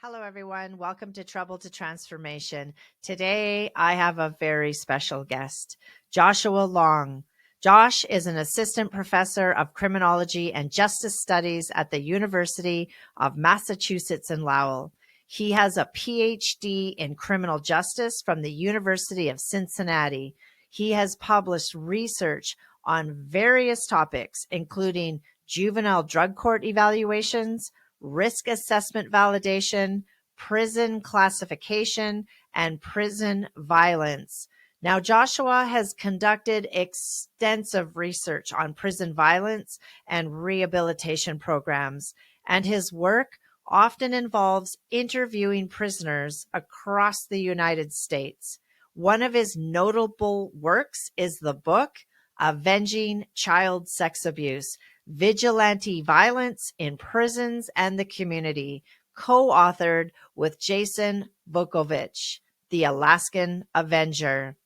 Hello, everyone. Welcome to Trouble to Transformation. Today, I have a very special guest, Joshua Long. Josh is an assistant professor of criminology and justice studies at the University of Massachusetts-Lowell. He has a Ph.D. in criminal justice from the University of Cincinnati. He has published research on various topics, including juvenile drug court evaluations, risk assessment validation, prison classification, and prison violence. Now, Joshua has conducted extensive research on prison violence and rehabilitation programs, and his work often involves interviewing prisoners across the United States. One of his notable works is the book Avenging Child Sex Abuse, Vigilante Violence in Prisons and the Community, co-authored with Jason Vukovich, the Alaskan Avenger.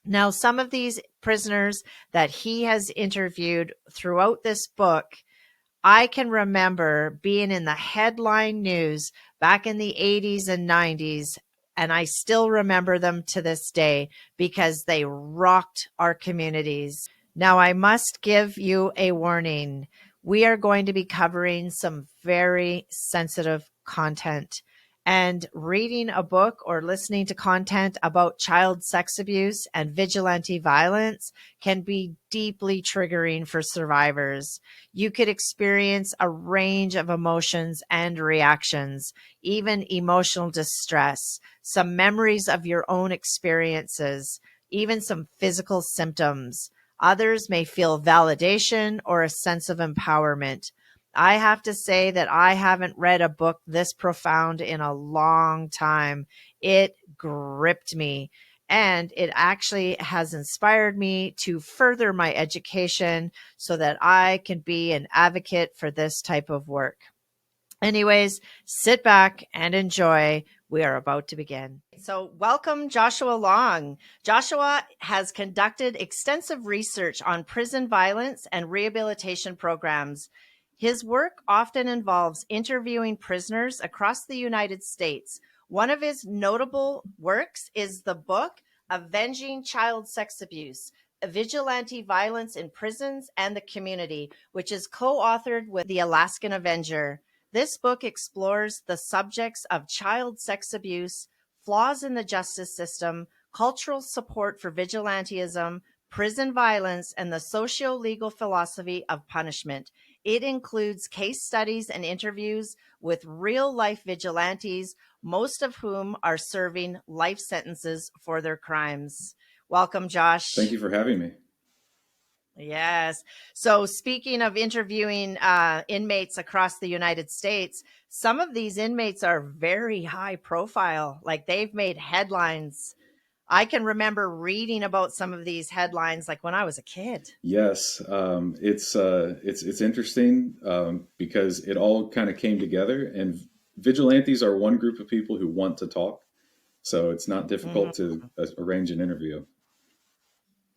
Now, some of these prisoners that he has interviewed throughout this book, I can remember being in the headline news back in the 80s and 90s, and I still remember them to this day because they rocked our communities. Now, I must give you a warning. We are going to be covering some very sensitive content, and reading a book or listening to content about child sex abuse and vigilante violence can be deeply triggering for survivors. You could experience a range of emotions and reactions, even emotional distress, some memories of your own experiences, even some physical symptoms. Others may feel validation or a sense of empowerment. I have to say that I haven't read a book this profound in a long time. It gripped me, and it actually has inspired me to further my education so that I can be an advocate for this type of work. Anyways, sit back and enjoy. We are about to begin. So welcome, Joshua Long. Joshua has conducted extensive research on prison violence and rehabilitation programs. His work often involves interviewing prisoners across the United States. One of his notable works is the book Avenging Child Sex Abuse, Vigilante Violence in Prisons and the Community, which is co-authored with the Alaskan Avenger. This book explores the subjects of child sex abuse, flaws in the justice system, cultural support for vigilantism, prison violence, and the socio-legal philosophy of punishment. It includes case studies and interviews with real-life vigilantes, most of whom are serving life sentences for their crimes. Welcome, Josh. Thank you for having me. Yes. So speaking of interviewing inmates across the United States, some of these inmates are very high profile, like they've made headlines. I can remember reading about some of these headlines like when I was a kid. Yes, it's interesting because it all kind of came together, and vigilantes are one group of people who want to talk, so it's not difficult to arrange an interview.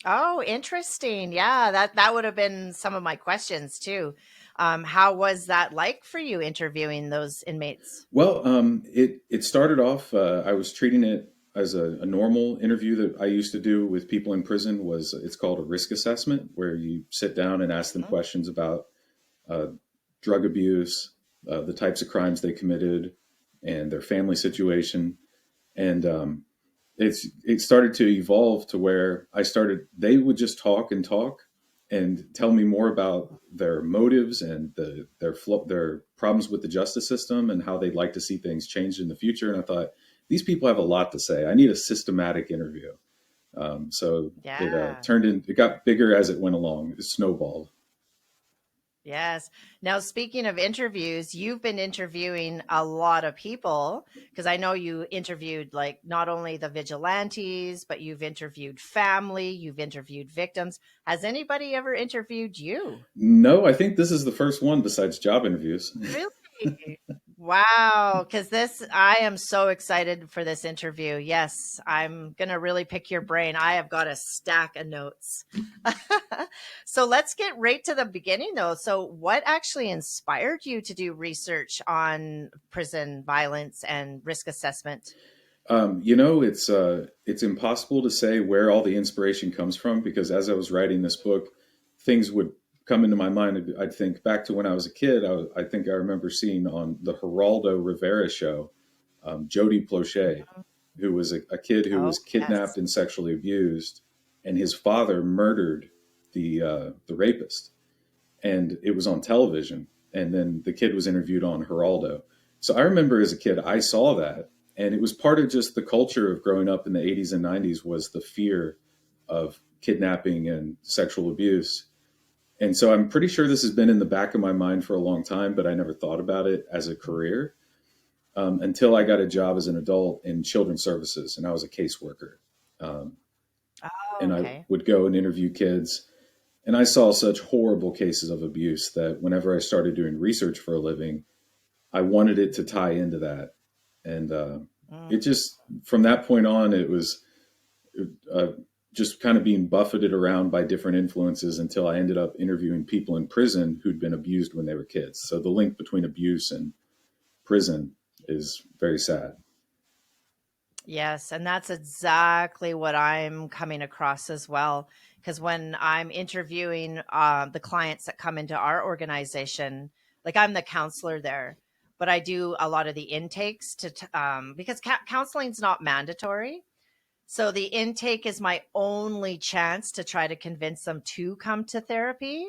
Oh, interesting. Yeah, that would have been some of my questions too. How was that like for you interviewing those inmates? Well, it started off. I was treating it as a normal interview that I used to do with people in prison. It's called a risk assessment, where you sit down and ask them questions about uh, drug abuse, the types of crimes they committed, and their family situation. And it started to evolve to where they would just talk and tell me more about their motives and their problems with the justice system and how they'd like to see things changed in the future. And I thought, these people have a lot to say. I need a systematic interview. So Yeah. it got bigger as it went along. It snowballed. Yes. Now, speaking of interviews, you've been interviewing a lot of people because I know you interviewed like not only the vigilantes, but you've interviewed family, you've interviewed victims. Has anybody ever interviewed you? No, I think this is the first one besides job interviews. Really? Wow, because I am so excited for this interview. Yes, I'm going to really pick your brain. I have got a stack of notes. So let's get right to the beginning, though. So, what actually inspired you to do research on prison violence and risk assessment? It's impossible to say where all the inspiration comes from because as I was writing this book, things would come into my mind. I'd think back to when I was a kid. I think I remember seeing on the Geraldo Rivera show, Jody Plauché, who was a kid who Oh, was kidnapped yes. and sexually abused, and his father murdered the rapist, and it was on television. And then the kid was interviewed on Geraldo. So I remember as a kid, I saw that, and it was part of just the culture of growing up in the 80s and 90s was the fear of kidnapping and sexual abuse. And so I'm pretty sure this has been in the back of my mind for a long time, but I never thought about it as a career until I got a job as an adult in children's services, and I was a caseworker. Um, Oh, and I okay. would go and interview kids. And I saw such horrible cases of abuse that whenever I started doing research for a living, I wanted it to tie into that. And it Mm. just, from that point on, it was uh, just kind of being buffeted around by different influences until I ended up interviewing people in prison who'd been abused when they were kids. So the link between abuse and prison is very sad. Yes, and that's exactly what I'm coming across as well. Because when I'm interviewing the clients that come into our organization, like I'm the counselor there, but I do a lot of the intakes because counseling is not mandatory. So the intake is my only chance to try to convince them to come to therapy.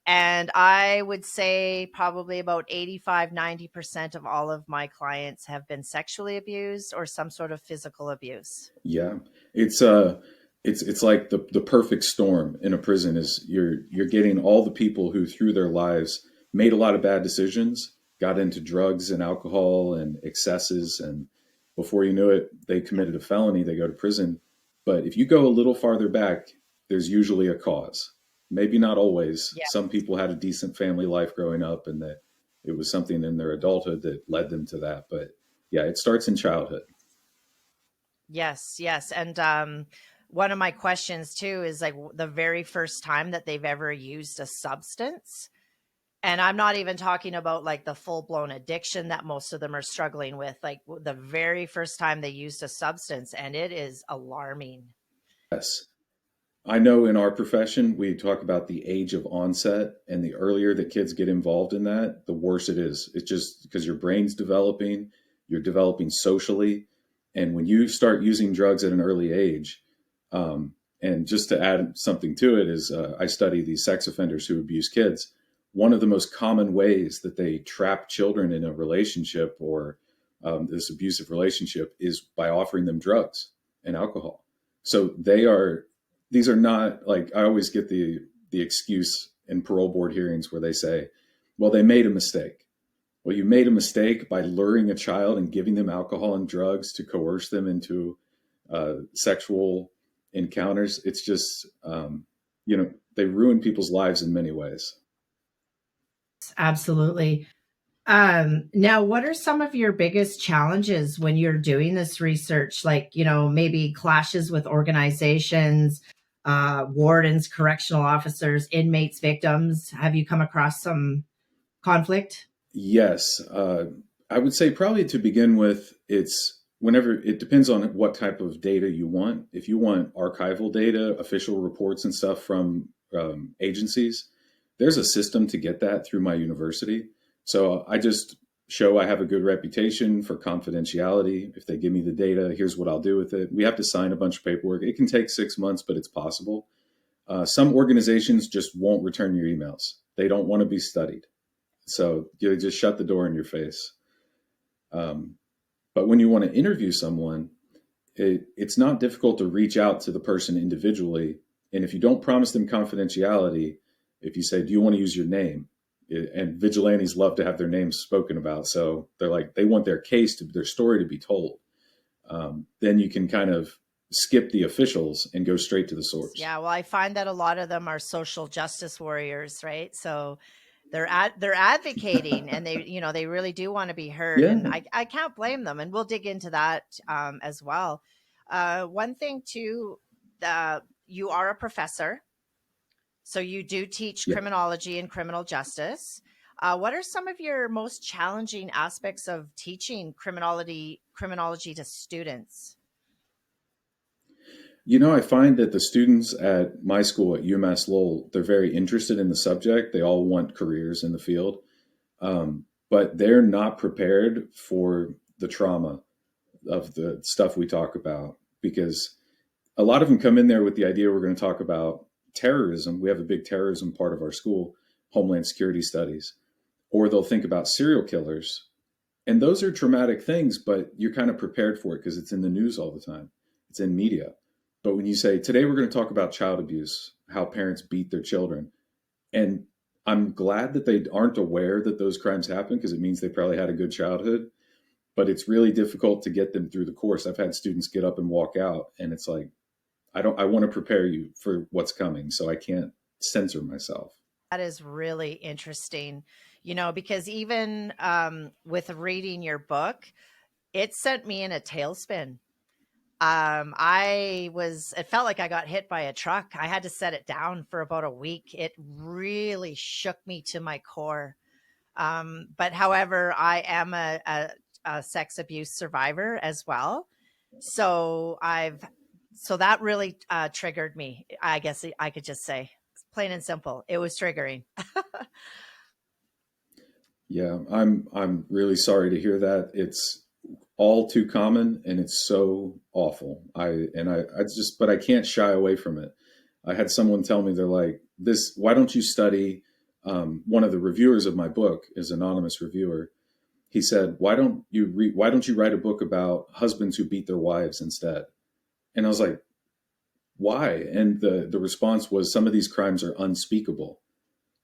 And I would say probably about 85-90% of all of my clients have been sexually abused or some sort of physical abuse. Yeah, it's like the perfect storm in a prison is you're getting all the people who through their lives made a lot of bad decisions, got into drugs and alcohol and excesses, and before you knew it, they Yep. committed a felony, they go to prison. But if you go a little farther back, there's usually a cause. Maybe not always. Yeah. Some people had a decent family life growing up, and that it was something in their adulthood that led them to that. But yeah, it starts in childhood. Yes, yes. And one of my questions too is like the very first time that they've ever used a substance. And I'm not even talking about like the full blown addiction that most of them are struggling with, like the very first time they used a substance. And it is alarming. Yes. I know in our profession, we talk about the age of onset, and the earlier that kids get involved in that, the worse it is. It's just because your brain's developing, you're developing socially. And when you start using drugs at an early age, and just to add something to it, is I study these sex offenders who abuse kids. One of the most common ways that they trap children in a relationship or this abusive relationship is by offering them drugs and alcohol. So these are not like I always get the excuse in parole board hearings where they say, well, they made a mistake. Well, you made a mistake by luring a child and giving them alcohol and drugs to coerce them into sexual encounters. It's just they ruin people's lives in many ways. Absolutely. Now, what are some of your biggest challenges when you're doing this research? Like, maybe clashes with organizations, wardens, correctional officers, inmates, victims. Have you come across some conflict? Yes, I would say probably to begin with, it's whenever it depends on what type of data you want. If you want archival data, official reports and stuff from agencies, there's a system to get that through my university. So I just show I have a good reputation for confidentiality. If they give me the data, here's what I'll do with it. We have to sign a bunch of paperwork. It can take 6 months, but it's possible. Some organizations just won't return your emails. They don't want to be studied. So you just shut the door in your face. Um, but when you want to interview someone, it's not difficult to reach out to the person individually. And if you don't promise them confidentiality, if you say, do you want to use your name? And vigilantes love to have their names spoken about. So they're like, they want their story to be told. Then you can kind of skip the officials and go straight to the source. Yeah, well, I find that a lot of them are social justice warriors, right? So they're advocating, and they, you know, they really do want to be heard, and Yeah, I can't blame them, and we'll dig into that as well. One thing too, you are a professor, so you do teach yeah. criminology and criminal justice. What are some of your most challenging aspects of teaching criminology to students? You know, I find that the students at my school at UMass-Lowell, they're very interested in the subject. They all want careers in the field, but they're not prepared for the trauma of the stuff we talk about, because a lot of them come in there with the idea we're going to talk about terrorism. We have a big terrorism part of our school, Homeland Security Studies, or they'll think about serial killers. And those are traumatic things, but you're kind of prepared for it because it's in the news all the time. It's in media. But when you say, today we're going to talk about child abuse, how parents beat their children, and I'm glad that they aren't aware that those crimes happen, because it means they probably had a good childhood. But it's really difficult to get them through the course. I've had students get up and walk out, and it's like, I want to prepare you for what's coming, so I can't censor myself. That is really interesting, you know, because even with reading your book, it sent me in a tailspin. It felt like I got hit by a truck. I had to set it down for about a week. It really shook me to my core. But however, I am a sex abuse survivor as well. So so that really triggered me. I guess I could just say, plain and simple, it was triggering. Yeah, I'm really sorry to hear that. It's all too common, and it's so awful. I just, but I can't shy away from it. I had someone tell me, they're like, this, why don't you study, one of the reviewers of my book is an anonymous reviewer. He said, why don't you write a book about husbands who beat their wives instead? And I was like, why? And the response was, some of these crimes are unspeakable.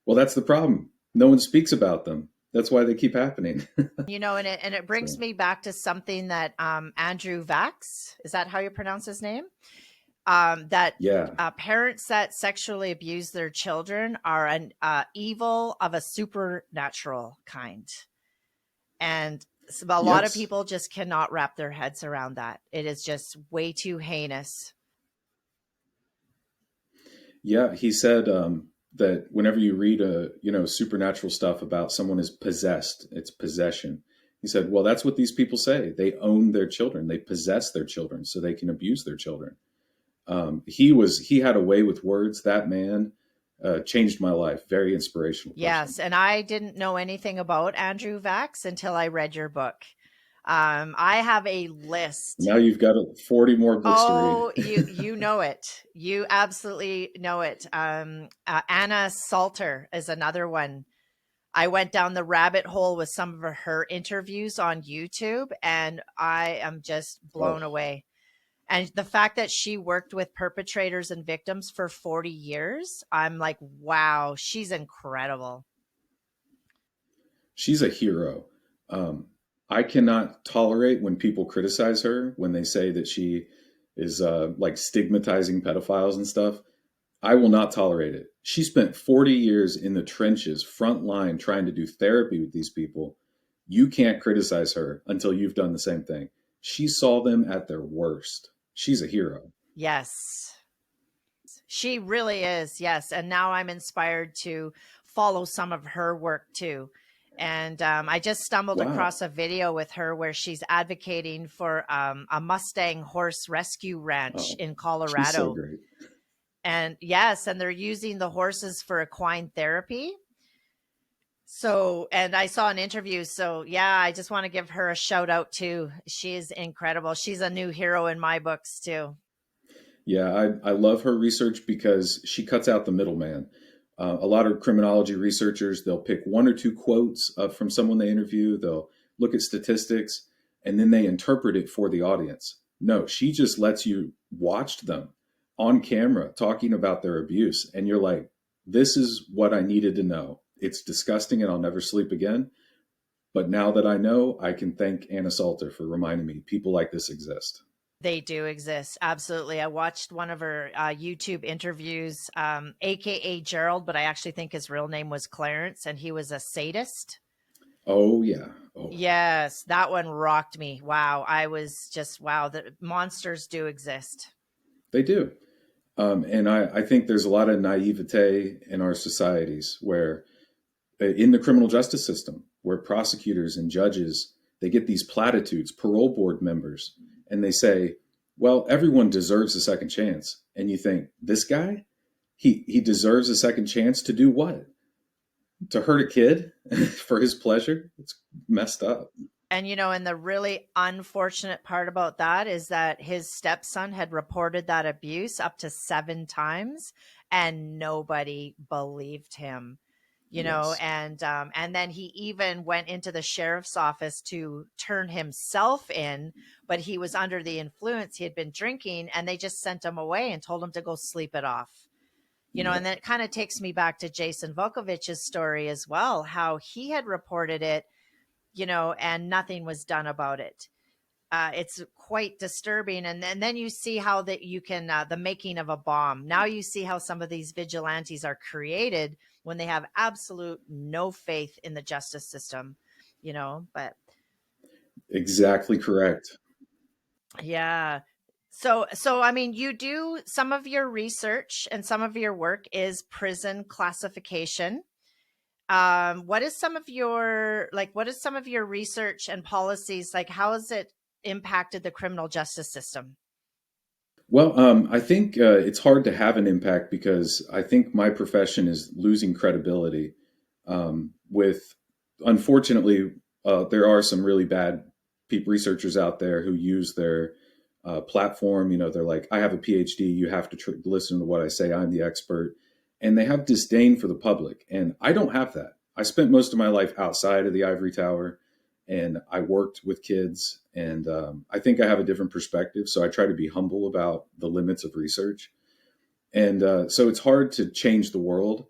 Well, that's the problem. No one speaks about them. That's why they keep happening. You know, and it brings So, me back to something that Andrew Vax, is that how you pronounce his name? That yeah. parents that sexually abuse their children are an evil of a supernatural kind. And a lot of Yes. people just cannot wrap their heads around that. It is just way too heinous. Yeah. He said, that whenever you read supernatural stuff about someone is possessed, it's possession. He said, well, that's what these people say. They own their children. They possess their children so they can abuse their children. He had a way with words. That man changed my life. Very inspirational person. Yes, and I didn't know anything about Andrew Vax until I read your book. I have a list. Now you've got 40 more books to read. Oh, you know it. You absolutely know it. Anna Salter is another one. I went down the rabbit hole with some of her interviews on YouTube, and I am just Oh, blown away. And the fact that she worked with perpetrators and victims for 40 years, I'm like, wow, she's incredible. she's a hero. Um, I cannot tolerate when people criticize her, when they say that she is like stigmatizing pedophiles and stuff. I will not tolerate it. She spent 40 years in the trenches, front line, trying to do therapy with these people. You can't criticize her until you've done the same thing. She saw them at their worst. She's a hero. Yes, she really is. Yes. And now I'm inspired to follow some of her work too. And I just stumbled Wow. across a video with her where she's advocating for a Mustang horse rescue ranch Oh, in she's so Colorado. great. And yes, and they're using the horses for equine therapy. So, and I saw an interview. So, yeah, I just want to give her a shout out too. She is incredible. She's a new hero in my books too. Yeah, I love her research because she cuts out the middleman. A lot of criminology researchers, they'll pick one or two quotes from someone they interview, they'll look at statistics, and then they interpret it for the audience. No, she just lets you watch them on camera talking about their abuse. And you're like, this is what I needed to know. It's disgusting and I'll never sleep again. But now that I know, I can thank Anna Salter for reminding me people like this exist. They do exist. Absolutely. I watched one of her YouTube interviews, AKA Gerald, but I actually think his real name was Clarence, and he was a sadist. Oh yeah. Oh, Yes, that one rocked me. Wow. I was just, wow, the monsters do exist. they do. And I think there's a lot of naivete in our societies where, in the criminal justice system, where prosecutors and judges, they get these platitudes, parole board members, and they say, well, everyone deserves a second chance. And you think, this guy, he deserves a second chance to do what? To hurt a kid for his pleasure? It's messed up. And, and the really unfortunate part about that is that his stepson had reported that abuse up to 7 times and nobody believed him, Yes. and then he even went into the sheriff's office to turn himself in, but he was under the influence. He had been drinking and they just sent him away and told him to go sleep it off. And Yep. then it kind of takes me back to Jason Vukovich's story as well, how he had reported it, and nothing was done about it. It's quite disturbing. And then you see how that you can, the making of a bomb. Now you see how some of these vigilantes are created when they have absolute no faith in the justice system, but Exactly correct. yeah. So I mean, you do some of your research and some of your work is prison classification. What is some of your research and policies, like how has it impacted the criminal justice system? Well, I think it's hard to have an impact because I think my profession is losing credibility. With unfortunately, there are some really bad researchers out there who use their platform. You know, they're like, "I have a PhD. You have to listen to what I say. I'm the expert," and they have disdain for the public. And I don't have that. I spent most of my life outside of the ivory tower, and I worked with kids, and I think I have a different perspective. So I try to be humble about the limits of research, and so it's hard to change the world.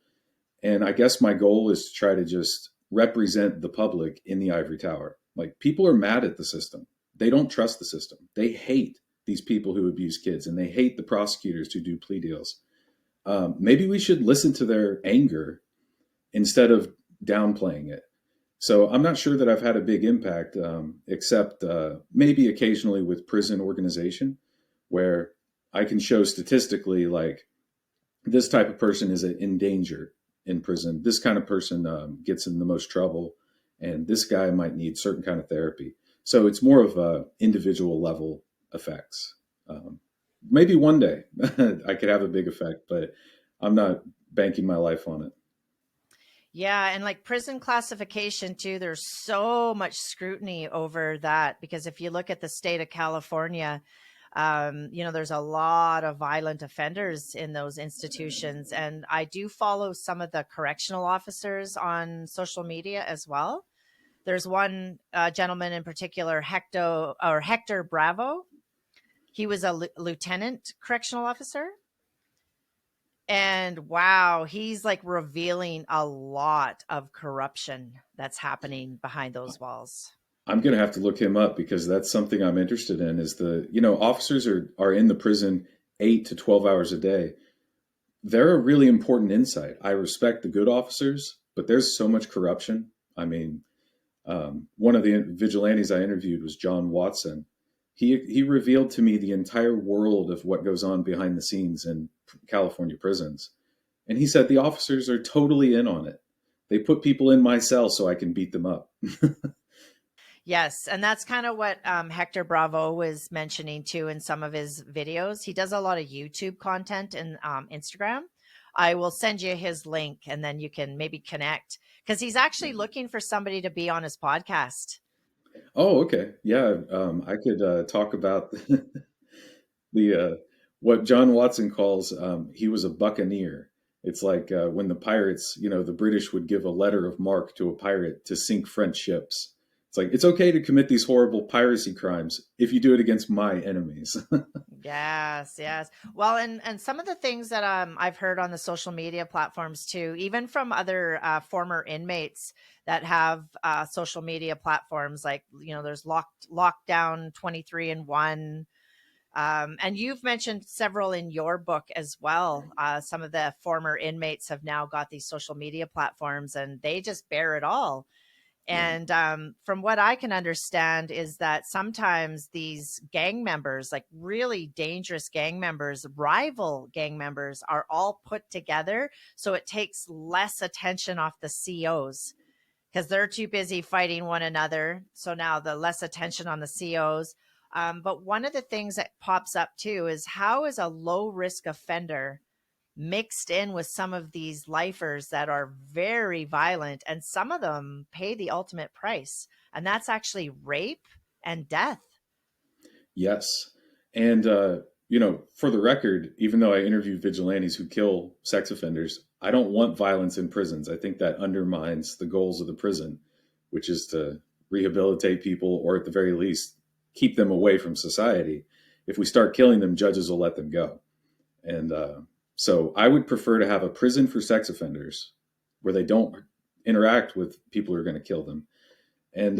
And I guess my goal is to try to just represent the public in the ivory tower. Like, people are mad at the system. They don't trust the system. They hate these people who abuse kids, and they hate the prosecutors who do plea deals. Maybe we should listen to their anger instead of downplaying it. So I'm not sure that I've had a big impact, except maybe occasionally with prison organization, where I can show statistically, like, this type of person is in danger in prison. This kind of person gets in the most trouble, and this guy might need certain kind of therapy. So it's more of individual level effects. Maybe one day I could have a big effect, but I'm not banking my life on it. Yeah, and like prison classification too, there's so much scrutiny over that because if you look at the state of California, there's a lot of violent offenders in those institutions. And I do follow some of the correctional officers on social media as well. There's one gentleman in particular, Hector Bravo. He was a lieutenant correctional officer. And wow, he's like revealing a lot of corruption that's happening behind those walls. I'm going to have to look him up because that's something I'm interested in. Is officers are in the prison 8 to 12 hours a day. They're a really important insight. I respect the good officers, but there's so much corruption. I mean, one of the vigilantes I interviewed was John Watson. He revealed to me the entire world of what goes on behind the scenes in California prisons, and he said the officers are totally in on it. They put people in my cell so I can beat them up. Yes, and that's kind of what Hector Bravo was mentioning too in some of his videos. He does a lot of YouTube content and Instagram. I will send you his link and then you can maybe connect because he's actually looking for somebody to be on his podcast. Oh, okay. Yeah, I could talk about the what John Watson calls he was a buccaneer. It's like when the pirates, the British would give a letter of marque to a pirate to sink French ships. It's like, it's okay to commit these horrible piracy crimes if you do it against my enemies. Yes, yes. Well, and some of the things that I've heard on the social media platforms too, even from other former inmates that have social media platforms, like there's lockdown 23 and 1. And you've mentioned several in your book as well. Some of the former inmates have now got these social media platforms and they just bear it all. Yeah. And from what I can understand is that sometimes these gang members, like really dangerous gang members, rival gang members, are all put together. So it takes less attention off the COs because they're too busy fighting one another. So now the less attention on the COs. But one of the things that pops up too is how is a low risk offender mixed in with some of these lifers that are very violent, and some of them pay the ultimate price, and that's actually rape and death. Yes. And, for the record, even though I interview vigilantes who kill sex offenders, I don't want violence in prisons. I think that undermines the goals of the prison, which is to rehabilitate people or at the very least keep them away from society. If we start killing them, judges will let them go. And so I would prefer to have a prison for sex offenders where they don't interact with people who are going to kill them. And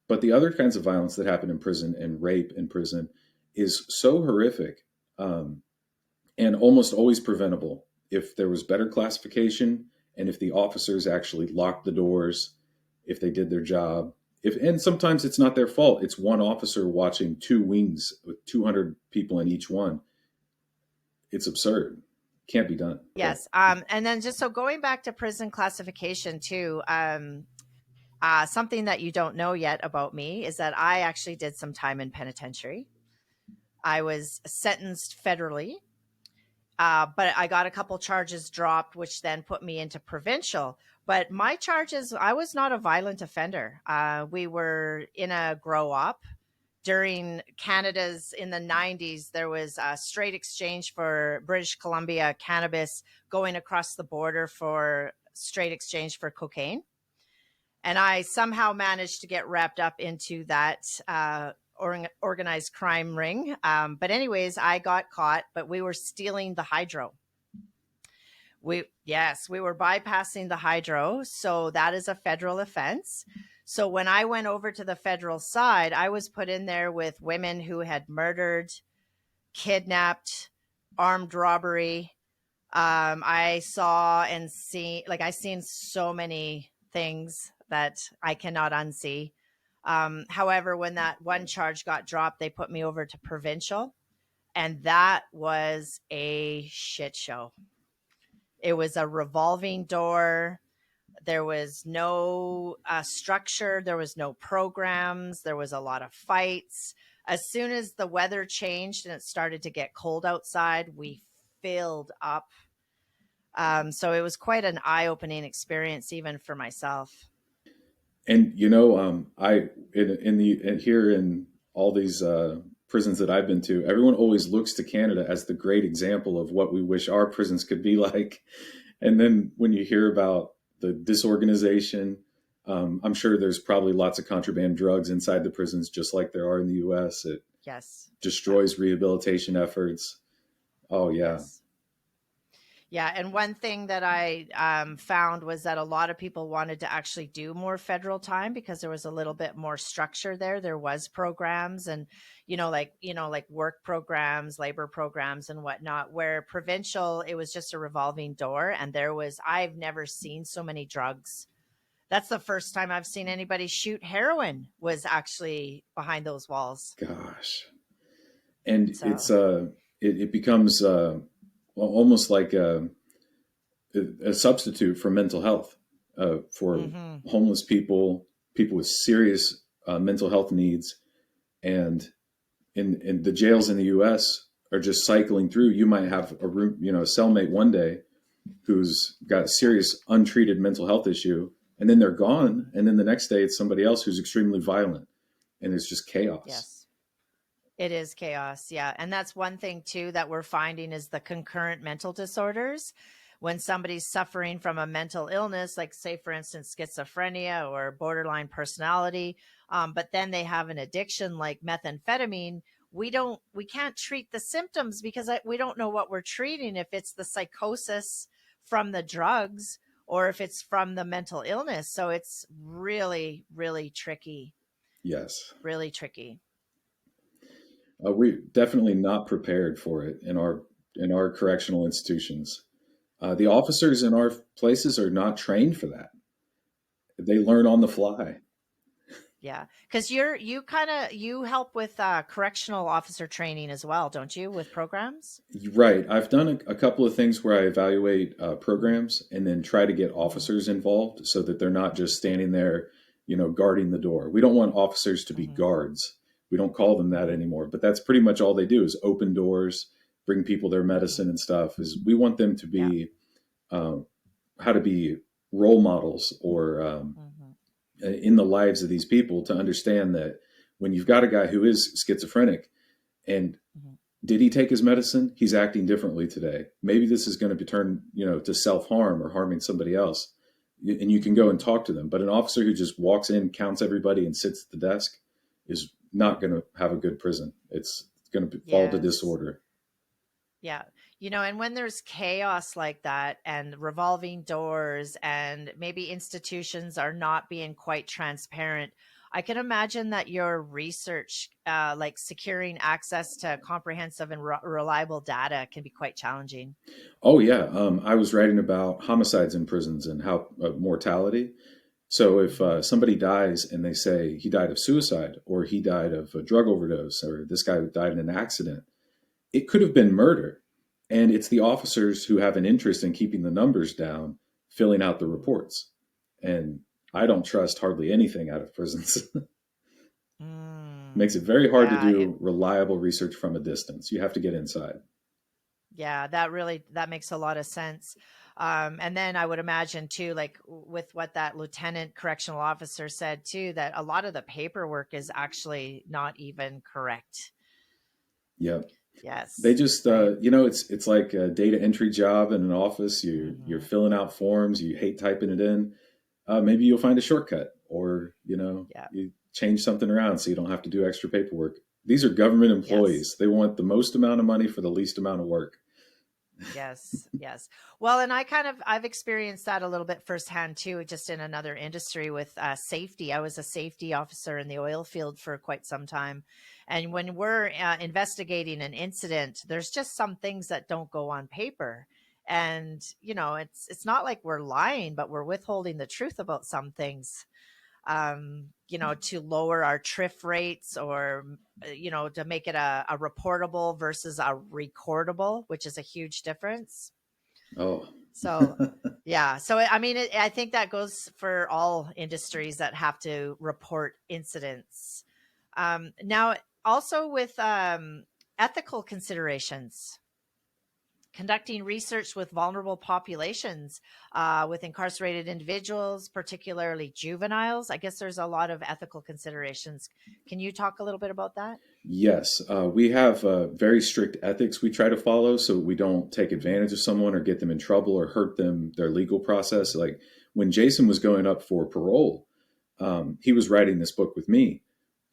but the other kinds of violence that happen in prison and rape in prison is so horrific, and almost always preventable if there was better classification and if the officers actually locked the doors, if they did their job. If and sometimes it's not their fault. It's one officer watching two wings with 200 people in each one. It's absurd. Can't be done. But Yes. And then just so going back to prison classification too, something that you don't know yet about me is that I actually did some time in penitentiary. I was sentenced federally, but I got a couple charges dropped, which then put me into provincial. But my charges, I was not a violent offender. We were in a grow up during Canada's in the 90s. There was a straight exchange for British Columbia cannabis going across the border for straight exchange for cocaine. And I somehow managed to get wrapped up into that organized crime ring. But anyways, I got caught, but we were stealing the hydro. We were bypassing the hydro, so that is a federal offense. So when I went over to the federal side, I was put in there with women who had murdered, kidnapped, armed robbery. I saw and see, like I seen so many things that I cannot unsee. However, when that one charge got dropped, they put me over to provincial, and that was a shit show. It was a revolving door. There was no structure. There was no programs. There was a lot of fights. As soon as the weather changed and it started to get cold outside, we filled up. So it was quite an eye-opening experience, even for myself. and I here in all these prisons that I've been to, everyone always looks to Canada as the great example of what we wish our prisons could be like. And then when you hear about the disorganization, I'm sure there's probably lots of contraband drugs inside the prisons, just like there are in the U.S. It Yes. destroys rehabilitation efforts. Oh yeah, Yes. Yeah, and one thing that I found was that a lot of people wanted to actually do more federal time because there was a little bit more structure there. There was programs and, like work programs, labor programs, and whatnot. Where provincial, it was just a revolving door, and I've never seen so many drugs. That's the first time I've seen anybody shoot heroin was actually behind those walls. gosh. And So, it becomes almost like a substitute for mental health, for mhm. homeless people, people with serious mental health needs. And in the jails in the U.S. are just cycling through. You might have a room, a cellmate one day who's got a serious untreated mental health issue, and then they're gone. And then the next day it's somebody else who's extremely violent, and it's just chaos. Yes. It is chaos, yeah. And that's one thing too that we're finding is the concurrent mental disorders. When somebody's suffering from a mental illness, like say for instance schizophrenia or borderline personality, but then they have an addiction like methamphetamine, we can't treat the symptoms because we don't know what we're treating. If it's the psychosis from the drugs or if it's from the mental illness, so it's really, really tricky, Yes. really tricky. We're definitely not prepared for it in our correctional institutions. The officers in our places are not trained for that. They learn on the fly. Yeah, because you kind of you help with correctional officer training as well, don't you, with programs? Right. I've done a couple of things where I evaluate Hmm. programs and then try to get Hmm. officers involved so that they're not just standing there, guarding the door. We don't want officers to be Hmm. guards. We don't call them that Hmm. anymore, but that's pretty much all they do is open doors, bring people their Hmm. medicine and stuff. Is we want them to Yeah. be um, how to be role models or Hmm. in the lives of these people to understand that when you've got a guy who is schizophrenic and Hmm. did he take his medicine? He's acting differently today. Maybe this is going to be turned, to self harm or harming somebody else. And you can go and Hmm. talk to them. But an officer who just walks in, counts everybody, and sits at the desk is not going to have a good prison. It's going to fall to Yes. disorder. Yeah. And when there's chaos like that and revolving doors and maybe institutions are not being quite transparent, I can imagine that your research, like securing access to comprehensive and reliable data, can be quite challenging. Oh yeah, I was writing about homicides in prisons and how mortality. So if Hmm. somebody dies and they say he died of suicide or he died of a drug overdose or this guy died in an accident, it could have been murder. And it's the officers who have an interest in keeping the numbers down, filling out the Hmm. reports. And I don't trust hardly anything out of prisons. Makes it Mm. very hard to Yeah, do reliable research from a distance. You have to get inside. yeah, that makes a lot of sense. And then I would imagine too, like with what that lieutenant correctional officer said too, that a lot of the paperwork is actually not even correct. Yeah. They Yes, just, right. it's like a data entry job in an office. You're Hmm. filling out forms. You hate typing it in. Maybe you'll find a shortcut, or Yeah. you change something around so you don't have to do extra paperwork. These are government Yes. employees. They want the most amount of money for the least amount of work. Yes, yes. Well, and I've experienced that a little bit firsthand too, just in another industry with safety. I was a safety officer in the oil field for quite some time, and when we're investigating an incident, there's just some things that don't go on paper, and it's not like we're lying, but we're withholding the truth about some things, to lower our TRIF rates or, to make it a reportable versus a recordable, which is a huge difference. Oh, So, yeah. So, I mean, I think that goes for all industries that have to report incidents. Now, also with ethical considerations, conducting research with vulnerable populations, with incarcerated individuals, particularly juveniles. I guess there's a lot of ethical considerations. Can you talk a little bit about that? yes. We have very strict ethics we try to follow so we don't take Hmm. advantage of someone or get them in trouble or hurt them, their legal process. Like when Jason was going up for parole, he was writing this book with me.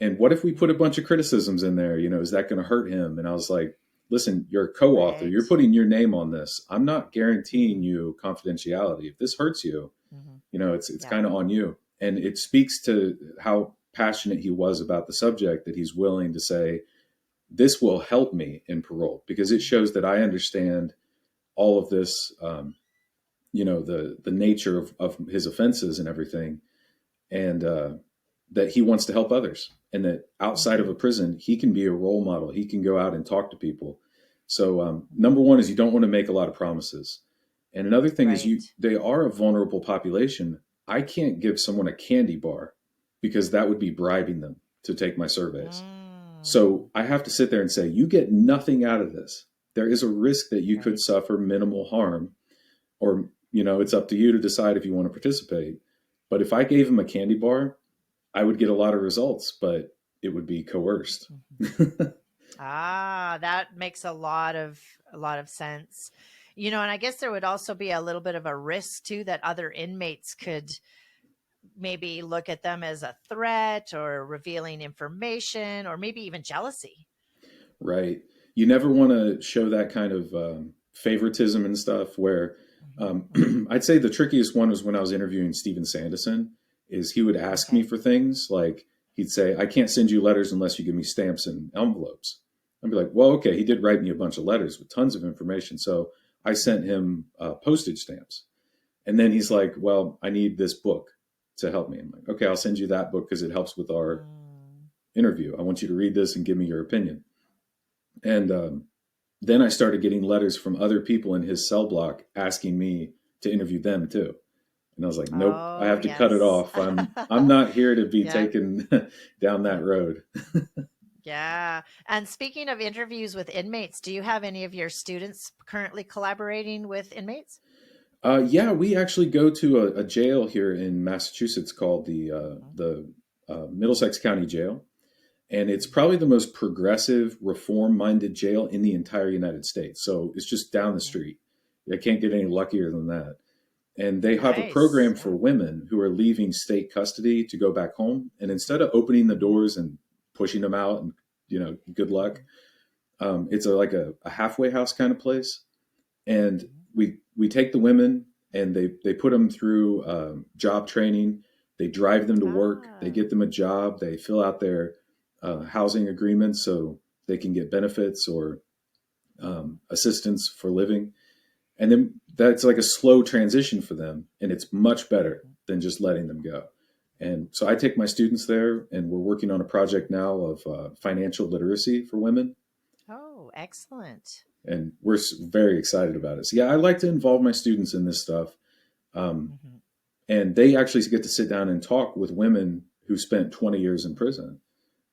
And what if we put Hmm. a bunch of criticisms in there? Is that going to hurt him? And I was like, listen, you're a co-author. Right. You're putting your name on this. I'm not guaranteeing Hmm. you confidentiality. If this hurts you, Hmm. it's Yeah. kind of on you. And it speaks to how passionate he was about the subject that he's willing to say, this will help me in parole because it Hmm. shows that I understand all of this, the nature of his offenses and everything and that he wants to help others, and that outside of a Hmm. prison, he can be a role model. He can go out and talk to people. So, Hmm. number one is you don't want to make a lot of promises, and another thing is Right. they are a vulnerable population. I can't give someone a candy bar because that would be bribing them to take my surveys. Mm. So I have to sit there and say, you get nothing out of this. There is a risk that you could Right. suffer minimal harm, or it's up to you to decide if you want to participate. But if I gave him a candy bar, I would get a lot of results, but it would be coerced. Mhm. Ah, that makes a lot of sense. And I guess there would also be a little bit of a risk too that other inmates could maybe look at them as a threat or revealing information or maybe even jealousy. Right. You never want to show that kind of favoritism and stuff where Hmm. Hmm. I'd say the trickiest one was when I was interviewing Steven Sanderson is he would ask me Okay. for things like he'd say, I can't send you letters unless you give me stamps and envelopes. I'd be like, well, okay, he did write me a bunch of letters with tons of information. So I sent him postage stamps. And then he's like, well, I need this book to help me. I'm like, okay, I'll send you that book because it helps with our Mm. interview. I want you to read this and give me your opinion. And then I started getting letters from other people in his cell block asking me to interview them too. And I was like, nope, I Oh, have to cut it yes. off. I'm not here to be Yeah. taken down that road. Yeah. And speaking of interviews with inmates, do you have any of your students currently collaborating with inmates? Yeah, we actually go to a jail here in Massachusetts called Mhm. the Middlesex County Jail, and it's probably the most progressive, reform-minded jail in the entire United States. So it's just down the Mhm. street. I can't get any luckier than that. And they have a Nice. program for Yeah. women who are leaving state custody to go back home. And instead of opening the Mhm. doors and pushing them out and good luck, Mhm. it's like a halfway house kind of place. And Mhm. we take the women and they put them through job training. They drive them to work. They Ah. get them a job. They fill out their housing agreements so they can get benefits or Mhm. assistance for living. And then that's like a slow transition for them, and it's much better Mhm. than just letting them go. And so I take my students there, and we're working on a project now of financial literacy for women, Oh, excellent. and we're very excited about it. So yeah, I like to involve my students in this stuff, um, Mhm. and they actually get to sit down and talk with women who spent 20 years in prison.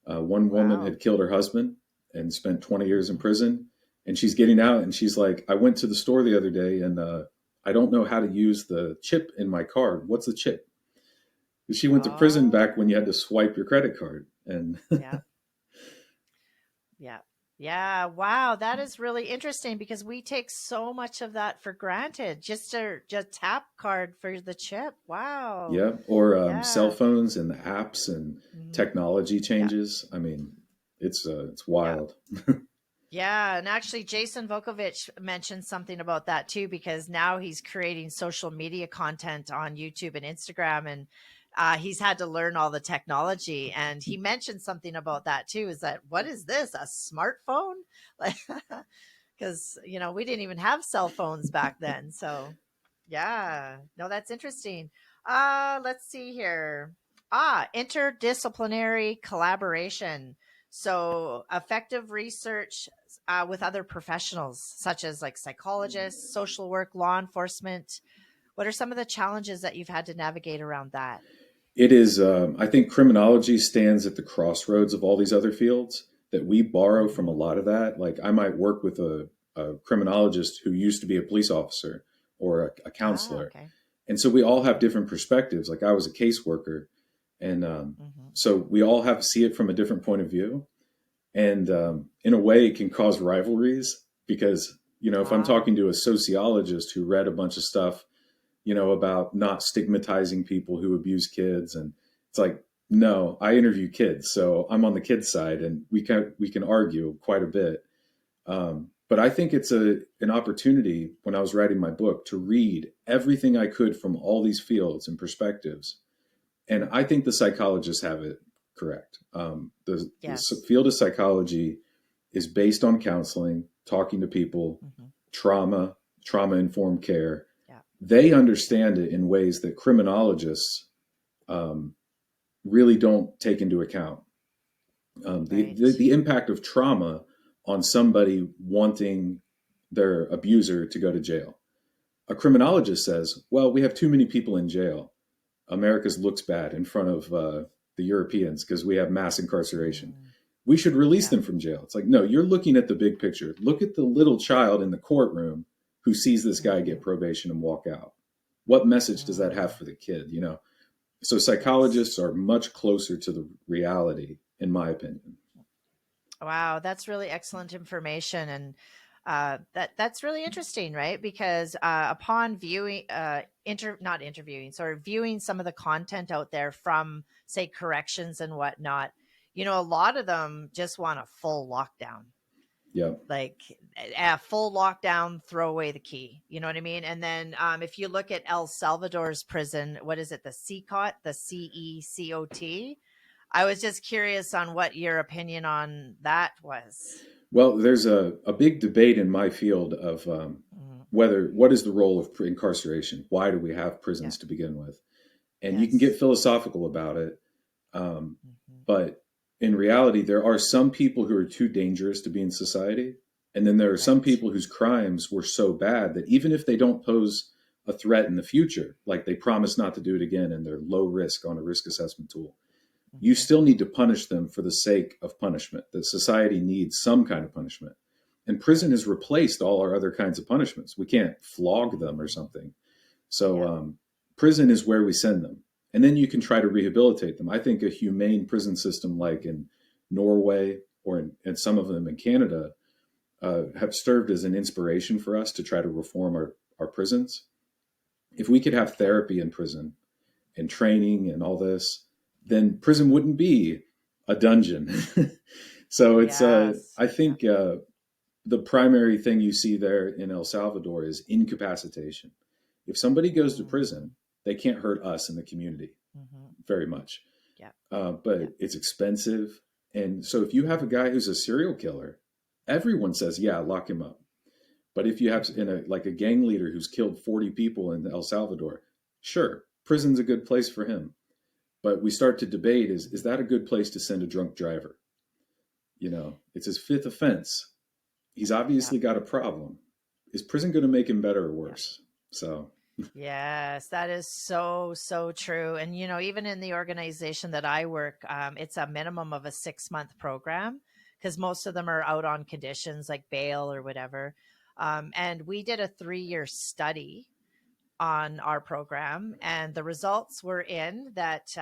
One woman Wow. had killed her husband and spent 20 years in Mhm. prison. And she's getting out and she's like, I went to the store the other day and I don't know how to use the chip in my card. What's the chip? She went to prison back when you had Oh, to swipe your credit card. And yeah. Yeah. Yeah. Wow. That is really interesting because we take so much of that for granted. Just tap card for the chip. Wow. yeah, or cell Yeah. phones and the apps and Mhm. technology Yeah. changes. I mean, it's Yeah. wild. Yeah, and actually Jason Vukovich mentioned something about that too, because now he's creating social media content on YouTube and Instagram, and he's had to learn all the technology. And he mentioned something about that too. Is that what is this? A smartphone? Like, because we didn't even have cell phones back then. So yeah, no, that's interesting. Let's see here. Interdisciplinary collaboration. So effective research with other professionals, such as like psychologists, social work, law enforcement. What are some of the challenges that you've had to navigate around that? It is, I think criminology stands at the crossroads of all these other fields that we borrow from a Hmm. lot of that. Like I might work with a criminologist who used to be a police officer or a Ah, counselor. okay. And so we all have different perspectives. Like I was a caseworker. And Hmm. so we all have to see it from a different point of view. And in a way, it can cause rivalries because, if I'm Ah. talking to a sociologist who read a bunch of stuff about not stigmatizing people who abuse kids. And it's like, no, I interview kids. So I'm on the kids side and we can argue quite a bit. But I think it's an opportunity when I was writing my book to read everything I could from all these fields and perspectives. And I think the psychologists have it correct. The Yes. field of psychology is based on counseling, talking to people, Hmm. trauma, trauma informed care. Yeah. They understand it in ways that criminologists um, really don't take into account. The Right. impact of trauma on somebody wanting their abuser to go to jail. A Hmm. criminologist says, well, we have too many people in jail. America's looks bad in front of the Europeans because we have mass incarceration. Mm. We should release Yeah. them from jail. It's like, no, you're looking at the big picture. Look at the little child in the courtroom who sees this guy get Hmm. probation and walk out. What message does that have Mm. for the kid? So Yes. psychologists are much closer to the reality, in my opinion. Wow, that's really excellent information, and that's really interesting, right? Because upon viewing, not interviewing, sorry, viewing some of the content out there from, say, corrections and whatnot, a lot of them just want a full lockdown, Yeah. like a full lockdown, throw away the key. You know what I mean? And then if you look at El Salvador's prison, what is it? The CCOT, the CECOT. I was just curious on what your opinion on that was. Well, there's a big debate in my field of Mhm. what is the role of incarceration? Why do we have prisons Yeah. to begin with? And you can get Yes. philosophical about it. Um, Hmm. but in reality, there are some people who are too dangerous to be in society. And then there are some Right. people whose crimes were so bad that even if they don't pose a threat in the future, like they promise not to do it again and they're low risk on a risk assessment tool, you Hmm. still need to punish them for the sake of punishment. That society needs some kind of punishment. And prison Right. has replaced all our other kinds of punishments. We can't flog them or Hmm. something. So Yeah. prison is where we send them. And then you can try to rehabilitate them. I think a humane prison system like in Norway or in some of them in Canada have served as an inspiration for us to try to reform our prisons. If we could have Okay. therapy in prison and training and all this, then prison wouldn't be a dungeon. So it's Yes. I Yeah. think the primary thing you see there in El Salvador is incapacitation. If somebody goes to Mm-hmm. prison, they can't hurt us in the community Mm-hmm. very much. Yeah. But Yeah. it's expensive. And so if you have a guy who's a serial killer, everyone says, yeah, lock him up. But if you have Mm-hmm. in a like a gang leader who's killed 40 people in El Salvador, sure, prison's a good place for him. But we start to debate is that a good place to send a drunk driver? It's his fifth offense. He's Yeah. obviously got a problem. Is prison going to make him better or Yeah. worse? So, Yes, that is so, so true. And, even in the organization that I work, it's a minimum of a 6-month program because most of them are out on conditions like bail or whatever. And we did a 3-year study on our program, and the results were in that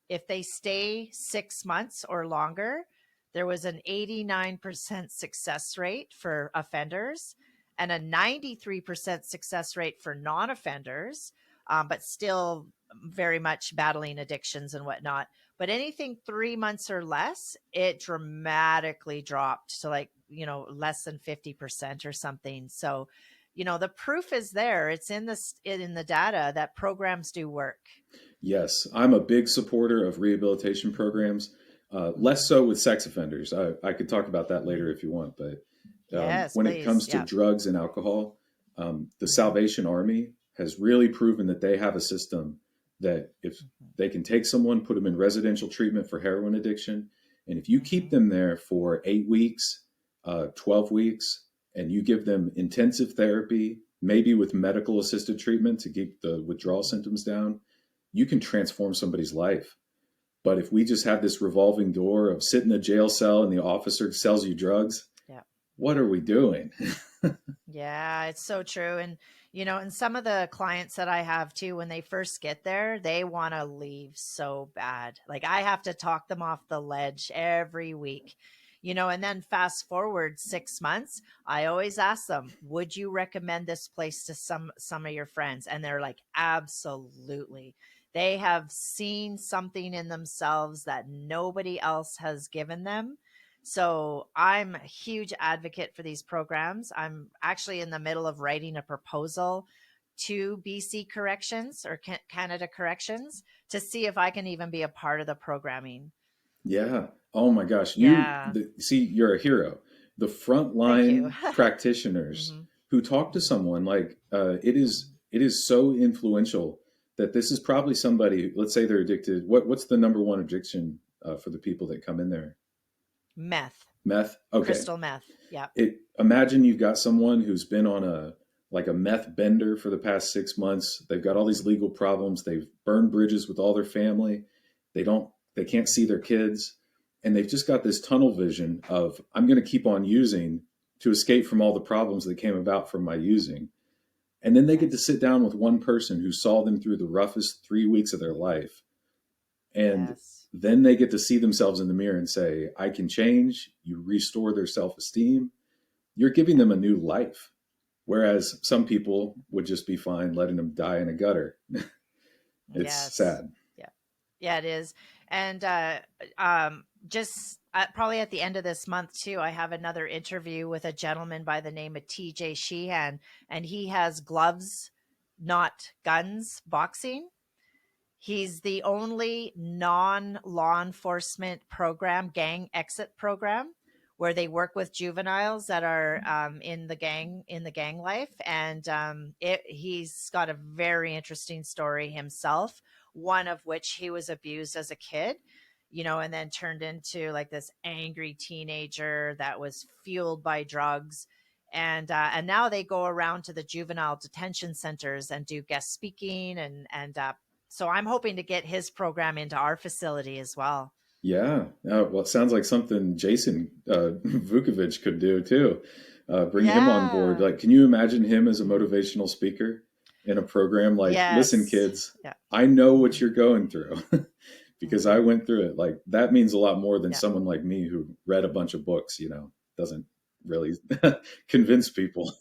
if they stay 6 months or longer, there was an 89% success rate for offenders and a 93% success rate for non offenders, but still very much battling addictions and whatnot. But anything 3 months or less, it dramatically dropped to like, less than 50% or something. So, the proof is there. It's in the data that programs do work. yes, I'm a big supporter of rehabilitation programs, less Hmm. so with sex offenders. I could talk about that later Hmm. if you want. But Yes, when it please. comes to Yeah. drugs and alcohol, the Hmm. Salvation Army has really proven that they have a system that if they can take someone, put them in residential treatment for heroin addiction, and if you keep Hmm. them there for 8 weeks, 12 weeks, and you give them intensive therapy, maybe with medical assisted treatment to keep the withdrawal Hmm. symptoms down, you can transform somebody's life. But if we just have this revolving door of sit in a jail cell and the officer sells you drugs, Yeah. what are we doing? Yeah, it's so true. And, and some of the clients that I have too, when they first get there, they want to leave so bad. Like I have to talk them off the ledge every week, and then fast forward 6 months, I always ask them, would you recommend this place to some of your friends? And they're like, absolutely. They have seen something in themselves that nobody else has given them. So I'm a huge advocate for these programs. I'm actually in the middle of writing a proposal to BC Corrections or Canada Corrections to see if I can even be a part of the programming. Yeah. Oh my gosh. Yeah. See, you're a hero. The Thank you. frontline practitioners Hmm. who talk to Hmm. someone like it is so influential that this is probably somebody. Let's say they're addicted. What's the number one addiction for the people that come in there? Meth, Meth. Okay. crystal meth. Yep. Imagine you've got someone who's been on a meth bender for the past 6 months. They've got all these legal problems. They've burned bridges with all their family. They can't see their kids, and they've just got this tunnel vision of I'm going to keep on using to escape from all the problems that came about from my using. And then they get to Yes. sit down with one person who saw them through the roughest 3 weeks of their life, and Yes. then they get to see themselves in the mirror and say, I can change. You restore their self-esteem. You're giving Yeah. them a new life. Whereas some people would just be fine letting them die in a gutter. It's Yes. sad. Yeah. Yeah, it is. And just probably at the end of this month, too, I have another interview with a gentleman by the name of TJ Sheehan, and he has gloves, not guns, boxing. He's the only non law enforcement program, gang exit program, where they work with juveniles that are in the gang life, and he's got a very interesting story himself. One of which he was abused as a kid, and then turned into like this angry teenager that was fueled by drugs. And now they go around to the juvenile detention centers and do guest speaking, and so I'm hoping to get his program into our facility as well. Yeah. Well, it sounds like something Jason Vukovich could do too. Bring him on board. Yeah. Like, can you imagine him as a motivational speaker in a program like, listen, Yes. kids, Yeah. I know what Hmm. you're going through because I Hmm. went through it. Like, that means a lot more than Yeah. someone like me who read a bunch of books, doesn't really convince people.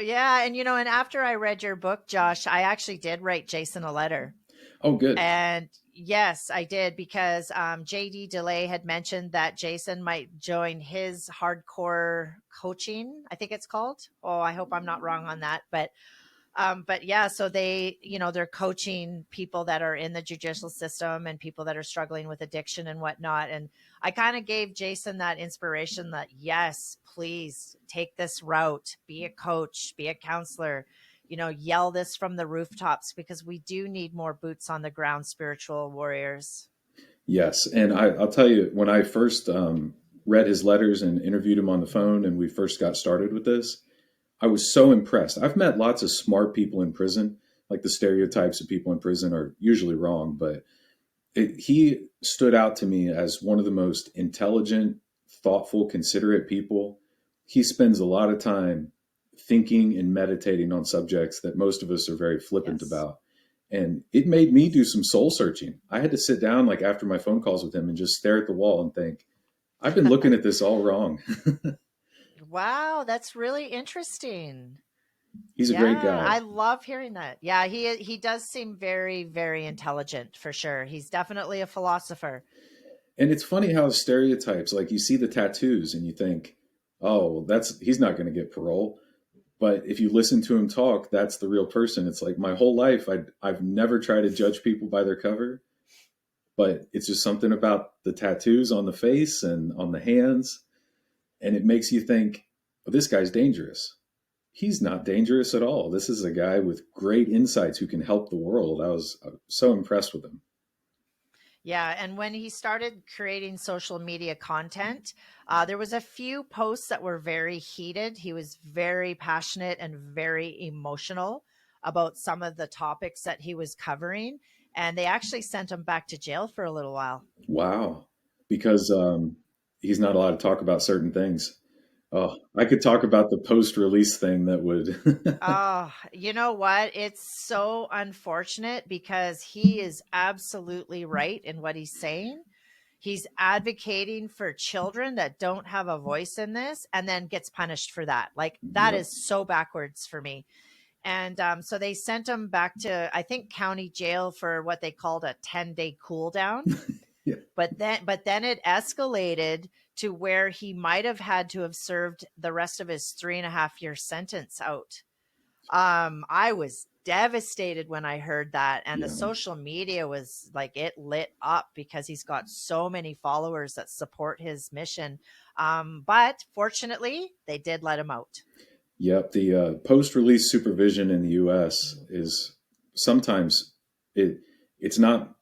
Yeah. And after I read your book, Josh, I actually did write Jason a letter. Oh, good. And yes, I did, because JD Delay had mentioned that Jason might join his hardcore coaching, I think it's called. Oh, I hope I'm not wrong on that. But yeah, so they're coaching people that are in the judicial system and people that are struggling with addiction and whatnot. And I kind of gave Jason that inspiration that, yes, please take this route, be a coach, be a counselor, yell this from the rooftops, because we do need more boots on the ground spiritual warriors. Yes. And I'll tell you, when I first read his letters and interviewed him on the Mhm. phone and we first got started with this, I was so impressed. I've met lots of smart people in prison. Like the stereotypes of people in prison are usually wrong, but he stood out to me as one of the most intelligent, thoughtful, considerate people. He spends a lot of time thinking and meditating on subjects that most of us are very flippant Yes. about. And it made me do some soul searching. I had to sit down like after my phone calls with him and just stare at the wall and think, I've been looking at this all wrong. Wow, that's really interesting. He's a great Yeah, guy. I love hearing that. Yeah, he does seem very, very intelligent for sure. He's definitely a philosopher. And it's funny how stereotypes, like you see the tattoos and you think, oh, well, he's not going to get parole. But if you listen to him talk, that's the real person. It's like my whole life, I've never tried to judge people by their cover, but it's just something about the tattoos on the face and on the hands. And it makes you think, well, this guy's dangerous. He's not dangerous at all. This is a guy with great insights who can help the world. I was so impressed with him. Yeah, and when he started creating social media content, there was a few posts that were very heated. He was very passionate and very emotional about some of the topics that he was covering, and they actually sent him back to jail for a little while. Wow. Because he's not allowed to talk about certain things. Oh, I could talk about the post release thing that would. Oh, you know what? It's so unfortunate because he is absolutely right in what he's saying. He's advocating for children that don't have a voice in this and then gets punished for that. Like, that Yep. is so backwards for me. And so they sent him back to, I think, county jail for what they called a 10-day cool down. Yeah. But then it escalated to where he might have had to have served the rest of his 3.5 year sentence out. I was devastated when I heard that, and the Yeah. social media was like, it lit up because he's got so many followers that support his mission. But fortunately, they did let him out. Yep. The post release supervision in the US Mhm. is sometimes it it's not,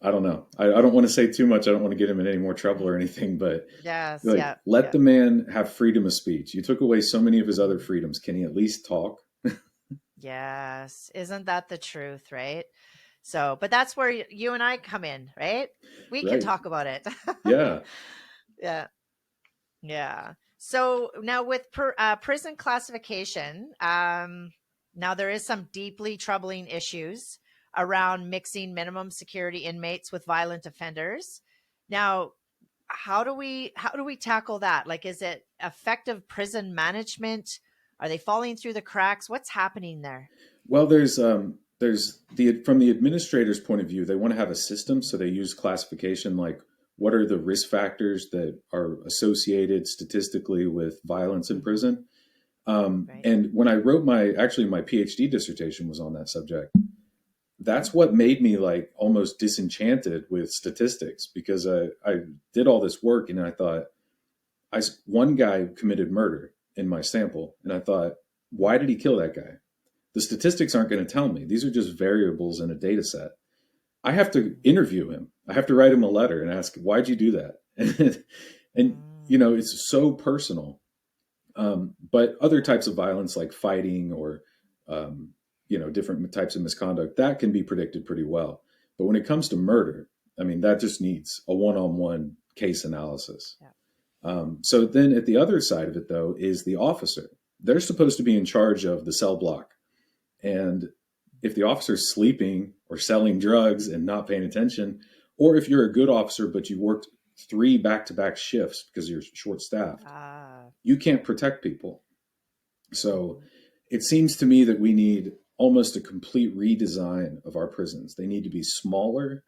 I don't know. I don't want to say too much. I don't want to get him in any more trouble or anything, but Yes, like yeah, let yeah. the man have freedom of speech. You took away so many of his other Mhm. freedoms. Can he at least talk? Yes, isn't that the truth, right? So, but that's where you and I come in, right? We can Right. talk about it. Yeah. Yeah. Yeah. So now with prison classification, now there is some deeply troubling issues around mixing minimum security inmates with violent offenders. Now, how do we tackle that? Like, is it effective prison management? Are they falling through the cracks? What's happening there? Well, there's the from the administrator's point of view, they want to have a system, so they use classification like what are the risk factors that are associated statistically with violence in Hmm. prison. Right. And when I wrote my PhD dissertation was on that subject. That's Hmm. what made me like almost disenchanted with statistics because I did all this work and I thought one guy committed murder in my sample, and I thought, why did he kill that guy? The statistics aren't going to tell me. These are just variables in a data set. I have to interview him. I have to write him a letter and ask, why'd you do that? And you know, it's so personal. But other types of violence like fighting or, you know, different types of misconduct, that can be predicted pretty well. But when it comes to murder, I mean, that just needs a one-on-one case analysis. Yeah. So then at the other side of it, though, is the officer. They're supposed to be in charge of the cell block. And if the officer's sleeping or selling drugs and not paying attention, or if you're a good officer, but you worked 3 back-to-back shifts because you're short-staffed, you can't protect people. So it seems to me that we need almost a complete redesign of our prisons. They need to be smaller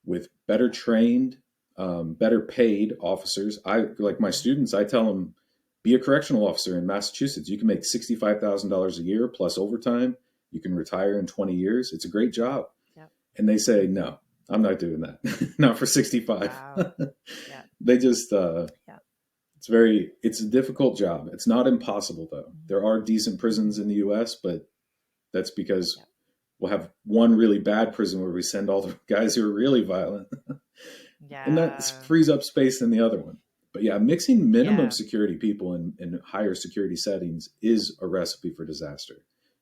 with better trained, better paid officers. I like my students, I tell them, be a correctional officer in Massachusetts. You can make $65,000 a year plus overtime. You can retire in 20 years. It's a great job. Yep. And they say, no, I'm not doing that. Not for 65. Wow. Yeah. They just, it's a difficult job. It's not impossible though. There are decent prisons in the US, but that's because we'll have one really bad prison where we send all the guys who are really violent. And that frees up space in the other one. But yeah, mixing minimum security people in higher security settings is a recipe for disaster.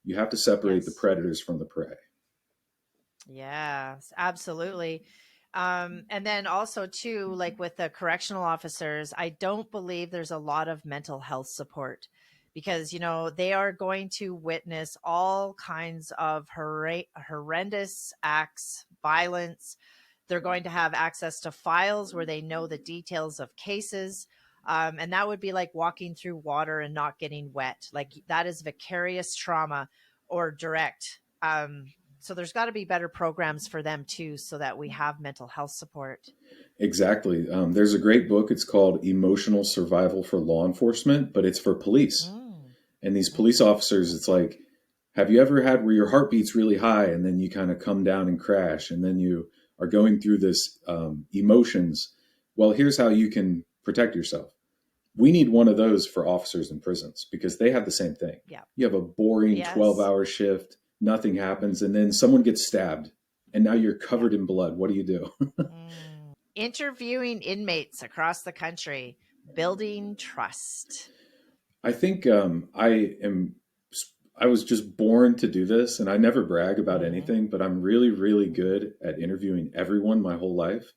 You have to separate the predators from the prey. Yeah, absolutely. And then also too, like with the correctional officers, I don't believe there's a lot of mental health support because, you know, they are going to witness all kinds of horrendous acts, violence. They're going to have access to files where they know the details of cases. And that would be like walking through water and not getting wet. Like that is vicarious trauma or direct. So there's got to be better programs for them too, so that we have mental health support. Exactly. There's a great book. It's called Emotional Survival for Law Enforcement, but it's for police. And these police officers, it's like, have you ever had where your heart beats really high and then you kind of come down and crash and then you are going through this emotions? Well, here's how you can protect yourself. We need one of those for officers in prisons because they have the same thing. Yeah. You have a boring 12-hour shift, nothing happens, and then someone gets stabbed and now you're covered in blood. What do you do? Interviewing inmates across the country, building trust. I think I was just born to do this, and I never brag about anything, but I'm really, really good at interviewing everyone my whole life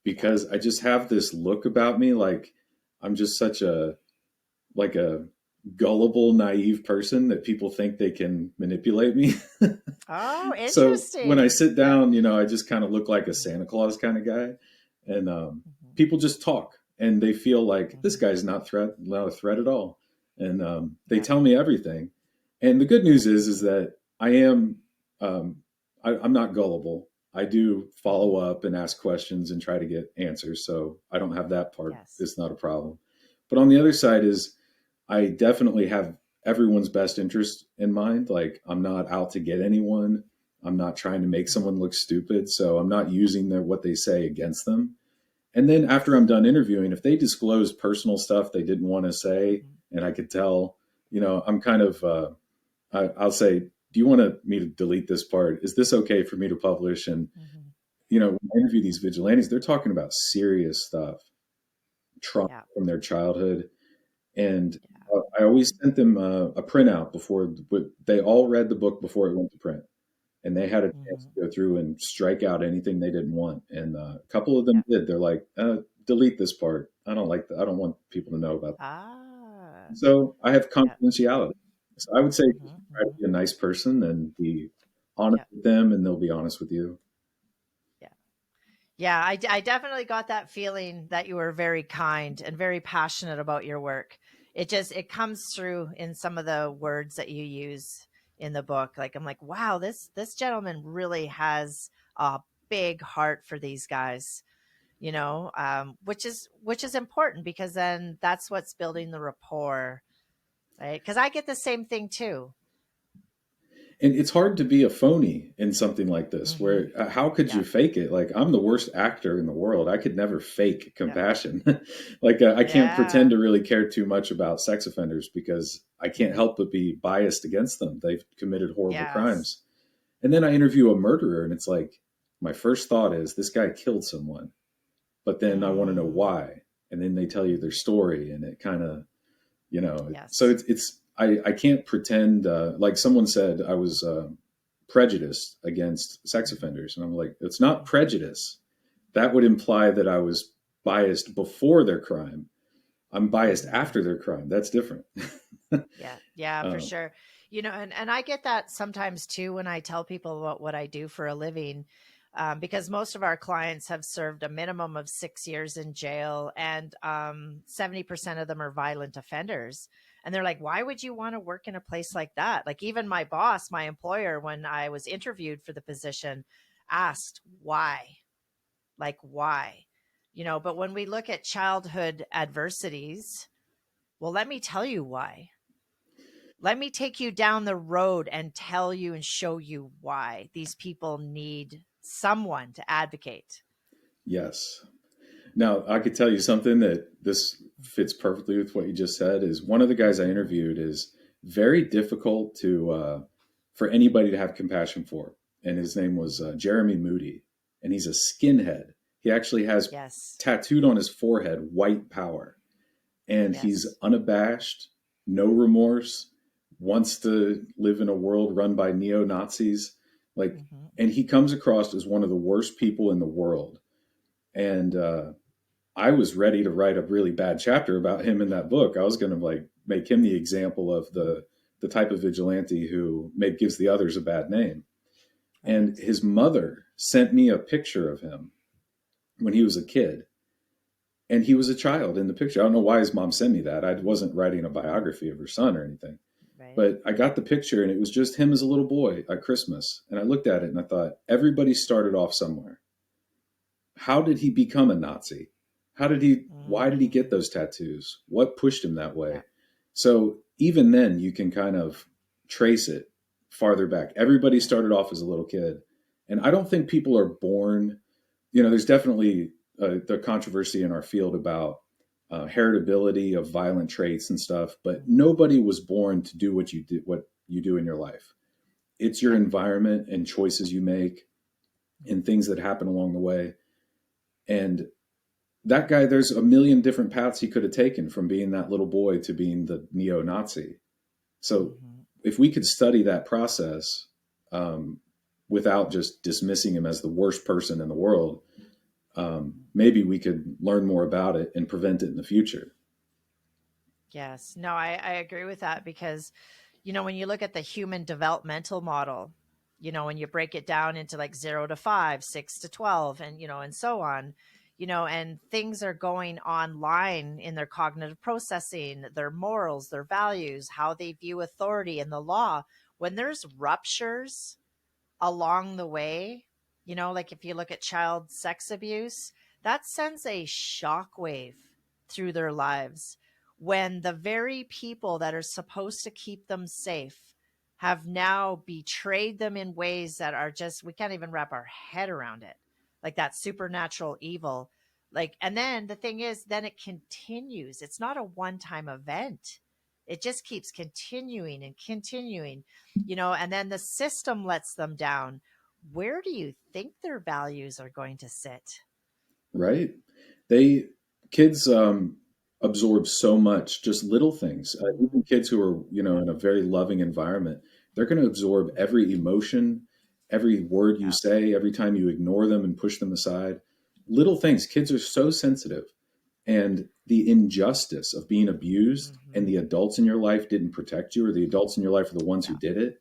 because I just have this look about me like I'm just such a gullible, naive person that people think they can manipulate me. Oh, interesting. So when I sit down, you know, I just kind of look like a Santa Claus kind of guy, and people just talk, and they feel like this guy's not a threat at all, and they tell me everything. And the good news is that I am I'm not gullible. I do follow up and ask questions and try to get answers, so I don't have that part. It's not a problem. But on the other side is I definitely have everyone's best interest in mind. Like I'm not out to get anyone. I'm not trying to make someone look stupid. So I'm not using what they say against them. And then after I'm done interviewing, if they disclose personal stuff they didn't want to say, and I could tell, you know, I'm kind of, I'll say, do you want me to delete this part? Is this okay for me to publish? And, you know, when I interview these vigilantes, they're talking about serious stuff, trauma from their childhood. And I always sent them a printout before they all read the book before it went to print. And they had a chance to go through and strike out anything they didn't want. And a couple of them did. They're like, delete this part. I don't like that. I don't want people to know about that. So I have confidentiality. So I would say try to be a nice person and be honest with them, and they'll be honest with you. Yeah, I definitely got that feeling that you were very kind and very passionate about your work. It comes through in some of the words that you use in the book. Like I'm like, wow, this gentleman really has a big heart for these guys, you know, which is important because then that's what's building the rapport, right? Because I get the same thing too. And it's hard to be a phony in something like this, Mm-hmm. where how could you Yeah. fake it? Like, I'm the worst actor in the world. I could never fake Yeah. compassion. Like, I can't pretend Yeah. to really care too much about sex offenders because I can't Mm-hmm. help but be biased against them. They've committed horrible Yes. crimes. And then I interview a murderer, and it's like, my first thought is, this guy killed someone. But then I want to know Mm. why. And then they tell you their story, and it kind of, so Yes. I can't pretend, like someone said I was prejudiced against sex offenders. And I'm like, it's not Mm-hmm. prejudice. That would imply that I was biased before their crime. I'm biased Mm-hmm. after their crime. That's different. Yeah, yeah, for uh, sure. And I get that sometimes too when I tell people about what I do for a living, because most of our clients have served a minimum of 6 years in jail, and 70% of them are violent offenders. And they're like, why would you want to work in a place like that? Like, even my boss, my employer, when I was interviewed for the position, asked why, like, why? But when we look at childhood adversities, well, let me tell you why. Let me take you down the road and tell you and show you why these people need someone to advocate. yes. Now, I could tell you something that this fits perfectly with what you just said. Is one of the guys I Mm-hmm. interviewed is very difficult to for anybody to have compassion for, and his name was Jeremy Moody, and he's a skinhead. He actually has Yes. tattooed on his forehead "white power," and he's Yes. unabashed, no remorse, wants to live in a world run by neo Nazis, like, Mm-hmm. and he comes across as one of the worst people in the world, and I was ready to write a really bad chapter about him in that book. I was going to like make him the example of the type of vigilante who gives the others a bad name. And Right. his mother sent me a picture of him when he was a kid, and he was a child in the picture. I don't know why his mom sent me that. I wasn't writing a biography of her son or anything, Right. but I got the picture, and it was just him as a little boy at Christmas. And I looked at it and I thought, everybody started off somewhere. How did he become a Nazi? Why did he get Mm. those tattoos? What pushed him that Yeah. way? So even then, you can kind of trace it farther back. Everybody started off as a little kid. And I don't think people are born, there's definitely the controversy in our field about heritability of violent traits and stuff, but Mm-hmm. nobody was born to do what you do in your life. It's your Yep. environment and choices you make and things that happen along the way. And that guy, there's a million different paths he could have taken from being that little boy to being the neo Nazi. So Mm-hmm. if we could study that process without just dismissing him as the worst person in the world, maybe we could learn more about it and prevent it in the future. Yes. No, I agree with that because, when you look at the human developmental model, when you break it down into like 0 to 5, 6 to 12, and so on, and things are going online in their cognitive processing, their morals, their values, how they view authority and the law. When there's ruptures along the way, like if you look at child sex abuse, that sends a shockwave through their lives when the very people that are supposed to keep them safe have now betrayed them in ways that are just, we can't even wrap our head around it. Like that supernatural evil. Like, and then the thing is, then it continues. It's not a one time event. It just keeps continuing and continuing, and then the system lets them down. Where do you think their values are going to sit? Right? They kids absorb so much, just little things. Mm-hmm. Even kids who are Yeah. in a very loving environment, they're going to absorb every emotion, every word you Yeah. say, every time you ignore them and push them aside. Little things. Kids are so sensitive, and the injustice of being abused, and Mm-hmm. the adults in your life didn't protect you, or the adults in your life are the ones who Yeah. did it.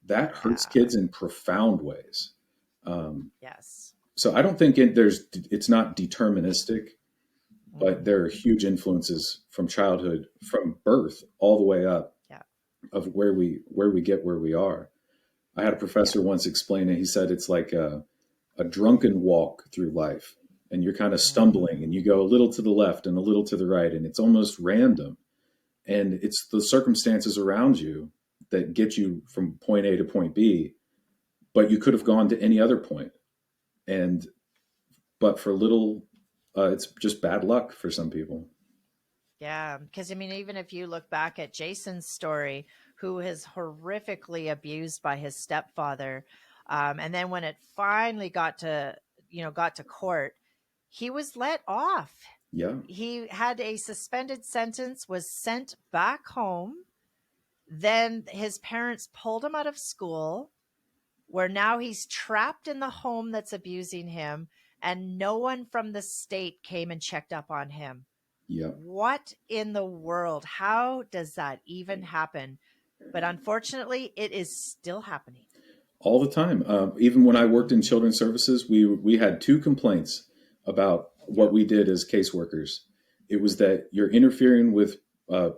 That hurts Yeah. kids in profound ways. Um, Yes. so I don't think it's not deterministic, but Mm-hmm. there are huge influences from childhood, from birth all the way up, Yeah. of where we get where we are. I had a Yeah. professor once explain it. He said it's like a drunken walk through life, and you're kind of stumbling, and you Mm. go a little to the left and a little to the right, and it's almost random. And it's the circumstances around you that get you from point A to point B, but you could have gone to any other point. And, but for little, it's just bad luck for some people. Yeah, because I mean, even if you look back at Jason's story, who is horrifically abused by his stepfather, and then when it finally got to court, he was let off. Yeah. He had a suspended sentence, was sent back home. Then his parents pulled him out of school, where now he's trapped in the home that's abusing him, and no one from the state came and checked up on him. Yeah. What in the world? How does that even happen? But unfortunately, it is still happening. All the time. Even when I worked in children's services, we had two complaints about what we did as caseworkers. It was that you're interfering with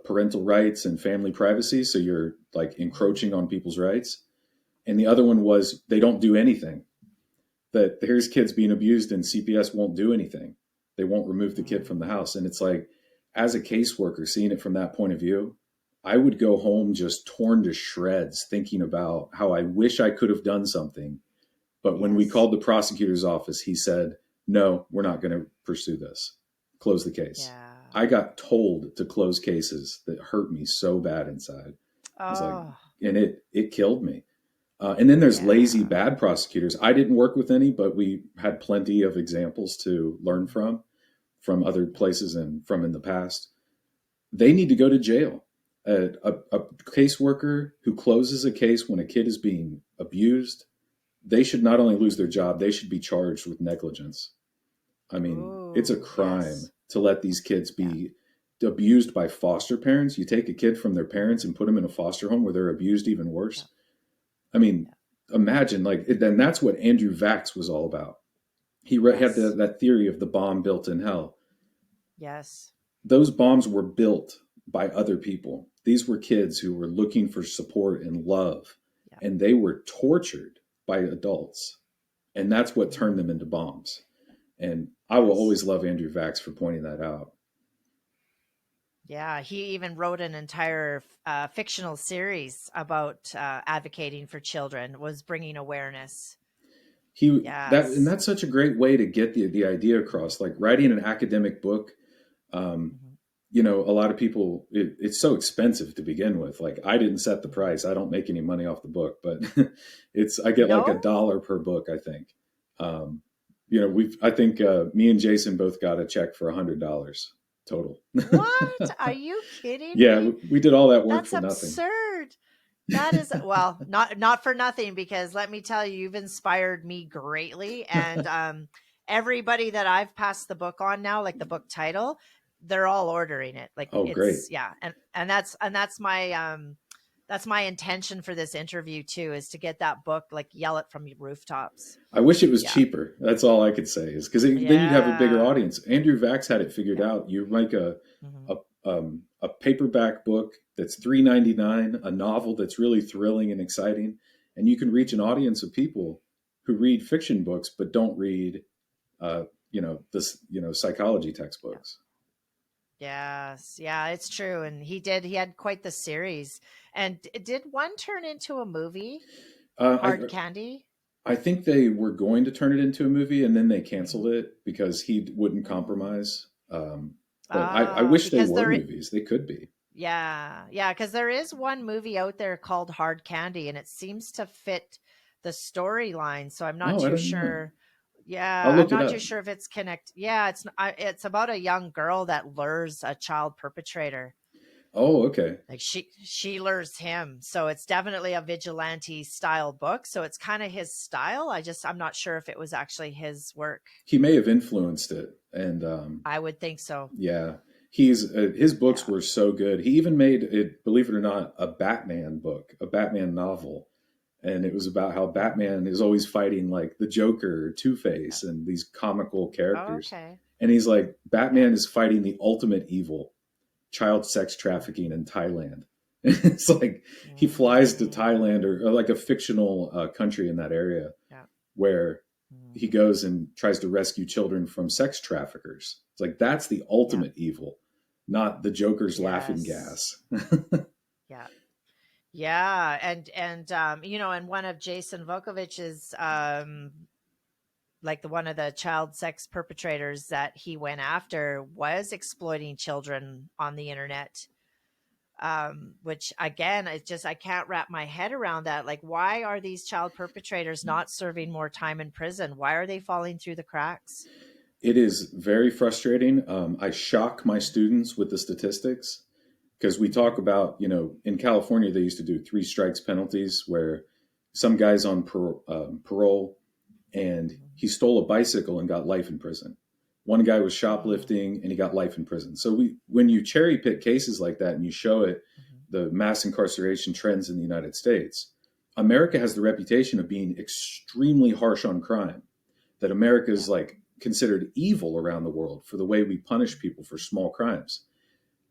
parental rights and family privacy, so you're like encroaching on people's rights. And the other one was they don't do anything. That here's kids being abused and CPS won't do anything. They won't remove the kid from the house. And it's like, as a caseworker, seeing it from that point of view, I would go home just torn to shreds thinking about how I wish I could have done something. But when we called the prosecutor's office, he said, no, we're not going to pursue this. Close the case. Yeah. I got told to close cases that hurt me so bad inside. It's like, and it killed me. And then there's lazy, bad prosecutors. I didn't work with any, but we had plenty of examples to learn from other places and from in the past. They need to go to jail. A caseworker who closes a case when a kid is being abused, they should not only lose their job, they should be charged with negligence. I mean, it's a crime to let these kids be abused by foster parents. You take a kid from their parents and put them in a foster home where they're abused even worse. I mean, imagine then that's what Andrew Vax was all about. He had that theory of the bomb built in hell. Yes. Those bombs were built by other people. These were kids who were looking for support and love, and they were tortured by adults. And that's what turned them into bombs. And I will always love Andrew Vax for pointing that out. Yeah, he even wrote an entire fictional series about advocating for children, was bringing awareness. And that's such a great way to get the idea across, like writing an academic book. You know, a lot of people, it's so expensive to begin with. Like, I didn't set the price. I don't make any money off the book, but I get like $1 per book, I think. You know, I think me and Jason both got a check for $100 total. What? Are you kidding me? We did all that work That's for nothing. Absurd. That is, well, not for nothing, because let me tell you, you've inspired me greatly. And everybody that I've passed the book on now, like the book title, they're all ordering it. Like, great. Yeah. And that's my intention for this interview too, is to get that book, like yell it from rooftops. I wish it was cheaper. That's all I could say, is because then you'd have a bigger audience. Andrew Vax had it figured out. You make a paperback book that's $3.99, a novel that's really thrilling and exciting, and you can reach an audience of people who read fiction books but don't read, psychology textbooks. Yes. Yeah, it's true. And he had quite the series. And did one turn into a movie? Hard Candy? I think they were going to turn it into a movie, and then they canceled it because he wouldn't compromise. But I wish they were movies. They could be. Yeah. Yeah. Because there is one movie out there called Hard Candy, and it seems to fit the storyline. So I'm not too sure. Yeah, I'm not too sure if it's connected. Yeah, it's about a young girl that lures a child perpetrator. Oh, okay. Like she lures him. So it's definitely a vigilante style book. So it's kind of his style. I'm not sure if it was actually his work. He may have influenced it, and I would think so. Yeah, his books were so good. He even made it, believe it or not, a Batman book, a Batman novel. And it was about how Batman is always fighting like the Joker, Two-Face, and these comical characters. Oh, okay. And he's like, Batman is fighting the ultimate evil, child sex trafficking in Thailand. It's like he flies to Thailand or like a fictional country in that area where he goes and tries to rescue children from sex traffickers. It's like, that's the ultimate evil, not the Joker's laughing gas. Yeah, and one of Jason Vukovich's like the one of the child sex perpetrators that he went after was exploiting children on the internet. Which again, it's just I can't wrap my head around that. Like, why are these child perpetrators not serving more time in prison? Why are they falling through the cracks? It is very frustrating. I shock my students with the statistics because we talk about, in California, they used to do three strikes penalties where some guy's on parole and he stole a bicycle and got life in prison. One guy was shoplifting and he got life in prison. So when you cherry pick cases like that and you show it, the mass incarceration trends in the United States, America has the reputation of being extremely harsh on crime. That America is Yeah, like considered evil around the world for the way we punish people for small crimes.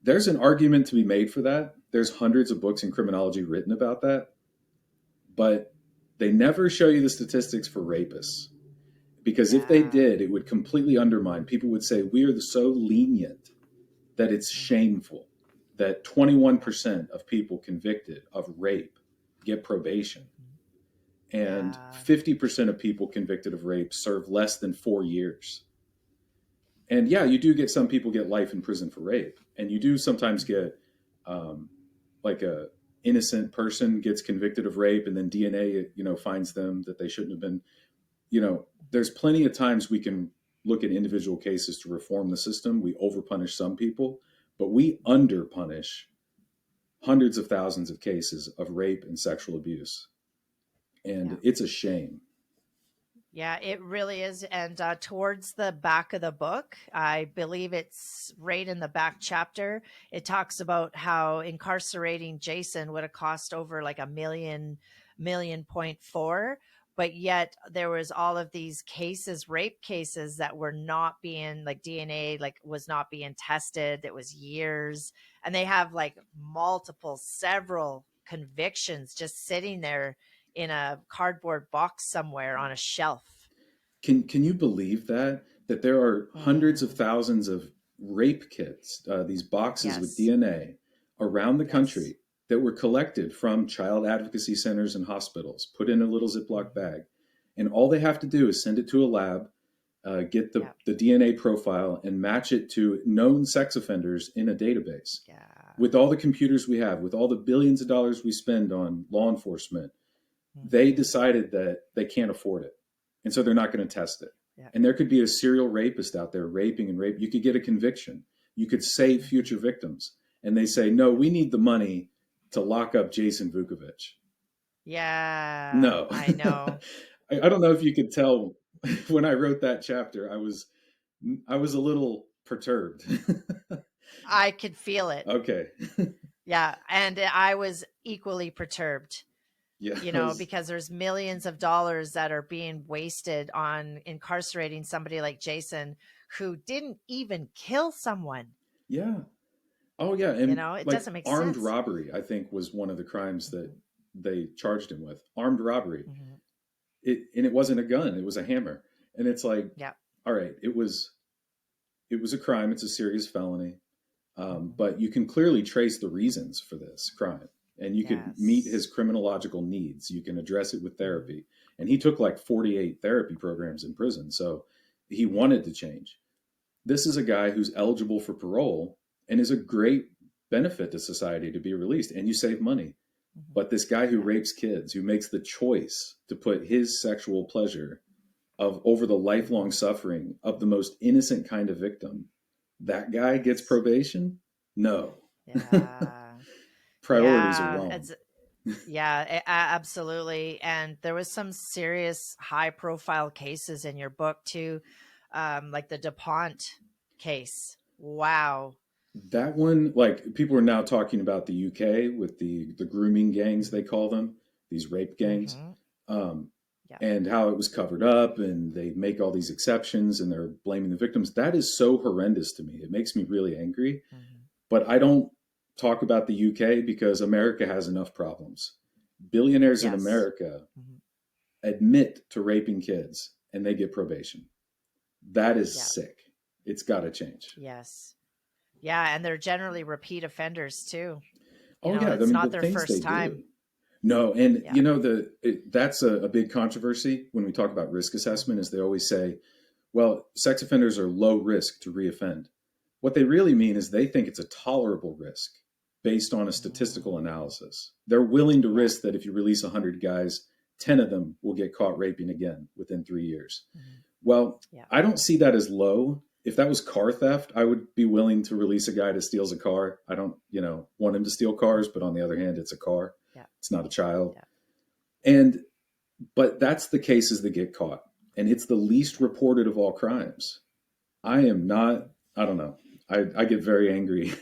There's an argument to be made for that. There's hundreds of books in criminology written about that, but they never show you the statistics for rapists. Because if they yeah, did, it would completely undermine. People would say we are so lenient that it's shameful that yeah, 21% of people convicted of rape get probation and yeah, 50% of people convicted of rape serve less than 4 years. And yeah, you do get some people get life in prison for rape, and you do sometimes get um, like a innocent person gets convicted of rape, and then DNA finds them that they shouldn't have been. There's plenty of times we can look at individual cases to reform the system. We overpunish some people, but we underpunish hundreds of thousands of cases of rape and sexual abuse, yeah. and it's a shame. Yeah, it really is. And towards the back of the book, I believe it's right in the back chapter, it talks about how incarcerating Jason would have cost over like a million point four. But yet there was all of these cases, rape cases that were not being like DNA, like was not being tested. It was years. And they have like several convictions just sitting there in a cardboard box somewhere on a shelf. Can you believe that there are hundreds of Mm, thousands of rape kits, these boxes with yes. DNA around the Yes. country that were collected from child advocacy centers and hospitals, put in a little Ziploc Hmm. bag, and all they have to do is send it to a lab, get the, Yeah. the DNA profile, and match it to known sex offenders in a database. Yeah. With all the computers we have, with all the billions of dollars we spend on law enforcement, they Hmm. decided that they can't afford it. And so they're not going to test it. Yeah. And there could be a serial rapist out there raping and rape. You could get a conviction. You could save future Hmm. victims. And they say, no, Yeah. we need the money to lock up Jason Vukovich. Yeah. No. I know. I don't know if you could tell when I wrote that chapter, I was a little perturbed. I could feel it. Okay. Yeah. And I was equally perturbed, Yeah, I was, because there's millions of dollars that are being wasted on incarcerating somebody like Jason who didn't even kill someone. yeah. Oh yeah, and It like doesn't make armed sense. robbery, I think was one of the crimes that Hmm. they charged him with. Armed robbery. Hmm. And it wasn't a gun; it was a hammer. And it's like, Yeah. all right, it was a crime. It's a serious felony, Hmm. but you can clearly trace the reasons for this crime, and you could meet Yes. his criminological needs. You can address it with Hmm. therapy, and he took like 48 therapy programs in prison, so he Yeah. wanted to change. This is a guy who's eligible for parole and is a great benefit to society to be released, and you save money. Hmm. But this guy who Yeah. rapes kids, who makes the choice to put his sexual pleasure of over the lifelong Hmm. suffering of the most innocent kind of victim, that guy gets Yes. probation? No. Yeah. Priorities are Yeah. wrong. It's yeah, absolutely. And there was some serious high profile cases in your book too. Like the DuPont case. Wow. That one, like people are now talking about the UK with the grooming gangs, they call them, these rape gangs, Mm-hmm. um, Yeah. and how it was covered up, and they make all these exceptions, and they're blaming the victims. That is so horrendous to me. It makes me really angry. Hmm. But I don't talk about the UK because America has enough problems. Billionaires in Yes. America Hmm. admit to raping kids, and they get probation. That is Yeah. sick. It's got to change. Yes. Yeah. And they're generally repeat offenders too. Oh yeah, I It's mean not the their things they first do. time. No, and Yeah. that's a big controversy when we talk about risk assessment. Is they always say, well, sex offenders are low risk to reoffend. What they really mean is they think it's a tolerable risk based on a statistical Mm. analysis. They're willing to Yeah. risk that if you release 100 guys, 10 of them will get caught raping again within 3 years. Mhm. Well, Yeah. I don't see that as low. If that was car theft, I would be willing to release a guy that steals a car. I don't, want him to steal cars, but on the other hand, it's a car. Yeah. It's not a child. Yeah. And but that's the cases that get caught. And it's the least reported of all crimes. I am not, I don't know. I get very angry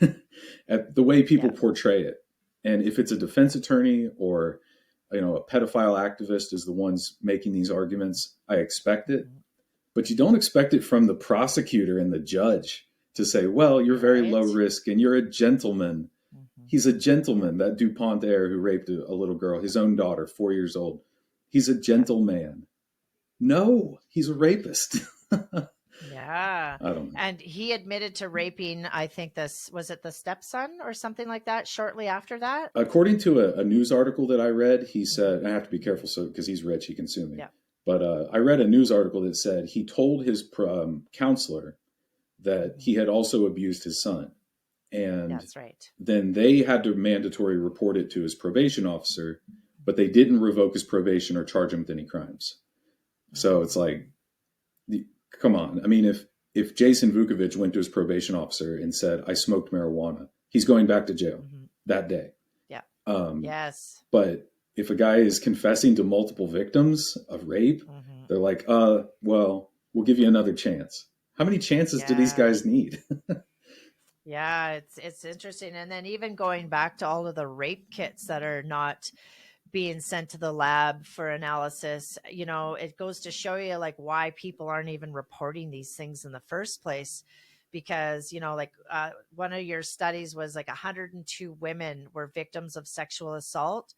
at the way people Yeah. portray it. And if it's a defense attorney or a pedophile activist is the ones making these arguments, I expect it. Mhm. But you don't expect it from the prosecutor and the judge to say, well, you're very low Right. risk and you're a gentleman. Mhm. He's a Yeah. gentleman, that DuPont heir who raped a little girl, his own daughter, 4 years old. He's a Yeah. gentleman. No, he's a rapist. I Yeah. don't know. And he admitted to raping, I think this was it the stepson or something like that shortly after that. According to a news article that I read, he Mhm. said, I have to be careful so because he's rich, he can sue me. Yeah. But I read a news article that said he told his counselor that Mhm. he had also abused his son. And That's right. then they had to mandatory report it to his probation officer, but they didn't revoke his probation or charge him with any crimes. So it's Mm. like, come on. I mean, if Jason Vukovich went to his probation officer and said, I smoked marijuana, he's going back to jail Mhm. that day. Yeah. Um, Yes. but if a guy is confessing to multiple victims of rape, Mhm. they're like, well, we'll give you another chance. How many chances do these Yeah. guys need? Yeah, it's interesting. And then even going back to all of the rape kits that are not being sent to the lab for analysis, it goes to show you like why people aren't even reporting these things in the first place. Because, like one of your studies was like 102 women were victims of sexual assault,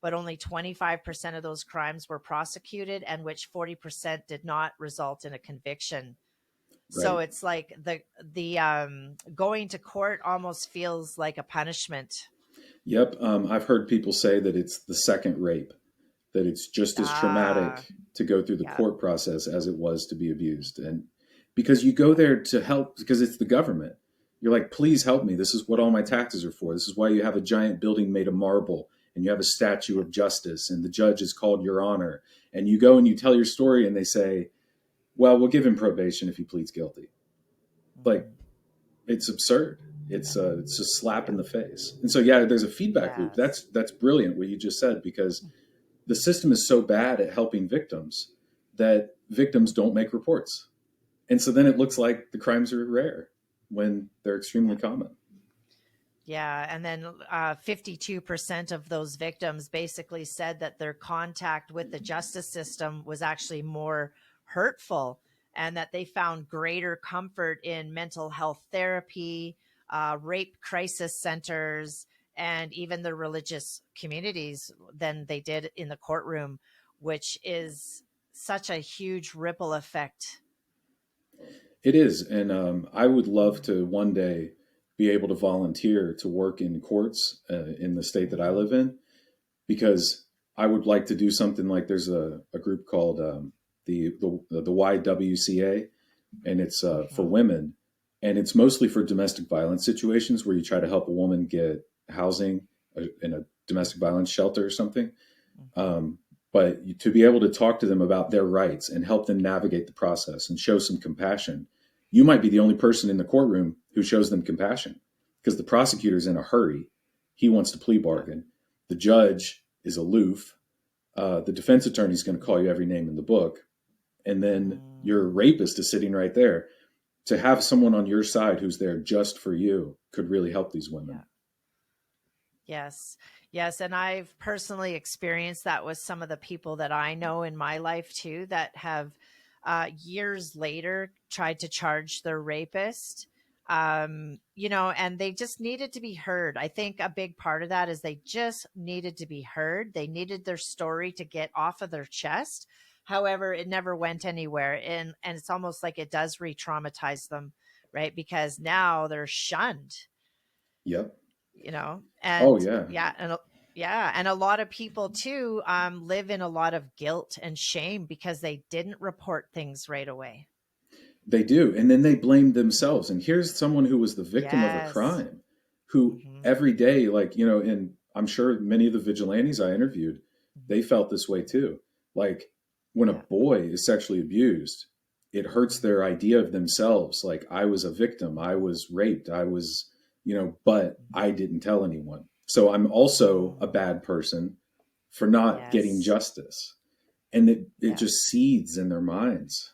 but only 25% of those crimes were prosecuted, and which 40% did not result in a conviction. So Right. it's like the going to court almost feels like a punishment. Yep. I've heard people say that it's the second rape, that it's just as Ah, traumatic to go through the yeah, court process as it was to be abused. And because you go yeah, there to help, because it's the government, you're like, please help me. This is what all my taxes are for. This is why you have a giant building made of marble and you have a statue yeah. of justice and the judge is called Your Honor. And you go and you tell your story and they say, well, we'll give him probation if he pleads guilty. Like, Hmm. it's absurd. It's a slap Yeah. in the face. And so yeah, there's a feedback loop. Yes. That's brilliant what you just said, because the system is so bad at helping victims that victims don't make reports. And so then it looks like the crimes are rare when they're extremely Yeah. common. Yeah. And then 52% of those victims basically said that their contact with the justice system was actually more hurtful, and that they found greater comfort in mental health therapy, rape crisis centers, and even the religious communities than they did in the courtroom, which is such a huge ripple effect. It is. And I would love to one day be able to volunteer to work in courts in the state that I Mhm. live in, because I would like to do something like there's a group called the YWCA, and it's for Mhm. women, and it's mostly for domestic violence situations where you try to help a woman get housing in a domestic Mhm. violence shelter or something. Mhm. Um, but to be able to talk to them about their rights and help them navigate the process and show some compassion, you might be the only person in the courtroom who shows them compassion, because the prosecutor's in a hurry. He wants to plea Yeah. bargain. The judge is aloof. The defense attorney is going to call you every name in the book. And then your Mm. rapist is sitting right there. To have someone on your side who's there just for you could really help these Yeah. women. Yes. Yes. And I've personally experienced that with some of the people that I know in my life too, that have years later tried to charge their rapist. And they just needed to be heard. I think a big part of that is they just needed to be heard. They needed their story to get off of their chest. However, it never went anywhere. And it's almost like it does re traumatize them, right? Because now they're shunned, Yep. Oh, and yeah. yeah, Yeah, and a lot of people too live in a lot of guilt and shame because they didn't report things right away. They do. And then they blame themselves. And here's someone who was the victim of a Yes. crime, who Hmm. every day, like, and I'm sure many of the vigilantes I interviewed, they felt this way too. Like, when a Yeah. boy is sexually abused, it hurts Hmm. their idea of themselves. Like, I was a victim, I was raped, I was, but I didn't tell anyone. So I'm also a Hmm. bad person for not getting Yes. justice. And it Yeah. just seeds in their minds.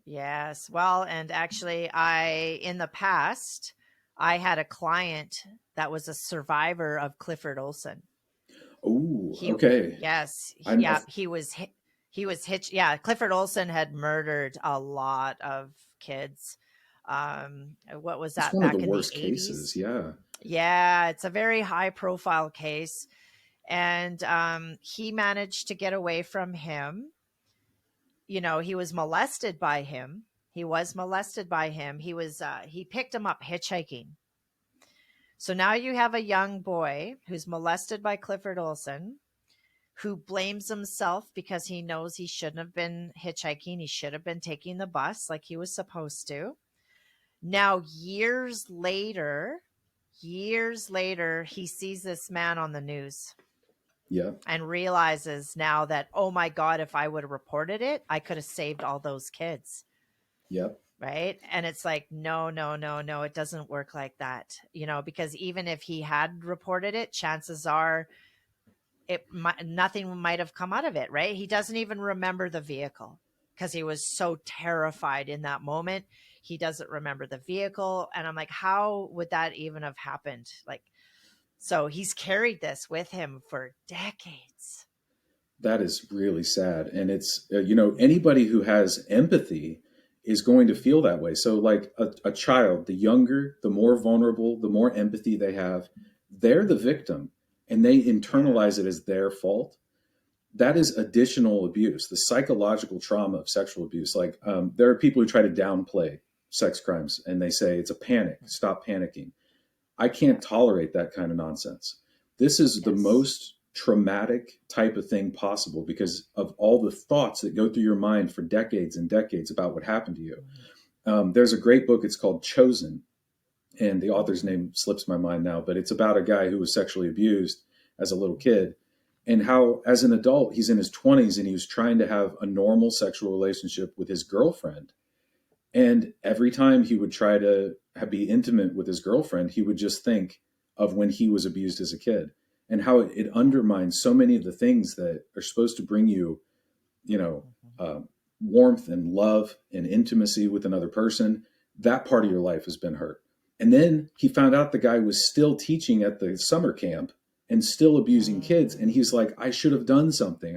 Yes. Well, and actually, in the past, I had a client that was a survivor of Clifford Olson. Oh, He, okay. yes, I yeah, he was hitched. Yeah, Clifford Olson had murdered a lot of kids. What was It's that one of the back in the worst cases. 80s? Yeah. Yeah, it's a very high profile case. And he managed to get away from him. He was molested by him. He was molested by him. He picked him up hitchhiking. So now you have a young boy who's molested by Clifford Olson, who blames himself because he knows he shouldn't have been hitchhiking. He should have been taking the bus like he was supposed to. Now, years later, he sees this man on the news Yeah. and realizes now that, oh my God, if I would have reported it, I could have saved all those kids. Yep. Right. And it's like, no, no, no, no, it doesn't work like that, because even if he had reported it, chances are nothing might have come out of it. Right. He doesn't even remember the vehicle because he was so terrified in that moment. He doesn't remember the vehicle. And I'm like, how would that even have happened? Like, so he's carried this with him for decades. That is really sad. And it's, anybody who has empathy is going to feel that way. So, like a child, the younger, the more vulnerable, the more empathy they have, they're the victim and they Yeah. internalize it as their fault. That Yeah. is additional abuse, the psychological trauma of sexual abuse. Like, there are people who try to downplay sex crimes and they say it's a panic, stop panicking. I Yeah. can't tolerate that kind of nonsense. This is the Yes. most traumatic type of thing possible because of all the thoughts that go through your mind for decades and decades about what happened to you. There's a great book. It's called Chosen, and the author's Mm-hmm. name slips my mind now, but it's about a guy who was sexually abused as a little kid and how, as an adult, he's in his 20s and he was trying to have a normal sexual relationship with his girlfriend. And every time he would try to be intimate with his girlfriend, he would just think of when he was abused as a kid and how it Yeah. undermines so many of the things that are supposed to bring you, you know, Mm-hmm. uh, warmth and love and intimacy with another person. That part of Yeah. your life has been hurt. And then he found out the guy was still teaching at the summer camp and still abusing kids. And Mm. he's like, I should have done something.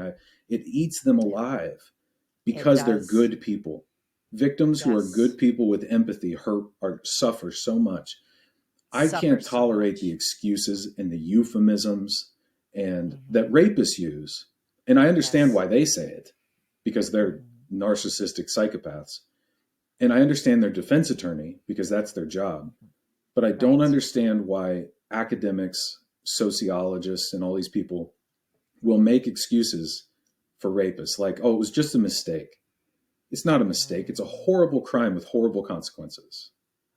It eats them Yeah. alive It because they're does. good people. Victims who are Yes. good people with empathy hurt or suffer so much. I can't Suffers so tolerate the much. excuses and the euphemisms and that Hmm. rapists use. And I understand Yes. why they say it because they're Hmm. narcissistic psychopaths. And I understand their defense attorney because that's their job. But I don't Right. understand why academics, sociologists, and all these people will make excuses for rapists like, oh, it was just a mistake. It's not a mistake. It's a Mm. horrible crime with horrible consequences.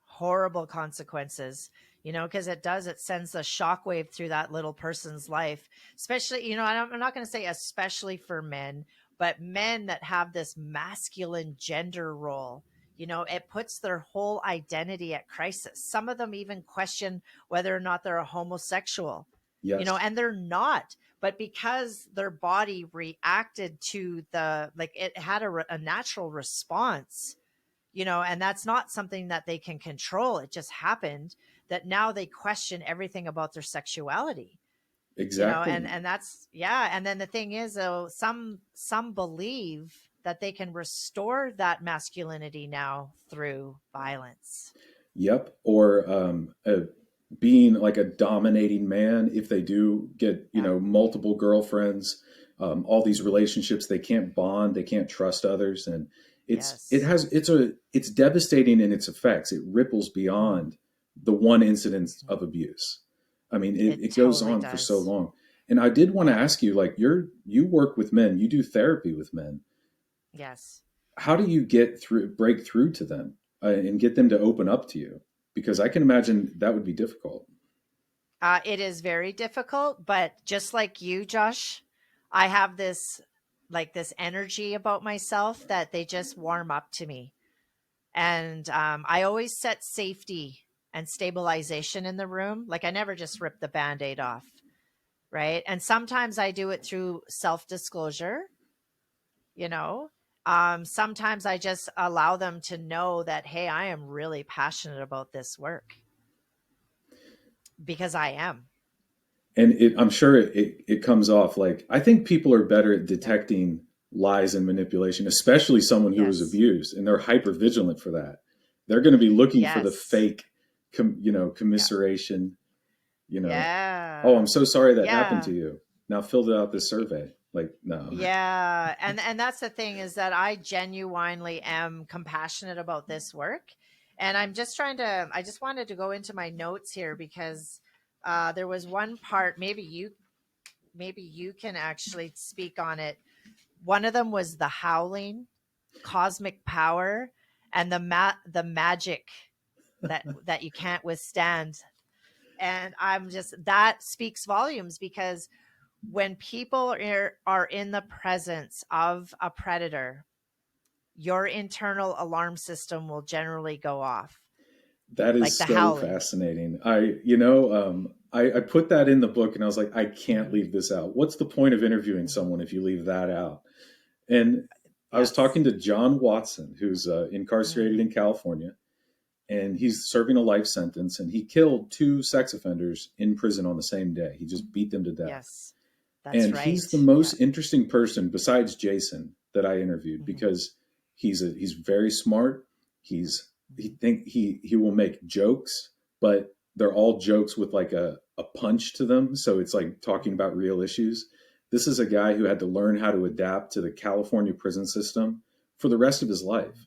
Horrible consequences, because it sends a shockwave through that little person's life, especially, I'm not going to say especially for men, but men that have this masculine gender role. It puts their whole identity at crisis. Some of them even question whether or not they're a homosexual, Yes, and they're not. But because their body reacted to like it had a natural response, and that's not something that they can control. It just happened that now they question everything about their sexuality, and exactly. that's, yeah. And then the thing is, though, some believe that they can restore that masculinity now through violence. Yep. Or being like a dominating man if they do get, Yeah. multiple girlfriends, all these Hmm. relationships, they can't bond, they can't trust others. And Yes. it's devastating in its effects. It ripples Hmm. beyond the one incident of abuse. I mean, It it goes totally on for so does. long. And I did want to ask you, like, you work with men, you do therapy with men. Yes. How do you break through to them and get them to open up to you? Because I can imagine that would be difficult. It is very difficult, but just like you, Josh, I have this energy about myself that they just warm up to me. And I always set safety and stabilization in the room. Like I never just rip the band-aid off. Right. And sometimes I do it through self disclosure, you know. Sometimes I just allow them to know that, hey, I am really passionate about this work because I am. And I'm sure it comes off like, I think people are better at Yeah. detecting lies and manipulation, especially someone who was Yes. abused, and they're hyper vigilant for that. They're going to be looking for the Yes. fake, Yeah. commiseration, you know, oh, I'm Yeah. so sorry that happened Yeah. to you. Now fill out this survey. Like, no. Yeah. And that's the thing is that I genuinely am compassionate about this work. And I just wanted to go into my notes here because there was one part, maybe you can actually speak on it. One of them was the howling, cosmic power, and the magic that you can't withstand. And I'm just that speaks volumes because when people are in the presence of a predator, your internal alarm system will generally go off, That like is the so howling. fascinating. I put that in the book and I was like, I can't Mhm. leave this out. What's the point of interviewing Mhm. someone if you leave that out? And I was Yes. talking to John Watson, who's incarcerated Mhm. in California, and he's serving a life sentence. And he killed two sex offenders in prison on the same day. He just beat them to death. Yes. That's And he's right. the Yeah. most interesting person besides Jason that I interviewed Mhm. because he's very smart. He's he Mhm. think he will make jokes, but they're all jokes with like a punch to them. So it's like talking Mhm. about real issues. This is a guy who had to learn how to adapt to the California prison system for the rest of his Mhm. life.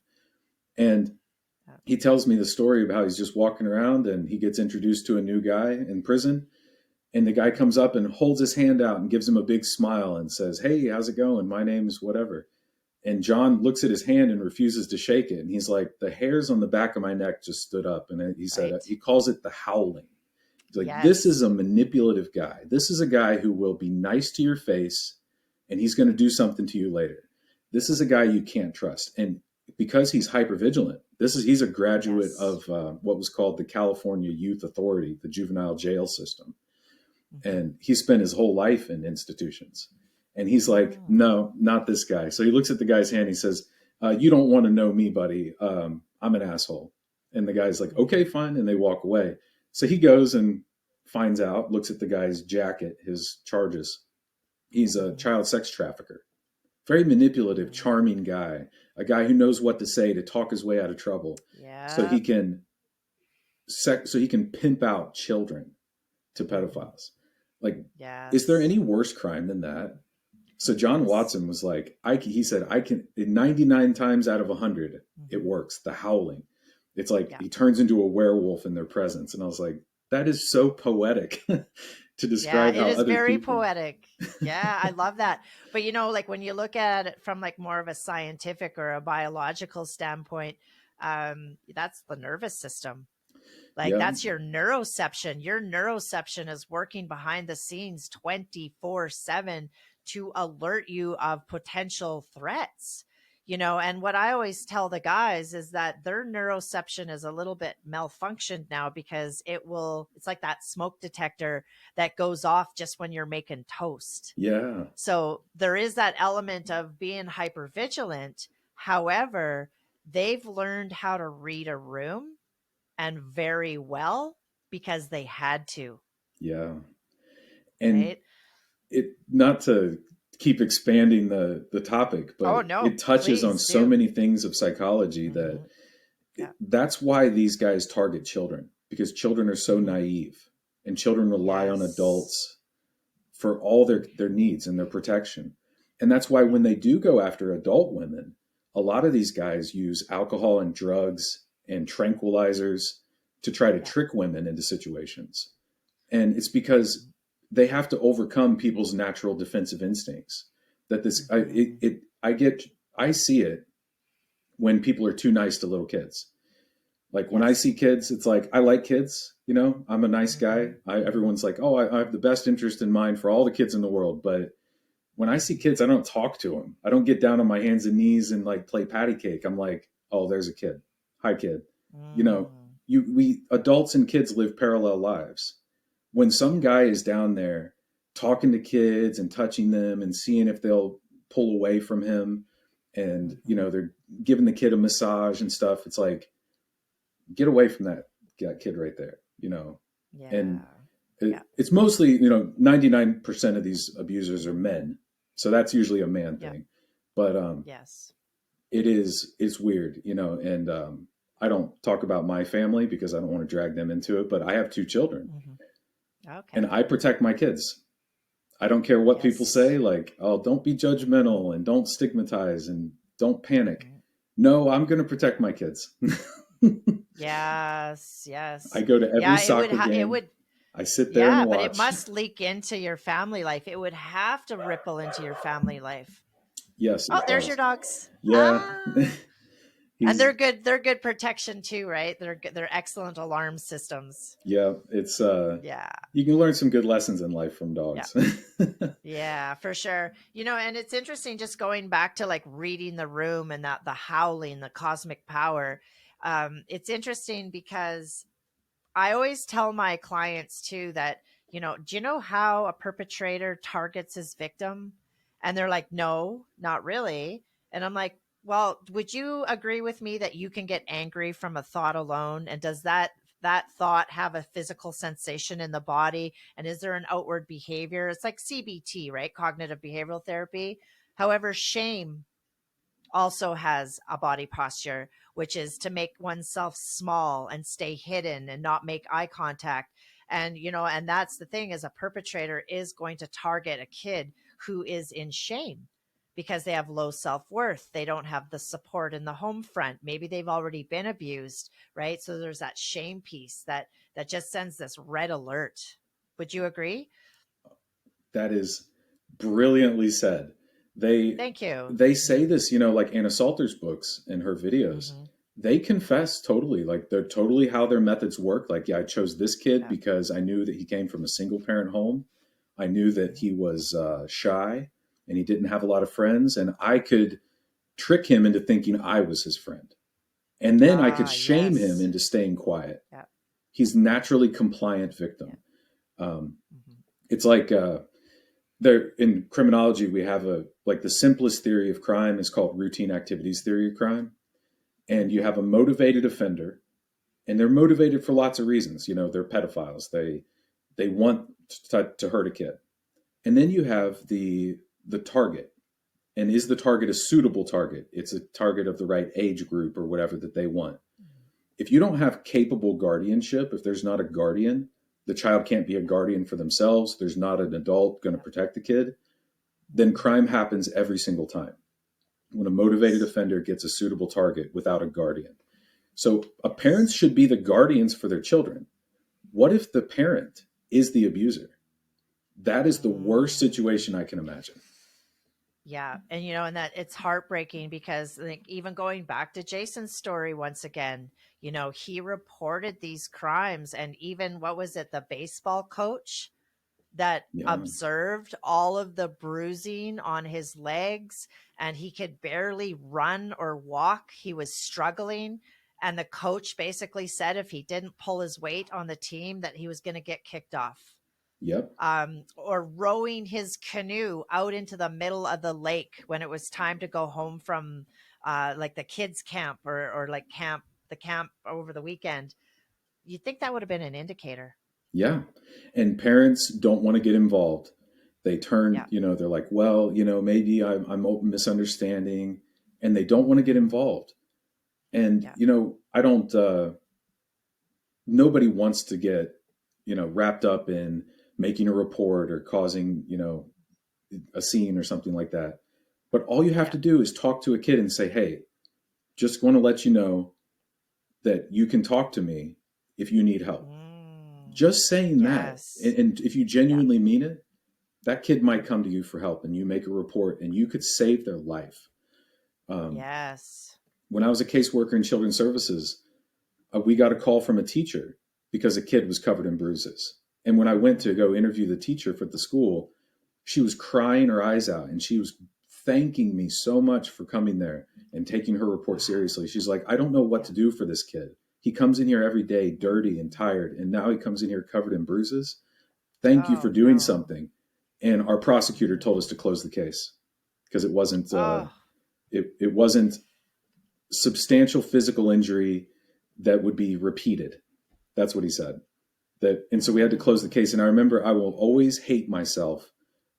And Yeah. he tells me the story of how he's just walking around and he gets introduced to a new guy in prison, and the guy comes up and holds his hand out and gives him a big smile and says, "Hey, how's it going? My name's whatever." And John looks at his hand and refuses to shake it. And he's like, the hairs on the back of my neck just stood up. And he said, Right. he calls it the howling. He's like, this is Yes. a manipulative guy. This is a guy who will be nice to your face and he's going to do something to you later. This is a guy you can't trust. And because he's hyper vigilant, he's a graduate Yes. of what was called the California Youth Authority, the juvenile jail system, Mhm. and he spent his whole life in institutions. And he's like, Mm. no, not this guy. So he looks at the guy's hand. He says, you don't want to know me, buddy. I'm an asshole. And the guy's like, Mhm. okay, fine. And they walk away. So he goes and finds out, looks at the guy's jacket, his charges. He's a Mhm. child sex trafficker. Very manipulative, Mhm. charming guy, a guy who knows what to say to talk his way out of trouble. So he Yep. can pimp out children to Mhm. pedophiles. Like, is there Yes. any worse crime than that? So John Yes. Watson was like, he said, I can 99 times out of 100, it Mhm. works. The howling. It's like Yeah. he turns into a werewolf in their presence. And I was like, that is so poetic to Yeah, describe it how is other very people. poetic. Yeah, I love that. But like when you look at it from like more of a scientific or a biological standpoint, that's the nervous system. Like Yeah. that's your neuroception. Your neuroception is working behind the scenes 24/7 to alert you of potential threats. And what I always tell the guys is that their neuroception is a little bit malfunctioned now because it's like that smoke detector that goes off just when you're making toast. Yeah. So there is that element of being hyper vigilant. However, they've learned how to read a room and very well because they had to, Yeah. And right? not to keep expanding the topic, Oh but no, it touches on please so do. many things of psychology that Hmm. Yeah. that's why these guys target children, because children are so Hmm. naive and children rely on Yes. adults for all their Hmm. needs and their protection. And that's why when Yeah. they do go after adult women, a lot of these guys use alcohol and drugs and tranquilizers to try to Yeah. trick women into situations. And it's because Hmm. they have to overcome people's natural defensive instincts. That this, I see it when people are too nice to little kids. Like when I see kids, it's like, I like kids, you know, I'm a nice guy. Everyone's like, oh, I have the best interest in mind for all the kids in the world. But when I see kids, I don't talk to them. I don't get down on my hands and knees and like play patty cake. I'm like, oh, there's a kid. Hi, kid. You know, we adults and kids live parallel lives. When some guy is down there talking to kids and touching them and seeing if they'll pull away from him, and you know, they're giving the kid a massage and stuff, it's like, get away from that kid right there, you know. And it's mostly, you know, 99% of these abusers are men, so that's usually a man thing. But it's weird, you know. And I don't talk about my family because I don't want to drag them into it, but I have 2 children. And I protect my kids. I don't care what people say, like, oh, don't be judgmental and don't stigmatize and don't panic. No, I'm going to protect my kids. Yes. I go to every soccer game. I sit there and watch. But it must leak into your family life. It would have to ripple into your family life. Yes. Oh, there's your dogs. Yeah. And they're good protection too, right? They're excellent alarm systems. Yeah, it's you can learn some good lessons in life from dogs. Yeah, for sure. You know, and it's interesting just going back to like reading the room and that the howling, the cosmic power. It's interesting because I always tell my clients too that, you know, do you know how a perpetrator targets his victim? And they're like, no, not really. And I'm like, well, would you agree with me that you can get angry from a thought alone? And does that thought have a physical sensation in the body? And is there an outward behavior? It's like CBT, right? Cognitive behavioral therapy. However, shame also has a body posture, which is to make oneself small and stay hidden and not make eye contact. And, you know, and that's the thing, is a perpetrator is going to target a kid who is in shame because they have low self-worth. They don't have the support in the home front. Maybe they've already been abused, right? So there's that shame piece that just sends this red alert. Would you agree? That is brilliantly said. Thank you. They say this, you know, like Anna Salter's books and her videos. They confess totally, like they're totally how their methods work. Like, yeah, I chose this kid because I knew that he came from a single parent home. I knew that he was shy and he didn't have a lot of friends, and I could trick him into thinking I was his friend. And then I could shame him into staying quiet. He's naturally compliant victim. It's like there in criminology, we have like the simplest theory of crime is called routine activities theory of crime. And you have a motivated offender, and they're motivated for lots of reasons. You know, they're pedophiles. They want to hurt a kid. And then you have the target. And is the target a suitable target? It's a target of the right age group or whatever that they want. If you don't have capable guardianship, if there's not a guardian, the child can't be a guardian for themselves, there's not an adult going to protect the kid, then crime happens every single time when a motivated offender gets a suitable target without a guardian. So parents should be the guardians for their children. What if the parent is the abuser? That is the worst situation I can imagine. Yeah. And, you know, and that it's heartbreaking because like, even going back to Jason's story once again, you know, he reported these crimes, and even, what was it, the baseball coach that observed all of the bruising on his legs, and he could barely run or walk. He was struggling. And the coach basically said if he didn't pull his weight on the team, that he was going to get kicked off. Yep. Or rowing his canoe out into the middle of the lake when it was time to go home from like the kids camp or like the camp over the weekend. You'd think that would have been an indicator. Yeah. And parents don't want to get involved. They turn, you know, they're like, well, you know, maybe I'm misunderstanding, and they don't want to get involved. And, you know, I don't, nobody wants to get, you know, wrapped up in making a report or causing, you know, a scene or something like that. But all you have to do is talk to a kid and say, hey, just want to let you know that you can talk to me if you need help. Just saying that, Yes. and if you Yeah. genuinely mean it, that kid might come to you for help, and you make a report, and you could save their life. Um, Yes. when I was a caseworker in children's services, we got a call from a teacher because a kid was covered in bruises. And when I went to go interview the teacher for the school, she was crying her eyes out, and she was thanking me so much for coming there and taking her report seriously. She's like, I don't know what Yeah. to do for this kid. He comes in here every day dirty and tired, and now he comes in here covered in bruises. Thank you for Oh doing no. something. And our prosecutor told us to close the case because Oh. it wasn't substantial physical injury that would be repeated. That's what he said. And so we had to close the case. And I remember I will always hate myself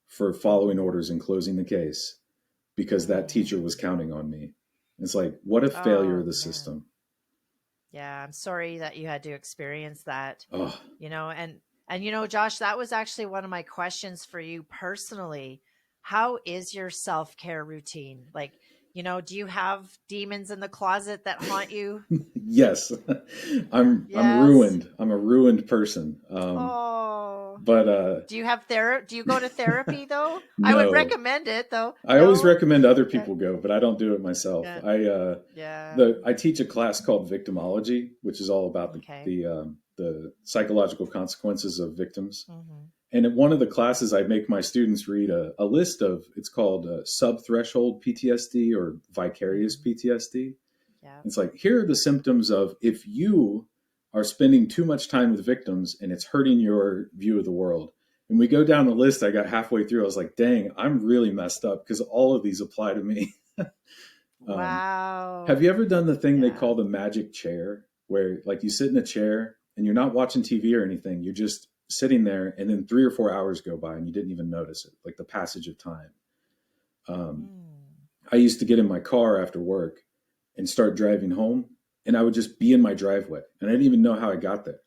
for following orders and closing the case because that teacher was counting on me. It's like, what a failure Oh of the man. system. Yeah, I'm sorry that you had to experience that. Oh, Josh, that was actually one of my questions for you personally. How is your self-care routine? Like, do you have demons in the closet that haunt you? yes. I'm Yes. ruined. I'm a ruined person. Oh. But Do you have therapy? Do you go to therapy though? I would no, recommend it though. I always No? recommend other Yeah. people go, but I don't do it myself. Yeah. Yeah. I teach a class called Victimology, which is all about Okay. the psychological consequences of victims. Mm-hmm. And in one of the classes, I make my students read a list of, it's called sub-threshold PTSD or vicarious Mm-hmm. PTSD. Yeah. It's like, here are the symptoms of if you are spending too much time with victims and it's hurting your view of the world. And we go down the list. I got halfway through. I was like, dang, I'm really messed up because all of these apply to me. um, have Wow. you ever done the thing they Yeah. call the magic chair where like you sit in a chair and you're not watching TV or anything. You're just sitting there and then 3 or 4 hours go by and you didn't even notice it, like the passage of time. Um, Mm. I used to get in my car after work and start driving home, and I would just be in my driveway, and I didn't even know how I got there.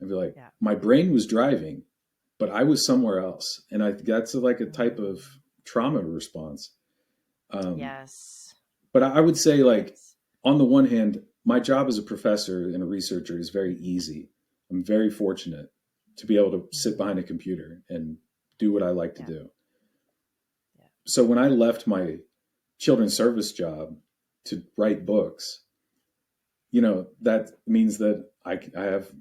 I'd be like, Yeah. my brain was driving, but I was somewhere else, and that's like a type of Mm. trauma response. Um, Yes. but I would say, like, Yes. on the one hand, my job as a professor and a researcher is very easy. I'm very fortunate to be able to sit Mm-hmm. behind a computer and do what I like to Yeah. do. Yeah. So when I left my children's service job to write books, that means that I have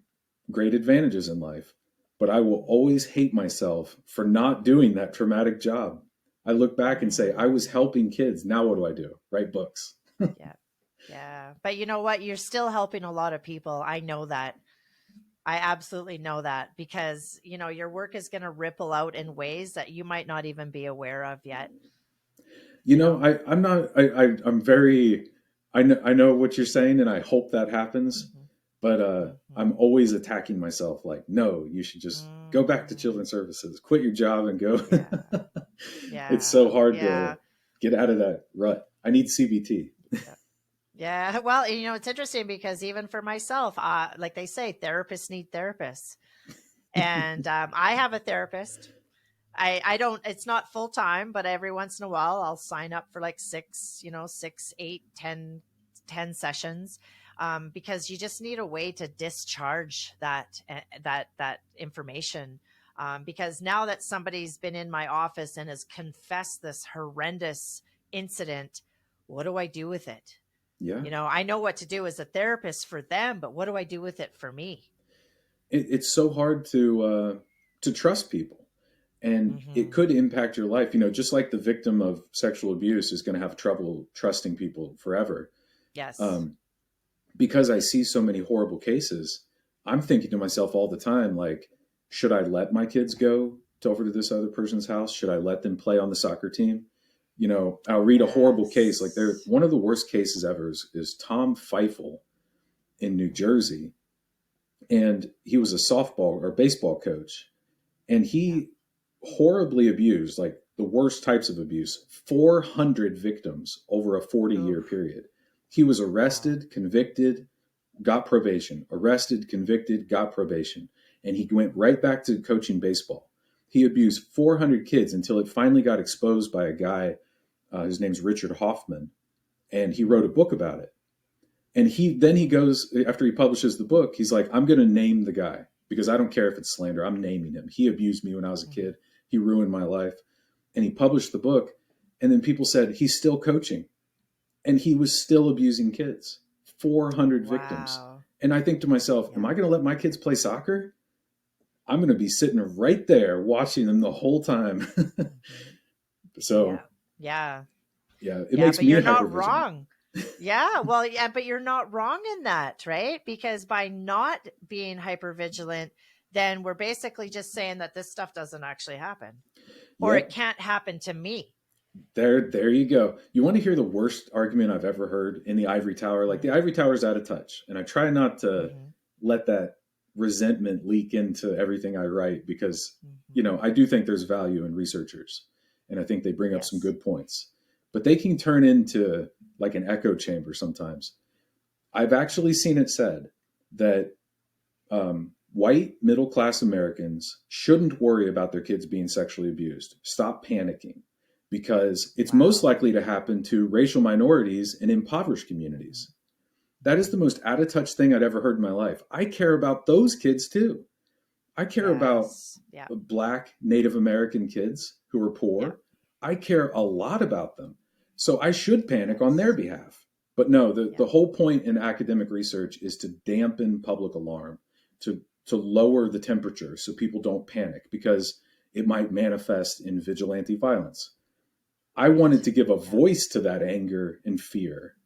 great advantages in life, but I will always hate myself for not doing that traumatic job. I look back and say, I was Mm. helping kids. Now what do I do? Write books. Yeah. Yeah. But you know what? You're still helping a lot of people. I know that. I absolutely know that because, your work is going to ripple out in ways that you might not even be aware of yet, you know? I'm not, I'm very, I know what you're saying and I hope that happens, Hmm. but Hmm. I'm always attacking myself. Like, no, you should just go back to Mm. children's services, quit your job and go. Yeah. It's so Yeah. hard to Yeah. get out of that rut. I need CBT. Yeah. Yeah. Well, it's interesting because even for myself, like they say, therapists need therapists. And I have a therapist. I don't, it's not full time, but every once in a while I'll sign up for like 6, 8, 10 sessions. Because you just need a way to discharge that information. Because now that somebody's been in my office and has confessed this horrendous incident, what do I do with it? Yeah. I know what to do as a therapist for them, but what do I do with it for me? It's so hard to trust people, and it Hmm. could impact your life. Just like the victim of sexual abuse is going to have trouble trusting people forever. Yes. Um, because I see so many horrible cases, I'm thinking to myself all the time, like, should I let my kids go over to this other person's house? Should I let them play on the soccer team? I'll read a horrible case. Like Yes. one of the worst cases ever is Tom Feifel in New Jersey. And he was a softball or baseball coach. And Yeah. he horribly abused, like the worst types of abuse, 400 victims over a 40-year Oof. period. He was Wow. arrested, convicted, got probation, arrested, convicted, got probation. And he went right back to coaching baseball. He abused 400 kids until it finally got exposed by a guy, his name's Richard Hoffman, and he wrote a book about it. And he goes, after he publishes the book, he's like, I'm going to name the guy because I don't care if it's slander. I'm naming him. He abused me when I was a kid. He ruined my life. And he published the book. And then people said, he's still coaching. And he was still abusing kids. 400 victims. Wow. And I think to myself, am I going to let my kids play soccer? I'm going to be sitting right there watching them the whole time. So, yeah, it makes but me you're hyper not vigilant. wrong. Yeah, well, yeah, but you're not wrong in that, right? Because by not being hyper vigilant, then we're basically just saying that this stuff doesn't actually happen, or it Yep. can't happen to me. There you go. You want to hear the worst argument I've ever heard in the ivory tower? Like, the ivory tower is out of touch, and I try not to let that resentment leak into everything I write, because I do think there's value in researchers, and I think they bring up some good points, but they can turn into like an echo chamber sometimes. I've actually seen it said that white middle class Americans shouldn't worry about their kids being sexually abused. Stop panicking, because it's most likely to happen to racial minorities and impoverished communities. That is the most out of touch thing I'd ever heard in my life. I care about those kids too. I care about Black Native American kids who are poor. I care a lot about them. So I should panic on their behalf. But no, the whole point in academic research is to dampen public alarm, to lower the temperature so people don't panic, because it might manifest in vigilante violence. I wanted to give a voice to that anger and fear,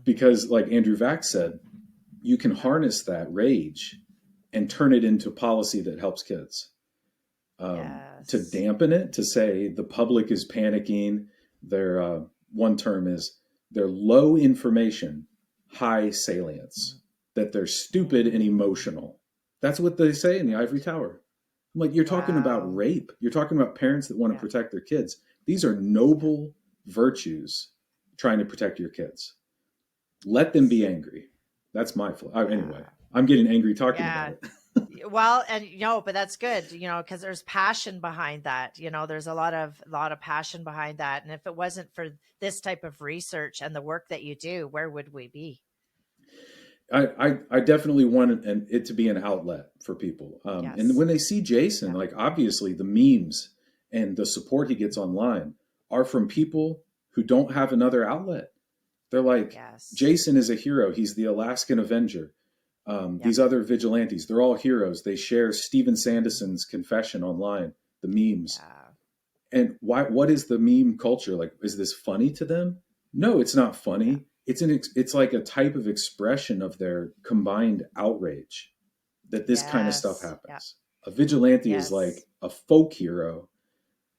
because, like Andrew Vax said, you can harness that rage and turn it into policy that helps kids. To dampen it, to say the public is panicking, their one term is they're low information, high salience, that they're stupid and emotional. That's what they say in the ivory tower. I'm like, you're talking about rape. You're talking about parents that want to protect their kids. These are noble virtues, trying to protect your kids. Let them be angry. That's my anyway. I'm getting angry talking about it. Well, and but that's good, because there's passion behind that. There's a lot of passion behind that. And if it wasn't for this type of research and the work that you do, where would we be? I definitely want it to be an outlet for people. And when they see Jason, like, obviously the memes and the support he gets online are from people who don't have another outlet. They're like, Jason is a hero. He's the Alaskan Avenger. These other vigilantes, they're all heroes. They share Steven Sanderson's confession online, the memes. And what is the meme culture? Like, is this funny to them? No, it's not funny. It's like a type of expression of their combined outrage that this kind of stuff happens. A vigilante is like a folk hero,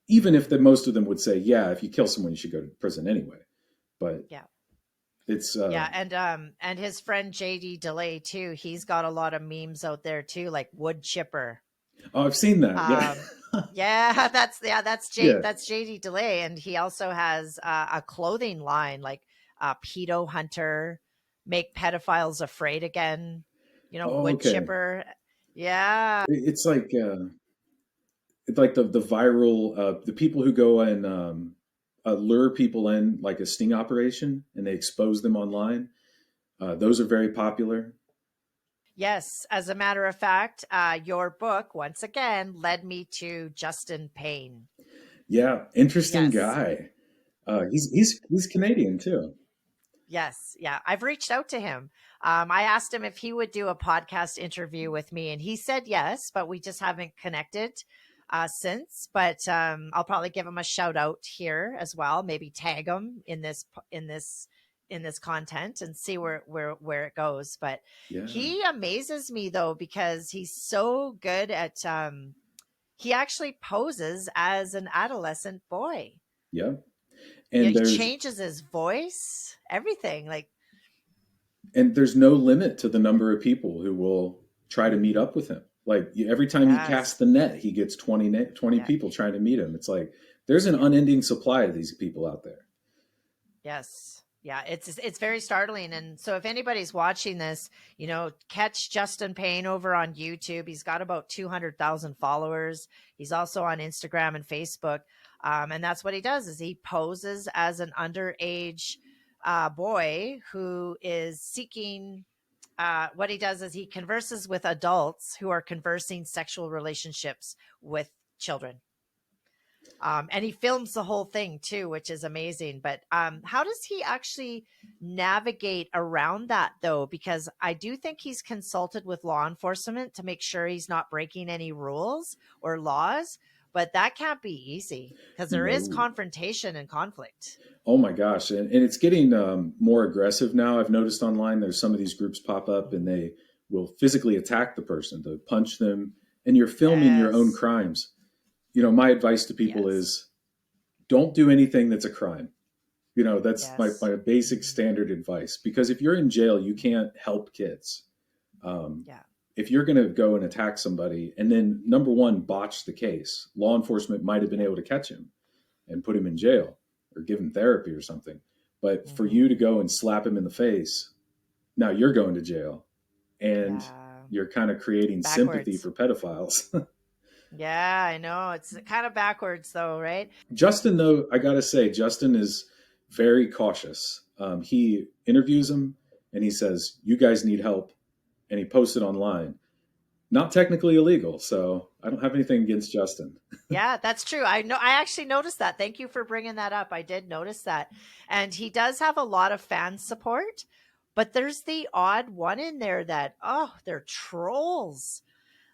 even if most of them would say, if you kill someone, you should go to prison anyway. But it's and his friend JD DeLay too. He's got a lot of memes out there too, like wood chipper. Oh, I've seen that. That's JD DeLay, and he also has a clothing line like pedo hunter, make pedophiles afraid again. Wood chipper. Yeah, it's like the viral the people who go and lure people in, like a sting operation, and they expose them online. Those are very popular. Yes, as a matter of fact, your book once again led me to Justin Payne. Yeah, interesting guy. He's Canadian too. Yes, I've reached out to him. I asked him if he would do a podcast interview with me, and he said yes, but we just haven't connected since. But I'll probably give him a shout out here as well. Maybe tag him in this content and see where it goes. But he amazes me though, because he's so good at he actually poses as an adolescent boy. Yeah. And he changes his voice, everything. And there's no limit to the number of people who will try to meet up with him. Like, every time he casts the net, he gets 20 people trying to meet him. It's like there's an unending supply of these people out there. Yes. Yeah, it's very startling. And so if anybody's watching this, catch Justin Payne over on YouTube. He's got about 200,000 followers. He's also on Instagram and Facebook. And that's what he does, is he poses as an underage boy who is seeking what he does is he converses with adults who are conversing sexual relationships with children. And he films the whole thing too, which is amazing. But how does he actually navigate around that though? Because I do think he's consulted with law enforcement to make sure he's not breaking any rules or laws. But that can't be easy because there is No. confrontation and conflict. Oh my gosh. And it's getting more aggressive now. I've noticed online there's some of these groups pop up and they will physically attack the person, to punch them, and you're filming your own Yes. crimes. My advice to people Yes. is don't do anything that's a crime. That's Yes. my basic Mhm. standard advice, because if you're in jail, you can't help kids. Um, Yeah. if you're going to go and attack somebody and then, number one, botch the case, law enforcement might have been Yeah. able to catch him and put him in jail or give him therapy or something. But for Hmm. you to go and slap him in the face, now you're going to jail, and Yeah. you're kind of creating sympathy Backwards. for pedophiles. Yeah, I know. It's kind of backwards though, right? Justin, though, I got to say, Justin is very cautious. He interviews him and he says, "You guys need help." And he posts it online. Not technically illegal. So I don't have anything against Justin. Yeah, that's true. I know. I actually noticed that. Thank you for bringing that up. I did notice that. And he does have a lot of fan support, but there's the odd one in there that, oh, they're trolls.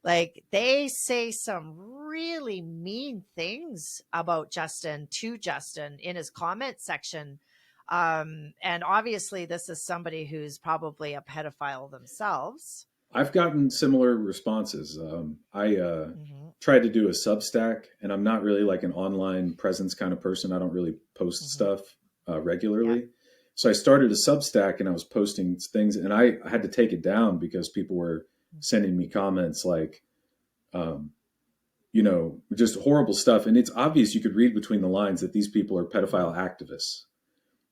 Like they say some really mean things about Justin to Justin in his comment section. And obviously, this is somebody who's probably a pedophile themselves. I've gotten similar responses. I Hmm. tried to do a Substack, and I'm not really like an online presence kind of person. I don't really post Hmm. stuff Yeah. regularly. So I started a Substack and I was posting things, and I had to take it down because people were sending me comments like, um, just horrible stuff. And it's obvious, you could read between the lines that these people are pedophile activists,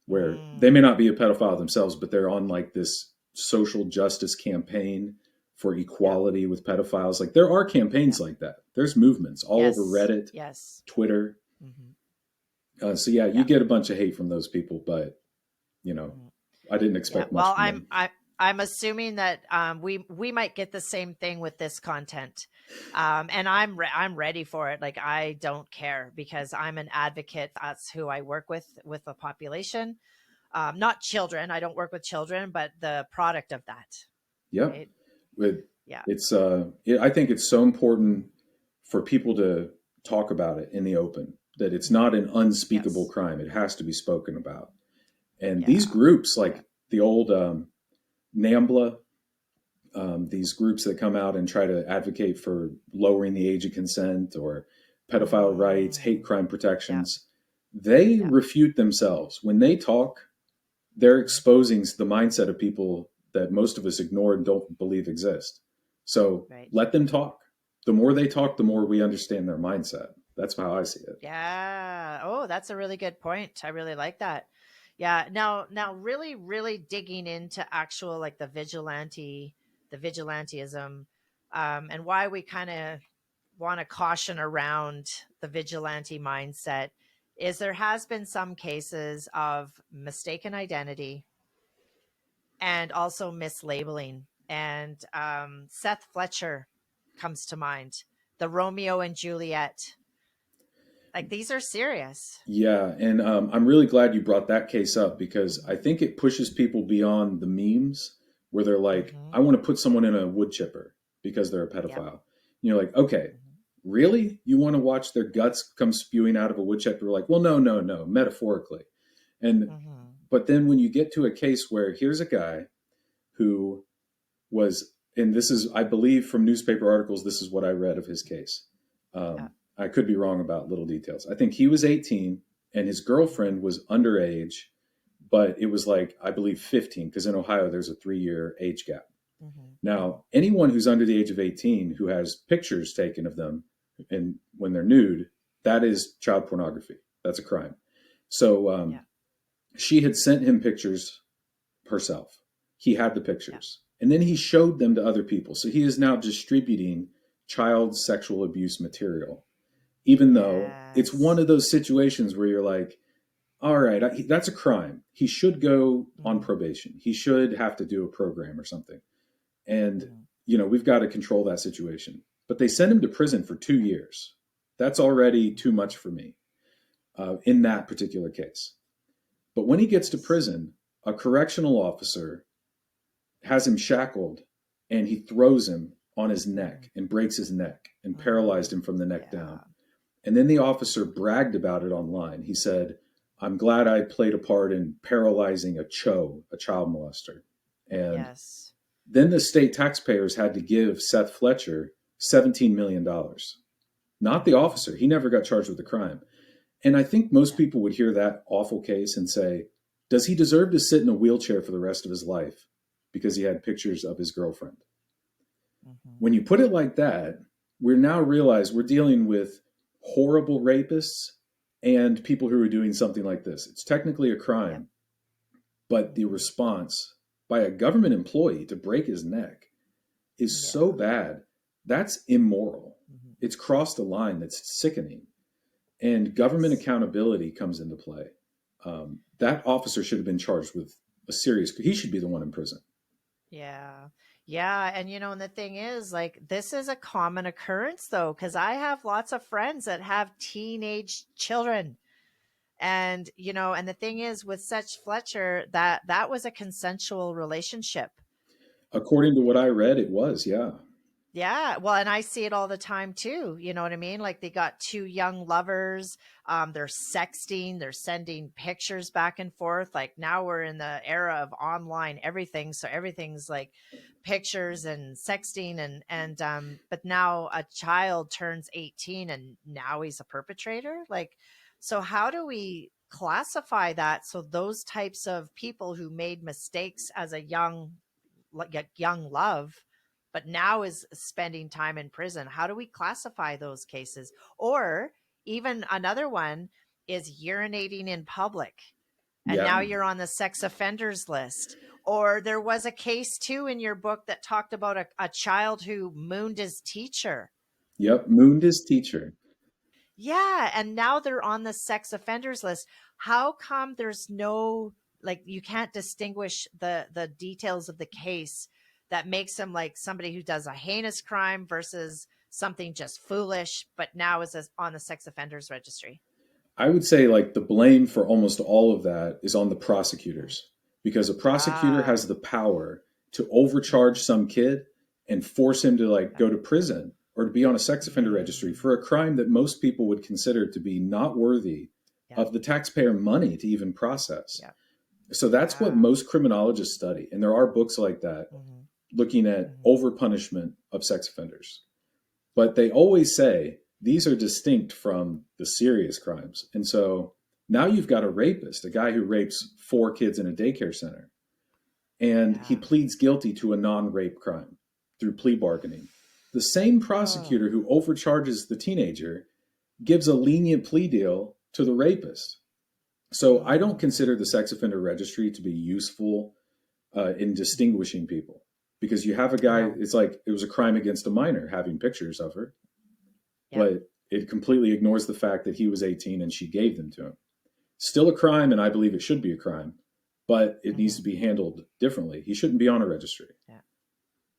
where they may Mm. not be a pedophile themselves, but they're on like this social justice campaign for Yeah. equality with pedophiles. Like there are campaigns Yeah. like that. There's movements all over Yes. Reddit, Yes. Twitter. Hmm. So yeah, you Yeah. get a bunch of hate from those people, but you know, Mhm. I didn't Yeah. expect much Well, from them. I'm assuming that we might get the same thing with this content, and I'm ready for it. Like I don't care because I'm an advocate. That's who I work with the population, not children. I don't work with children, but the product of that. Yep. Right? It, Yeah. I think it's so important for people to talk about it in the open, that it's Hmm. not an unspeakable Yes. crime. It has to be spoken about. And these Yeah. groups, Yeah. like the old NAMBLA, these groups that come out and try to advocate for lowering the age of consent or pedophile rights, hate Mm. crime Yeah. protections, they Yeah. refute themselves. When they talk, they're Hmm. exposing the mindset of people that most of us ignore and don't believe exist. So Right. let them talk. The more they talk, the more we understand their mindset. That's how I see it. Yeah. Oh, that's a really good point. I really like that. Yeah. Now, really, really digging into actual like the vigilantism, and why we kind of want to caution around the vigilante mindset is there has been some cases of mistaken identity and also mislabeling. And Seth Fletcher comes to mind, the Romeo and Juliet. Like these are serious. Yeah, and I'm really glad you brought that case up, because I think it pushes people beyond the memes where they're like, Mm-hmm. I want to put someone in a wood chipper because they're a Yep. pedophile. And you're like, okay, Mm-hmm. really? You want to watch their guts come spewing out of a wood chipper? Like, well, no, no, no, metaphorically. And Mm-hmm. but then when you get to a case where here's a guy who was, and this is, I believe from newspaper articles, this is what I read of his case. Yeah. I could be wrong about little details. I think he was 18 and his girlfriend Mm-hmm. was underage, but it was like, I believe 15, because in Ohio there's a 3-year age gap. Mm-hmm. Mm-hmm. Now, anyone who's under the age of 18 who has pictures taken of them and when they're nude, that is child pornography. That's a crime. So Yeah. she had sent him pictures herself. He had the Yeah. pictures. And then he showed them to other people. So he is now distributing child sexual abuse material, even though it's one Yes. of those situations where you're like, all right, that's a crime. He should go on Mm-hmm. probation. He should have to do a program or something. And, Mhm. we've got to control that situation. But they send him to prison for 2 years. That's already too much for me in Yeah. that particular case. But when he gets to Yes. prison, a correctional officer has him shackled and he throws him on his Mhm. neck and breaks his neck and paralyzed Mm. him from the neck down. Yeah. And then the officer bragged about it online. He said, "I'm glad I played a part in paralyzing a a child molester." And Yes. then the state taxpayers had to give Seth Fletcher $17 million, dollars, not the Mhm. officer. He never got charged with the crime. And I think most Yeah. people would hear that awful case and say, does he deserve to sit in a wheelchair for the rest of his life because he had pictures of his girlfriend? Mhm. When you put it like that, we now realize we're dealing with horrible rapists and people who are doing something like this. It's technically a Yep. crime, but the Mhm. response by a government employee to break his neck is so Yeah. bad. That's immoral. Mhm. It's crossed a line that's sickening. And government Yes. accountability comes into play. That officer should have been charged with a serious, he should be the one in prison. Yeah. Yeah. And, and the thing is, like, this is a common occurrence, though, because I have lots of friends that have teenage children. And, and the thing is, with such Fletcher, that was a consensual relationship. According to what I read, it was, yeah. Yeah, well, and I see it all the time too. You know what I mean? Like they got two young lovers. They're sexting. They're sending pictures back and forth. Like now we're in the era of online everything, so everything's like pictures and sexting but now a child turns 18 and now he's a perpetrator. Like, so how do we classify that so those types of people who made mistakes as a young love but now is spending time in prison? How do we classify those cases? Or even another one is urinating in public, and Yeah. now you're on the sex offenders list. Or there was a case too in your book that talked about a child who mooned his teacher. Yep. Mooned his teacher. Yeah, and now they're on the sex offenders list. How come there's no, like, you can't distinguish the details of the case that makes him like somebody who does a heinous crime versus something just foolish, but now is on the sex offenders registry? I would say like the blame for almost all of that is on the Mhm. prosecutors because a prosecutor Ah, has the power to overcharge mhm. some kid and force him to like Yep. go to prison or to be on a sex offender registry Mm, for a crime that most people would consider to be not worthy yep. of the taxpayer money to even process. Yep. So that's what Yeah. most criminologists study. And there are books like that Hmm. looking at Hmm. overpunishment of sex offenders. But they always say these are distinct from the serious crimes. And so now you've got a rapist, a guy who rapes 4 kids in a daycare center, and he Yeah. pleads guilty to a non rape crime through plea bargaining. The same Oh. prosecutor who overcharges the teenager gives a lenient plea deal to the rapist. So I don't Mm, consider the sex offender registry to be useful in mhm. distinguishing people because you have a guy, No. it's like it was a crime against a minor having pictures of her, Yep. but it completely ignores the fact that he was 18 and she gave them to him. Still a crime, and I believe it should be a crime, but it needs Hmm. to be handled differently. He shouldn't be on a registry. Yeah.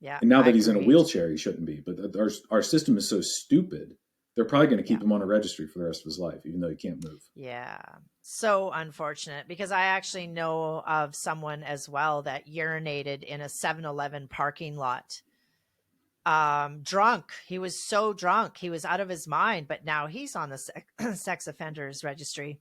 Yeah. And now that he's in a Agreed. wheelchair, he shouldn't be. But our system is so stupid, they're probably going to Yeah. keep him on a registry for the rest of his life, even though he can't move. Yeah. So unfortunate because I actually know of someone as well that urinated in a 7-Eleven parking lot. Drunk. He was so drunk. He was out of his mind, but now he's on the sex offenders registry.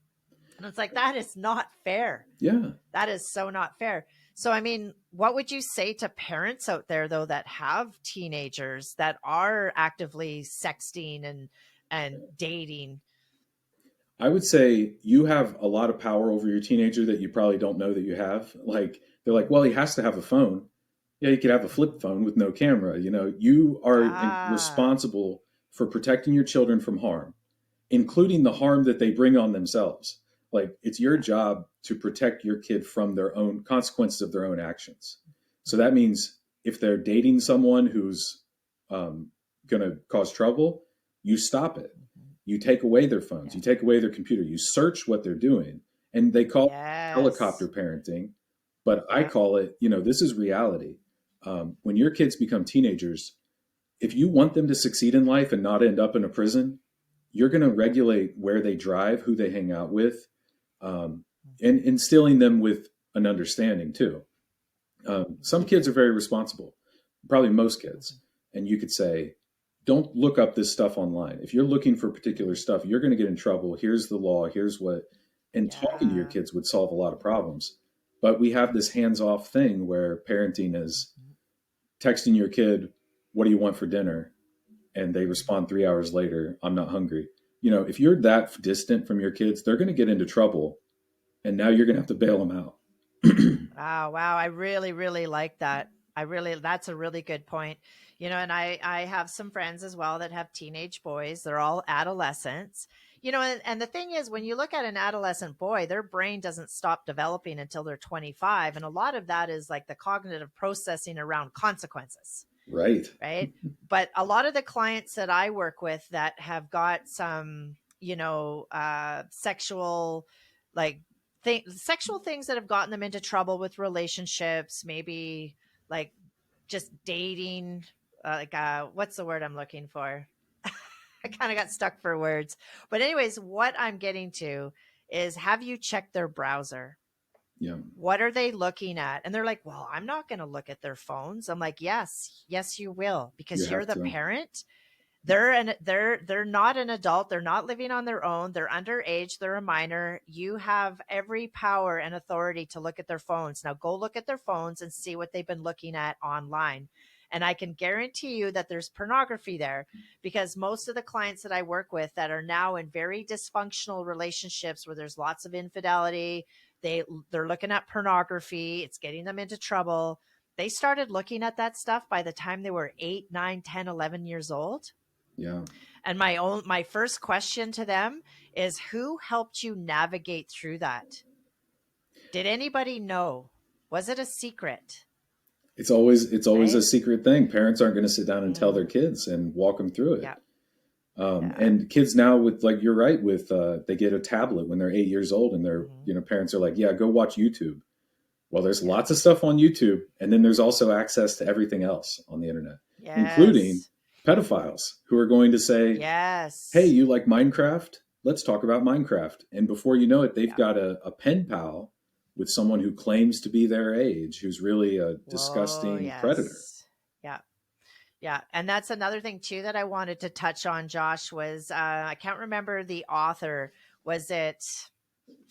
And it's like, that is not fair. Yeah. That is so not fair. So, I mean, what would you say to parents out there, though, that have teenagers that are actively sexting and dating? I would say you have a lot of power over your teenager that you probably don't know that you have. Like, they're like, well, he has to have a phone. Yeah, you could have a flip phone with no camera. You are Ah, responsible for protecting your children from harm, including the harm that they bring on themselves. Like, it's your yeah. job to protect your kid from their own consequences of their own actions. So Mhm. that means if they're dating someone who's going to cause trouble, you stop it. Mhm. You take away their phones, Yeah. you take away their computer, you search what they're doing. And they call it helicopter Yes. parenting, but I Yeah. call it, this is reality. When your kids become teenagers, if you want them to succeed in life and not end up in a prison, you're going to regulate where they drive, who they hang out with, and instilling them with an understanding too. Some kids are very responsible, probably most kids. And you could say, don't look up this stuff online. If you're looking for particular stuff, you're going to get in trouble. Here's the law. Here's what, and talking to your kids would solve a lot of problems. But we have this hands-off thing where parenting is texting your kid, what do you want for dinner? And they respond 3 hours later, I'm not hungry. If you're that distant from your kids, they're going to get into trouble. And now you're going to have to bail them out. Wow. I really, really like that. That's a really good point. And I have some friends as well that have teenage boys. They're all adolescents, and the thing is, when you look at an adolescent boy, their brain doesn't stop developing until they're 25. And a lot of that is like the cognitive processing around consequences. Right. Right. But a lot of the clients that I work with that have got some, sexual, sexual things that have gotten them into trouble with relationships, maybe like just dating, what's the word I'm looking for? I kind of got stuck for words. But anyways, what I'm getting to is, have you checked their browser? Yeah. What are they looking at? And they're like, well, I'm not going to look at their phones. I'm like, yes, you will, because you're the parent. They're not an adult. They're not living on their own. They're underage. They're a minor. You have every power and authority to look at their phones. Now go look at their phones and see what they've been looking at online. And I can guarantee you that there's pornography there, because most of the clients that I work with that are now in very dysfunctional relationships where there's lots of infidelity, they're looking at pornography. It's getting them into trouble. They started looking at that stuff by the time they were 8, 9, 10, 11 years old. Yeah. And my first question to them is, who helped you navigate through that? Did anybody know? Was it a secret? It's always Right? a secret thing. Parents aren't going to sit down and tell their kids and walk them through it. Yeah. And kids now with, like, you're right, with, they get a tablet when they're 8 years old, and their, parents are like, yeah, go watch YouTube. Well, there's lots of stuff on YouTube. And then there's also access to everything else on the internet, including pedophiles who are going to say, hey, you like Minecraft? Let's talk about Minecraft. And before you know it, they've got a pen pal with someone who claims to be their age, who's really a disgusting predator. Yeah. Yeah. And that's another thing too that I wanted to touch on, Josh, was I can't remember the author. Was it,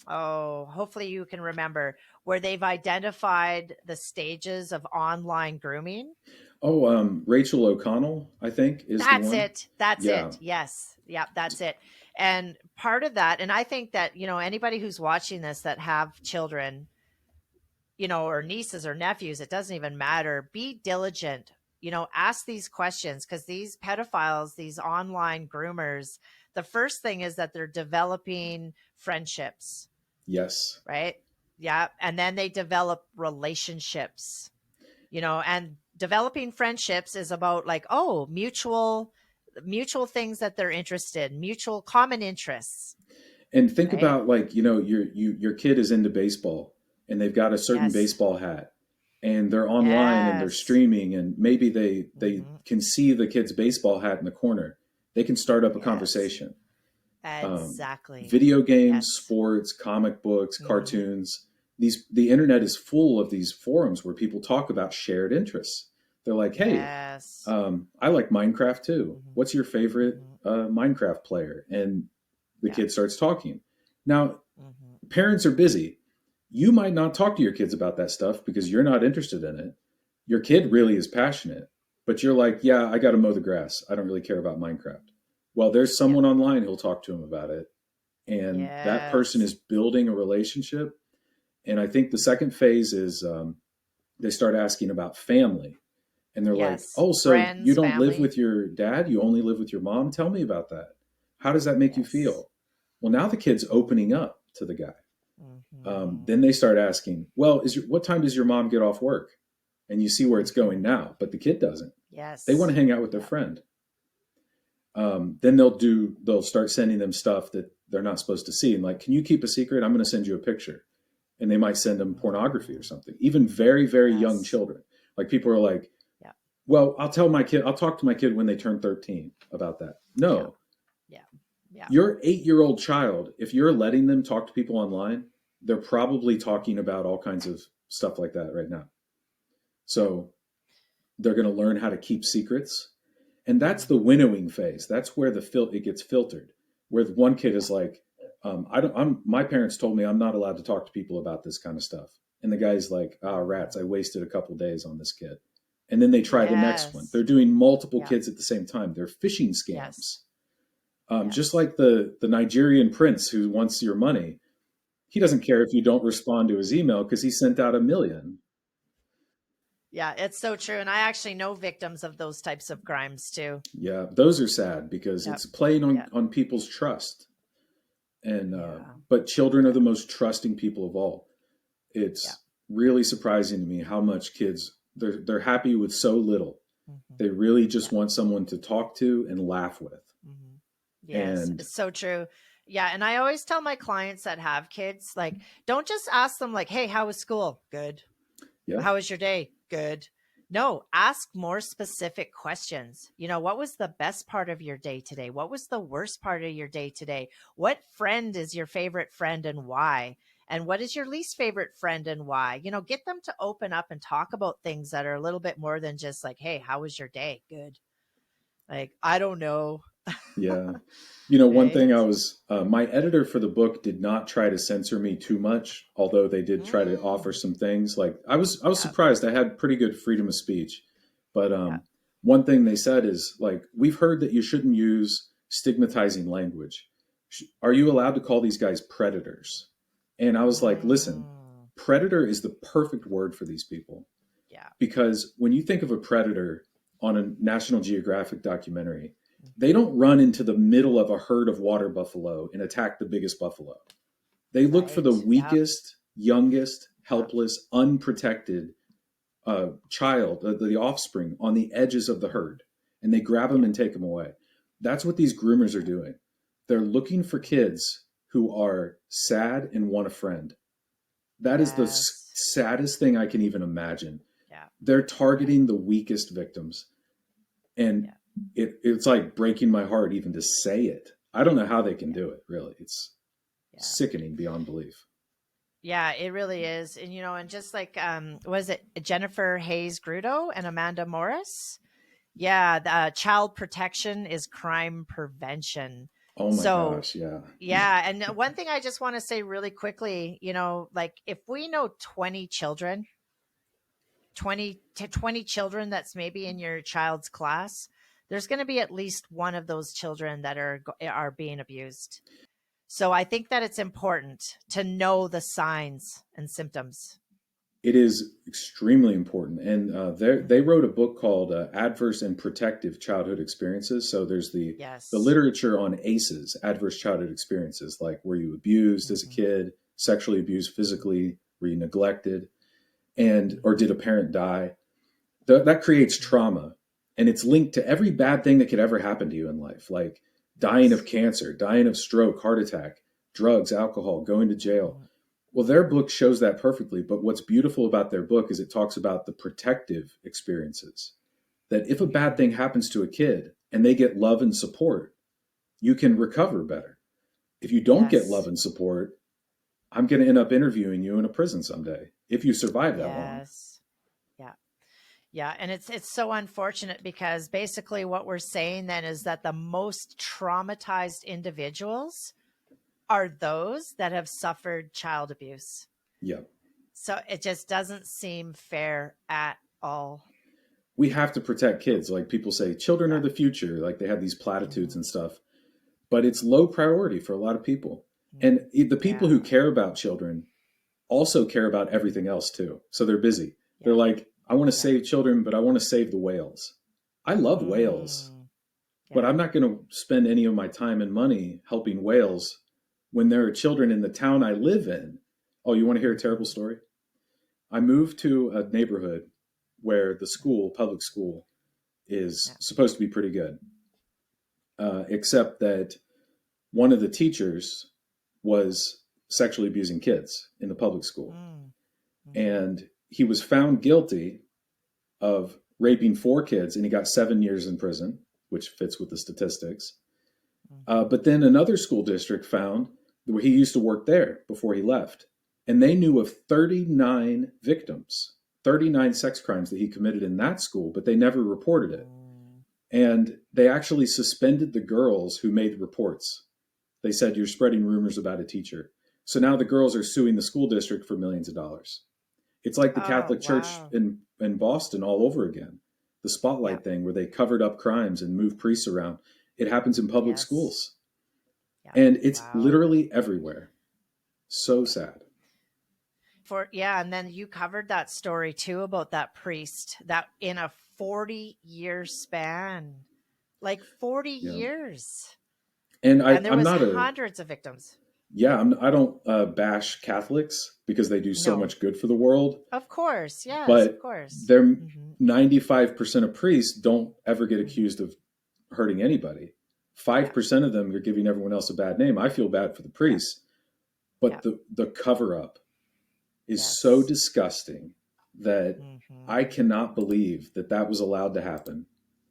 hopefully you can remember, where they've identified the stages of online grooming? Rachel O'Connell, I think, is the one. That's it. Yes. Yeah, that's it. And part of that, and I think that, anybody who's watching this that have children, or nieces or nephews, it doesn't even matter. Be diligent, ask these questions, because these pedophiles, these online groomers, the first thing is that they're developing friendships. Yes. Right. Yeah. And then they develop relationships, and developing friendships is about mutual things that they're interested in, mutual common interests. And think about, your kid is into baseball and they've got a certain baseball hat, and they're online and they're streaming, and maybe they can see the kid's baseball hat in the corner. They can start up a conversation. Exactly. Video games, sports, comic books, cartoons. The internet is full of these forums where people talk about shared interests. They're like, hey, I like Minecraft too. What's your favorite Minecraft player? And the kid starts talking. Now, parents are busy. You might not talk to your kids about that stuff because you're not interested in it. Your kid really is passionate, but you're like, yeah, I got to mow the grass. I don't really care about Minecraft. Well, there's someone online who'll talk to him about it. And that person is building a relationship. And I think the second phase is they start asking about family. And they're like, oh, so friends, you don't live with your dad? You only live with your mom? Tell me about that. How does that make you feel? Well, now the kid's opening up to the guy. Then they start asking, well, what time does your mom get off work? And you see where it's going now, but the kid doesn't. Yes. They want to hang out with their friend. Then they'll start sending them stuff that they're not supposed to see. And like, can you keep a secret? I'm going to send you a picture. And they might send them pornography or something, even very, very young children. Like people are like, Yeah. well, I'll talk to my kid when they turn 13 about that. Yeah. No, Yeah. Yeah. your 8-year-old child, if you're letting them talk to people online, they're probably talking about all kinds of stuff like that right now. Yeah. So they're going to learn how to keep secrets. And that's the Mm-hmm. winnowing phase. That's where it gets filtered. Where the one kid Yeah. is like, my parents told me I'm not allowed to talk to people about this kind of stuff. And the guy's like, rats, I wasted a couple days on this kid. And then they try the next one. They're Yes. doing multiple Yeah. kids at the same time. They're phishing scams. Yes. Just Yes. like the Nigerian prince who wants your money. He doesn't care if you don't respond to his email because he sent out 1 million. Yeah, it's so true. And I actually know victims of those types of crimes too. Yeah, those are sad because Yep. it's playing Yeah. on people's trust. And Yeah. but children are Yeah. the most trusting people of all. Yeah. It's really surprising to me how much kids they're happy with so little. Mm-hmm. They really Yeah. just want someone to talk to and laugh with. Mm-hmm. Yes, And it's so true. Yeah, and I always tell my clients that have kids, like, don't just ask them like, "Hey, how was school?" Good. yeah, How was your day? Good. No, ask more specific questions. What was the best part of your day today? What was the worst part of your day today? What friend is your favorite friend and why? And what is your least favorite friend and why? Get them to open up and talk about things that are a little bit more than just like, "Hey, how was your day?" Good. Like, I don't know. yeah. You know, one thing Right? my editor for the book did not try to censor me too much, although they did try to offer Mm. some things. Like I was Yeah. surprised. I had pretty good freedom of speech, but Yeah. one thing they said is like, we've heard that you shouldn't use stigmatizing language. Are you allowed to call these guys predators? And I was like, listen, Mm. predator is the perfect word for these people Yeah. because when you think of a predator on a National Geographic documentary, they Mhm. don't run into the middle of a herd of water buffalo and attack the biggest buffalo. They look for the Right. Yep. weakest, youngest, Yep. helpless, unprotected child, the offspring on the edges of the herd, and they grab them Yeah. and take them away. That's what these groomers are doing. They're looking for kids who are sad and want a friend. That is the Yes. saddest thing I can even imagine. Yeah. They're Yeah. targeting the weakest victims. And Yeah. it's like breaking my heart even to say it. I don't know how they can Yeah. do it, really. It's Yeah. sickening beyond belief. Yeah, it really is. And just like was it Jennifer Hayes Grudo and Amanda Morris? Yeah, the, child protection is crime prevention. Oh my So, gosh, yeah. yeah, and one thing I just want to say really quickly, like if we know 20 children, 20 to 20 children that's maybe in your child's class, there's going to be at least one of those children that are being abused. So I think that it's important to know the signs and symptoms. It is extremely important. And they Mhm. wrote a book called Adverse and Protective Childhood Experiences. So there's the Yes. literature on ACEs, adverse childhood experiences, like were you abused as a Hmm. kid, sexually abused physically, were you neglected, and or Hmm. did a parent die? That creates Hmm. trauma, and it's linked to every bad thing that could ever happen to you in life, like dying of Yes. cancer, dying of stroke, heart attack, drugs, alcohol, going to jail. Hmm. Well, their book shows that perfectly. But what's beautiful about their book is it talks about the protective experiences. That if a bad thing Hmm. happens to a kid and they get love and support, you can recover better. If you don't get love Yes. and support, I'm going to end up interviewing you in a prison someday if you survive that long. Yes. Yeah. Yeah, and it's so unfortunate because basically what we're saying then is that the most traumatized individuals are those that have suffered child abuse. Yeah. So it just doesn't seem fair at all. We have to protect kids. Like people say, children are Yeah. the future. Like they have these platitudes Hmm. and stuff, but it's low priority for a lot of people. Hmm. And the people who Yeah. care about children also care about everything else too. So they're busy. They're Yeah. like, I want to Yeah. save children, but I want to save the whales. I love whales, Mm. but Yeah. I'm not going to spend any of my time and money helping whales when there are children in the town I live in. Oh, you want to hear a terrible Hmm. story? I moved to a neighborhood where the school, public school, is Yeah. supposed to be pretty good, except that one of the teachers was sexually abusing kids in the public school. Mm. Hmm. And he was found guilty of raping 4 kids, and he got 7 years in prison, which fits with the statistics. But then another school district found where he used to work there before he left, and they knew of 39 victims, 39 sex crimes that he committed in that school, but they never reported it. And they actually suspended the girls who made reports. They said, you're spreading rumors about a teacher. So now the girls are suing the school district for millions of dollars. It's like the Catholic Church in Boston all over again. The spotlight thing where they covered up crimes and moved priests around. It happens in public schools. And it's literally everywhere. So sad. And then you covered that story too about that priest that in a 40-year span, like 40 years. And there was hundreds of victims. Yeah, I don't bash Catholics because they do so much good for the world. Of course, yes, but of course. They're 95% of priests don't ever get accused of hurting anybody. 5% of them are giving everyone else a bad name. I feel bad for the priests, but the cover up is so disgusting that I cannot believe that was allowed to happen.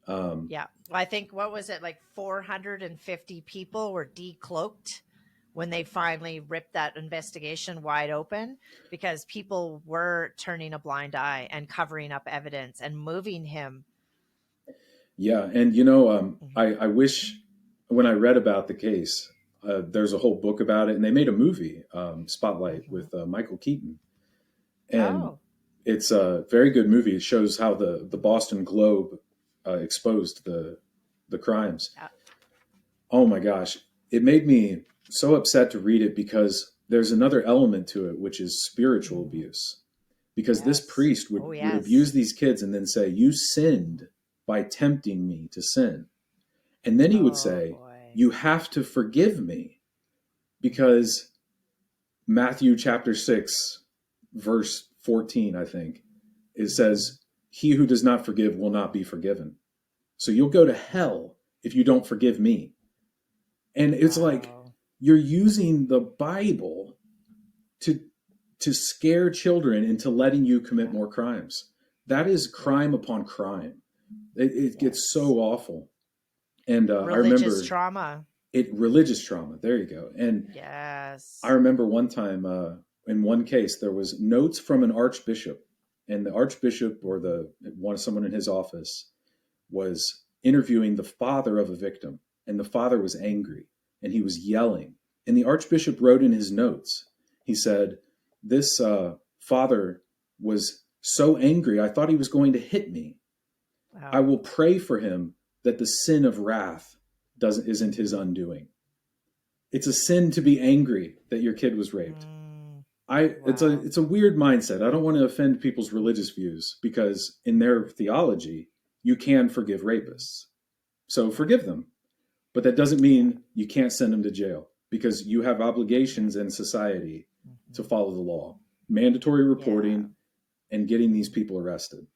I think, what was it, like 450 people were decloaked when they finally ripped that investigation wide open, because people were turning a blind eye and covering up evidence and moving him. Yeah. And, I wish when I read about the case, there's a whole book about it, and they made a movie, Spotlight, with Michael Keaton. And it's a very good movie. It shows how the Boston Globe exposed the crimes. Oh my gosh. It made me so upset to read it, because there's another element to it, which is spiritual abuse. Because this priest would abuse these kids and then say, you sinned by tempting me to sin. And then he would say, you have to forgive me, because Matthew chapter 6, verse 14, I think, it says, he who does not forgive will not be forgiven. So you'll go to hell if you don't forgive me. And it's like, you're using the Bible to scare children into letting you commit more crimes. That is crime upon crime. It gets so awful. And I remember religious trauma. There you go. And I remember one time in one case, there was notes from an archbishop, and the archbishop or someone in his office was interviewing the father of a victim, and the father was angry and he was yelling. And the archbishop wrote in his notes, he said, this father was so angry, I thought he was going to hit me. Wow. I will pray for him that the sin of wrath isn't his undoing. It's a sin to be angry that your kid was raped. It's a weird mindset. I don't want to offend people's religious views, because in their theology, you can forgive rapists. So forgive them. But that doesn't mean you can't send them to jail, because you have obligations in society to follow the law. Mandatory reporting and getting these people arrested.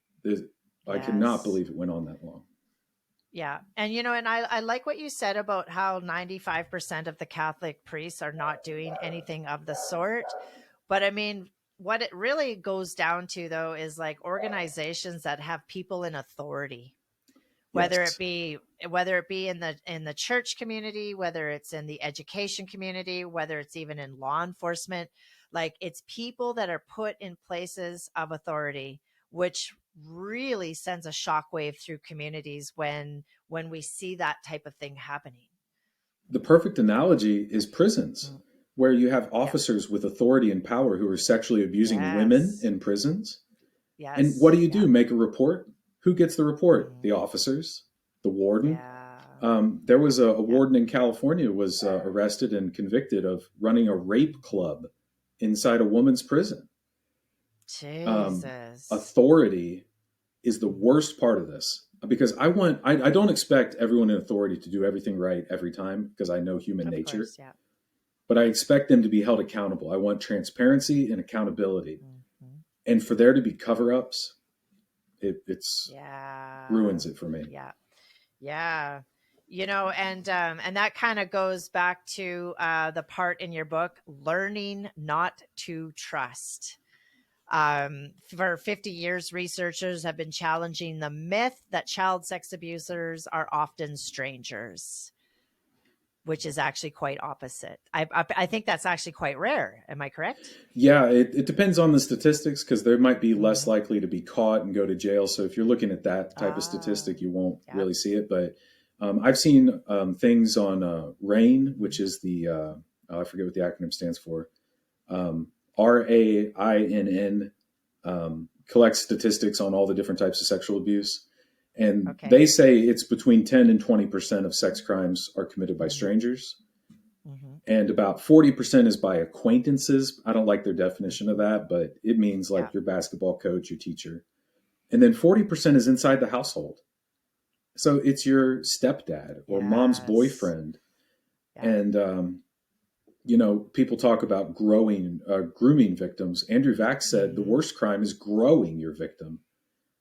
I cannot believe it went on that long. Yeah. And, and I like what you said about how 95% of the Catholic priests are not doing anything of the sort. But I mean, what it really goes down to, though, is like organizations that have people in authority, whether it be in the church community, whether it's in the education community, whether it's even in law enforcement. Like, it's people that are put in places of authority, which really sends a shockwave through communities when we see that type of thing happening. The perfect analogy is prisons, where you have officers with authority and power who are sexually abusing women in prisons. Yes. And what do? Make a report? Who gets the report? The officers, the warden. There was a warden in California was arrested and convicted of running a rape club inside a woman's prison. Jesus. Authority is the worst part of this, because I don't expect everyone in authority to do everything right every time, because I know human nature. Course, but I expect them to be held accountable. I want transparency and accountability. And for there to be cover-ups, it's ruins it for me. Yeah. And that kind of goes back to the part in your book, learning not to trust. For 50 years, researchers have been challenging the myth that child sex abusers are often strangers, which is actually quite opposite. I think that's actually quite rare. Am I correct? Yeah, it depends on the statistics because there might be less Mm-hmm. likely to be caught and go to jail. So if you're looking at that type of Ah, statistic, you won't yeah. really see it. But I've seen things on RAIN, which is the I forget what the acronym stands for. RAINN collects statistics on all the different types of sexual abuse, and Okay. they say it's between 10 and 20% of sex crimes are committed by Mm-hmm. strangers, Mm-hmm. and about 40% is by acquaintances. I don't like their definition of that, but it means Yeah. like your basketball coach, your teacher. And then 40% is inside the household. So it's your stepdad or mom's Yes. boyfriend. Yeah. And, people talk about grooming victims. Andrew Vax said the Mm-hmm. worst crime is growing your victim,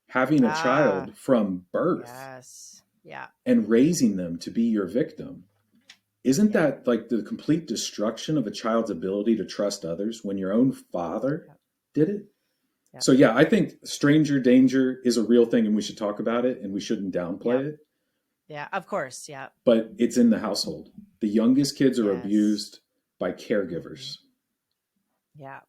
having a Ah, child from birth yes. Yeah. and raising them to be your victim. Isn't Yeah. that like the complete destruction of a child's ability to trust others when your own father Yeah. did it? Yeah. So, yeah, I think stranger danger is a real thing and we should talk about it and we shouldn't Yeah. downplay it, Yeah. Of course. Yeah. but it's in the household. The youngest kids are Yes. abused by Mm-hmm. caregivers. Yeah.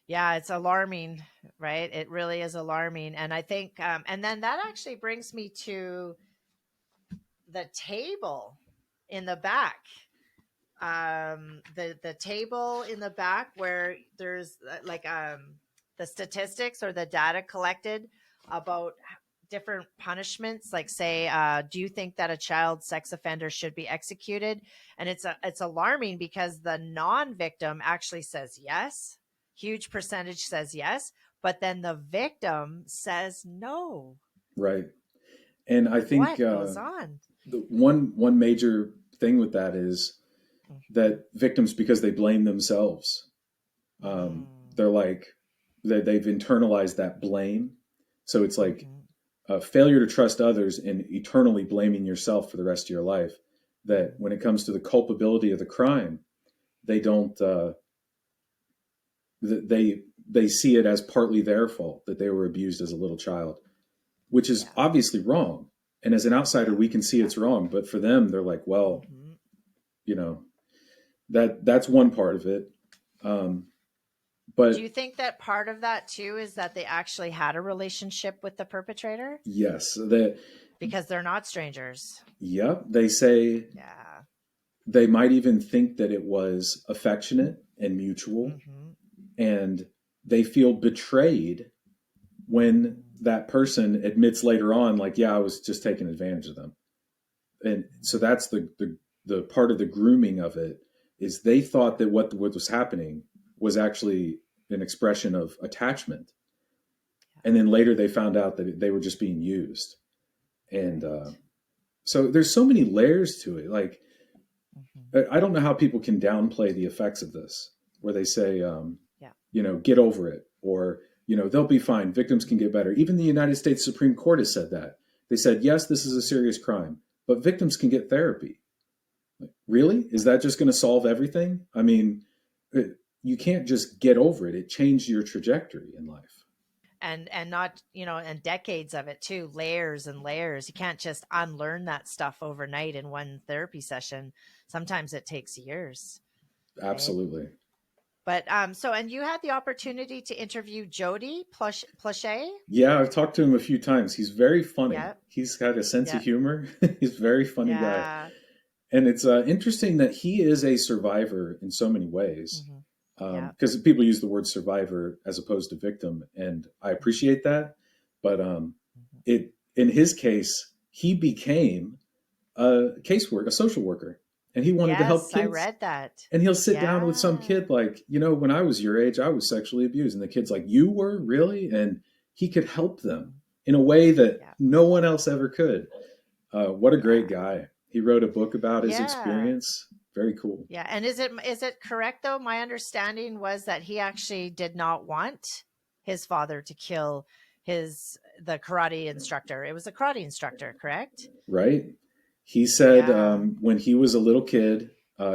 Yeah. It's alarming, right? It really is alarming. And I think, and then that actually brings me to the table in the back. The table in the back where there's the statistics or the data collected about different punishments, like say, do you think that a child sex offender should be executed? And it's alarming because the non-victim actually says yes, huge percentage says yes, but then the victim says no. Right. And I think What goes on? the one major thing with that is Mm-hmm. that victims, because they blame themselves, um, Mm-hmm. they're like they've internalized that blame. So it's like Mm-hmm. a failure to trust others and eternally blaming yourself for the rest of your life. That when it comes to the culpability of the crime, they don't they see it as partly their fault that they were abused as a little child, which is Yeah. obviously wrong. And as an outsider, Yeah. we can see Yeah. it's wrong, but for them, they're like, well, Mm-hmm. you know, that's one part of it. Um, Do you but think that part of that too is that they actually had a relationship with the perpetrator? yes, that Because they're not strangers. yep, they say Yeah. they might even think that it was affectionate and mutual, Mm-hmm. and they feel betrayed when that person admits later on, like, yeah, I was just taking advantage of them. And so that's the part of the grooming of it is they thought that what was happening was actually an expression of attachment, and then later they found out that they were just being used. And Right. so there's so many layers to it. Like Mm-hmm. I don't know how people can downplay the effects of this, where they say, Yeah. get over it, or they'll be fine. Victims can get better. Even the United States Supreme Court has said that. They said, yes, this is a serious crime, but victims can get therapy. Like, really? Is that just going to solve everything? I mean, you can't just get over it. It changed your trajectory in life. And not, and decades of it too, layers and layers. You can't just unlearn that stuff overnight in one therapy session. Sometimes it takes years, right? Absolutely. But so, and you had the opportunity to interview Jody Plush. Yeah, I've talked to him a few times. He's very funny. Yeah. He's got a sense of Yeah. humor. He's a very funny guy. Yeah. And it's interesting that he is a survivor in so many ways, Mm-hmm. Yeah. because people use the word survivor as opposed to victim, and I appreciate that. But Mm-hmm. it in his case, he became a social worker, and he wanted to help Yes, I kids. read that. And he'll sit down with some Yeah. kid like, when I was your age, I was sexually abused, and the kid's like, you were really, and he could help them Mm-hmm. in a way that Yeah. no one else ever could. What a great Yeah. guy. He wrote a book about his Yeah. experience. Very cool. Yeah. And is it correct though? My understanding was that he actually did not want his father to kill the karate instructor. It was a karate instructor, correct? Right? He said Yeah. when he was a little kid,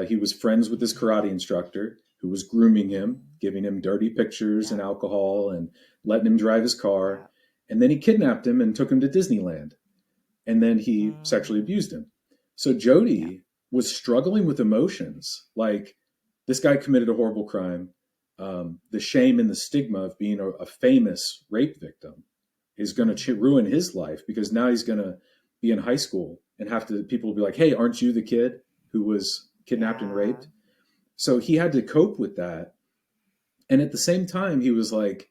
he was friends with this karate instructor who was grooming him. giving him dirty pictures and Yeah. alcohol and letting him drive his car. Yeah. And then he kidnapped him and took him to Disneyland. And then he sexually Mm, abused him. So yeah. Jody was struggling with emotions. Like, this guy committed a horrible crime. The shame and the stigma of being a famous rape victim is going to Mhm. ruin his life, because now he's going to be in high school and have to, people will be like, hey, aren't you the kid who was kidnapped and Yeah. raped? So he had to cope with that. And at the same time, he was like,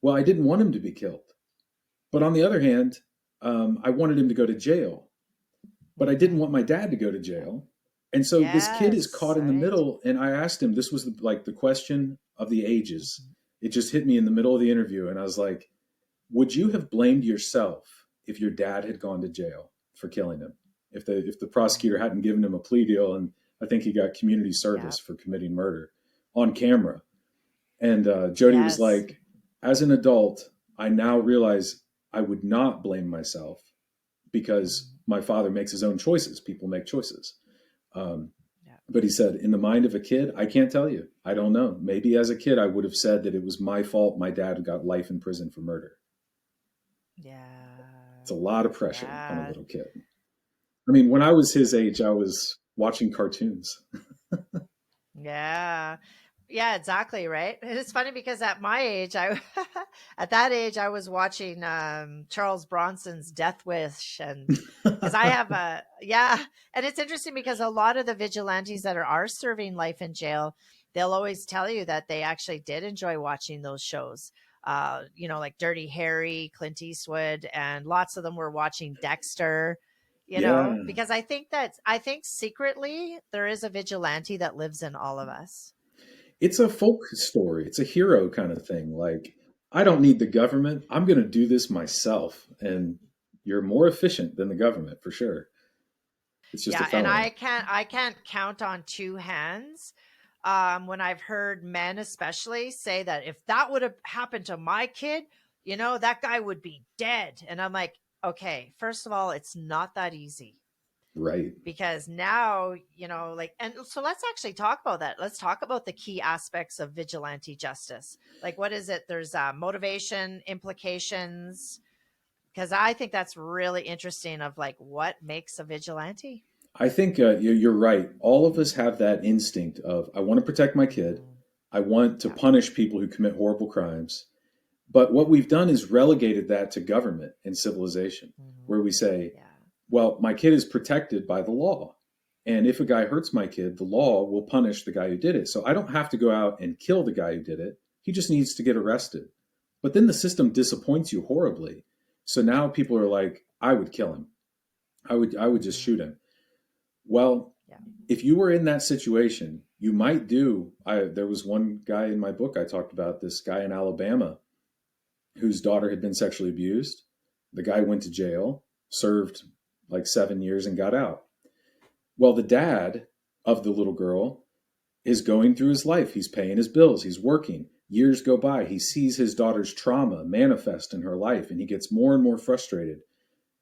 well, I didn't want him to be killed. But on the other hand, I wanted him to go to jail, but I didn't want Mhm. my dad to go to Yeah. jail. And so this kid is Yes. caught in the Right. middle. And I asked him, this was like the question of the ages. Mhm. It just hit me in the middle of the interview. And I was like, would you have blamed yourself if your dad had gone to jail for killing him? If the prosecutor Mhm. hadn't given him a plea deal, and I think he got community Yeah. service for committing murder on camera. And Jody was Yes. like, as an adult, I now realize I would not blame myself, because Mhm. my father makes his own choices. People make choices. Um, Yeah. but he said, in the mind of a kid, I can't tell you. I don't know. Maybe as a kid, I would have said that it was my fault my dad got life in prison for murder. It's Yeah. a lot of pressure on a Yeah. little kid. I mean, when I was his age, I was watching cartoons. Yeah. Yeah, exactly, right? It's funny because at my age, I at that age I was watching Charles Bronson's Death Wish, and because I have a yeah, and it's interesting because a lot of the vigilantes that are serving life in jail, they'll always tell you that they actually did enjoy watching those shows. Like Dirty Harry, Clint Eastwood, and lots of them were watching Dexter, Yeah. because I think secretly there is a vigilante that lives in all of us. It's a folk story. It's a hero kind of thing. Like, I don't need the government. I'm going to do this myself. And you're more efficient than the government for sure. It's just a Yeah, and felony. I can't count on two hands when I've heard men especially say that if that would have happened to my kid, that guy would be dead. And I'm like, okay, first of all, it's not that easy, Right. because now, and so let's actually talk about that. Let's talk about the key aspects of vigilante justice. Like, what is it? There's motivation, implications, because I think that's really interesting of like what makes a vigilante. I think you're right. All of us have that instinct of, I want to protect my kid. Mhm. I want to Yeah. punish people who commit horrible crimes. But what we've done is relegated that to government and civilization, Mhm. where we say, Yeah. well, my kid is protected by the law. And if a guy hurts my kid, the law will punish the guy who did it. So I don't have to go out and kill the guy who did it. He just needs to get arrested. But then the system disappoints you horribly. So now people are like, I would kill him. I would just Mhm. shoot him. Well, Yeah. if you were in that situation, you might do. There was one guy in my book I talked about, this guy in Alabama whose daughter had been sexually abused. The guy went to jail, served like 7 years, and got out. Well, the dad of the little girl is going through his life. He's paying his bills, he's working. Years go by. He sees his daughter's trauma manifest in her life, and he gets more and more frustrated.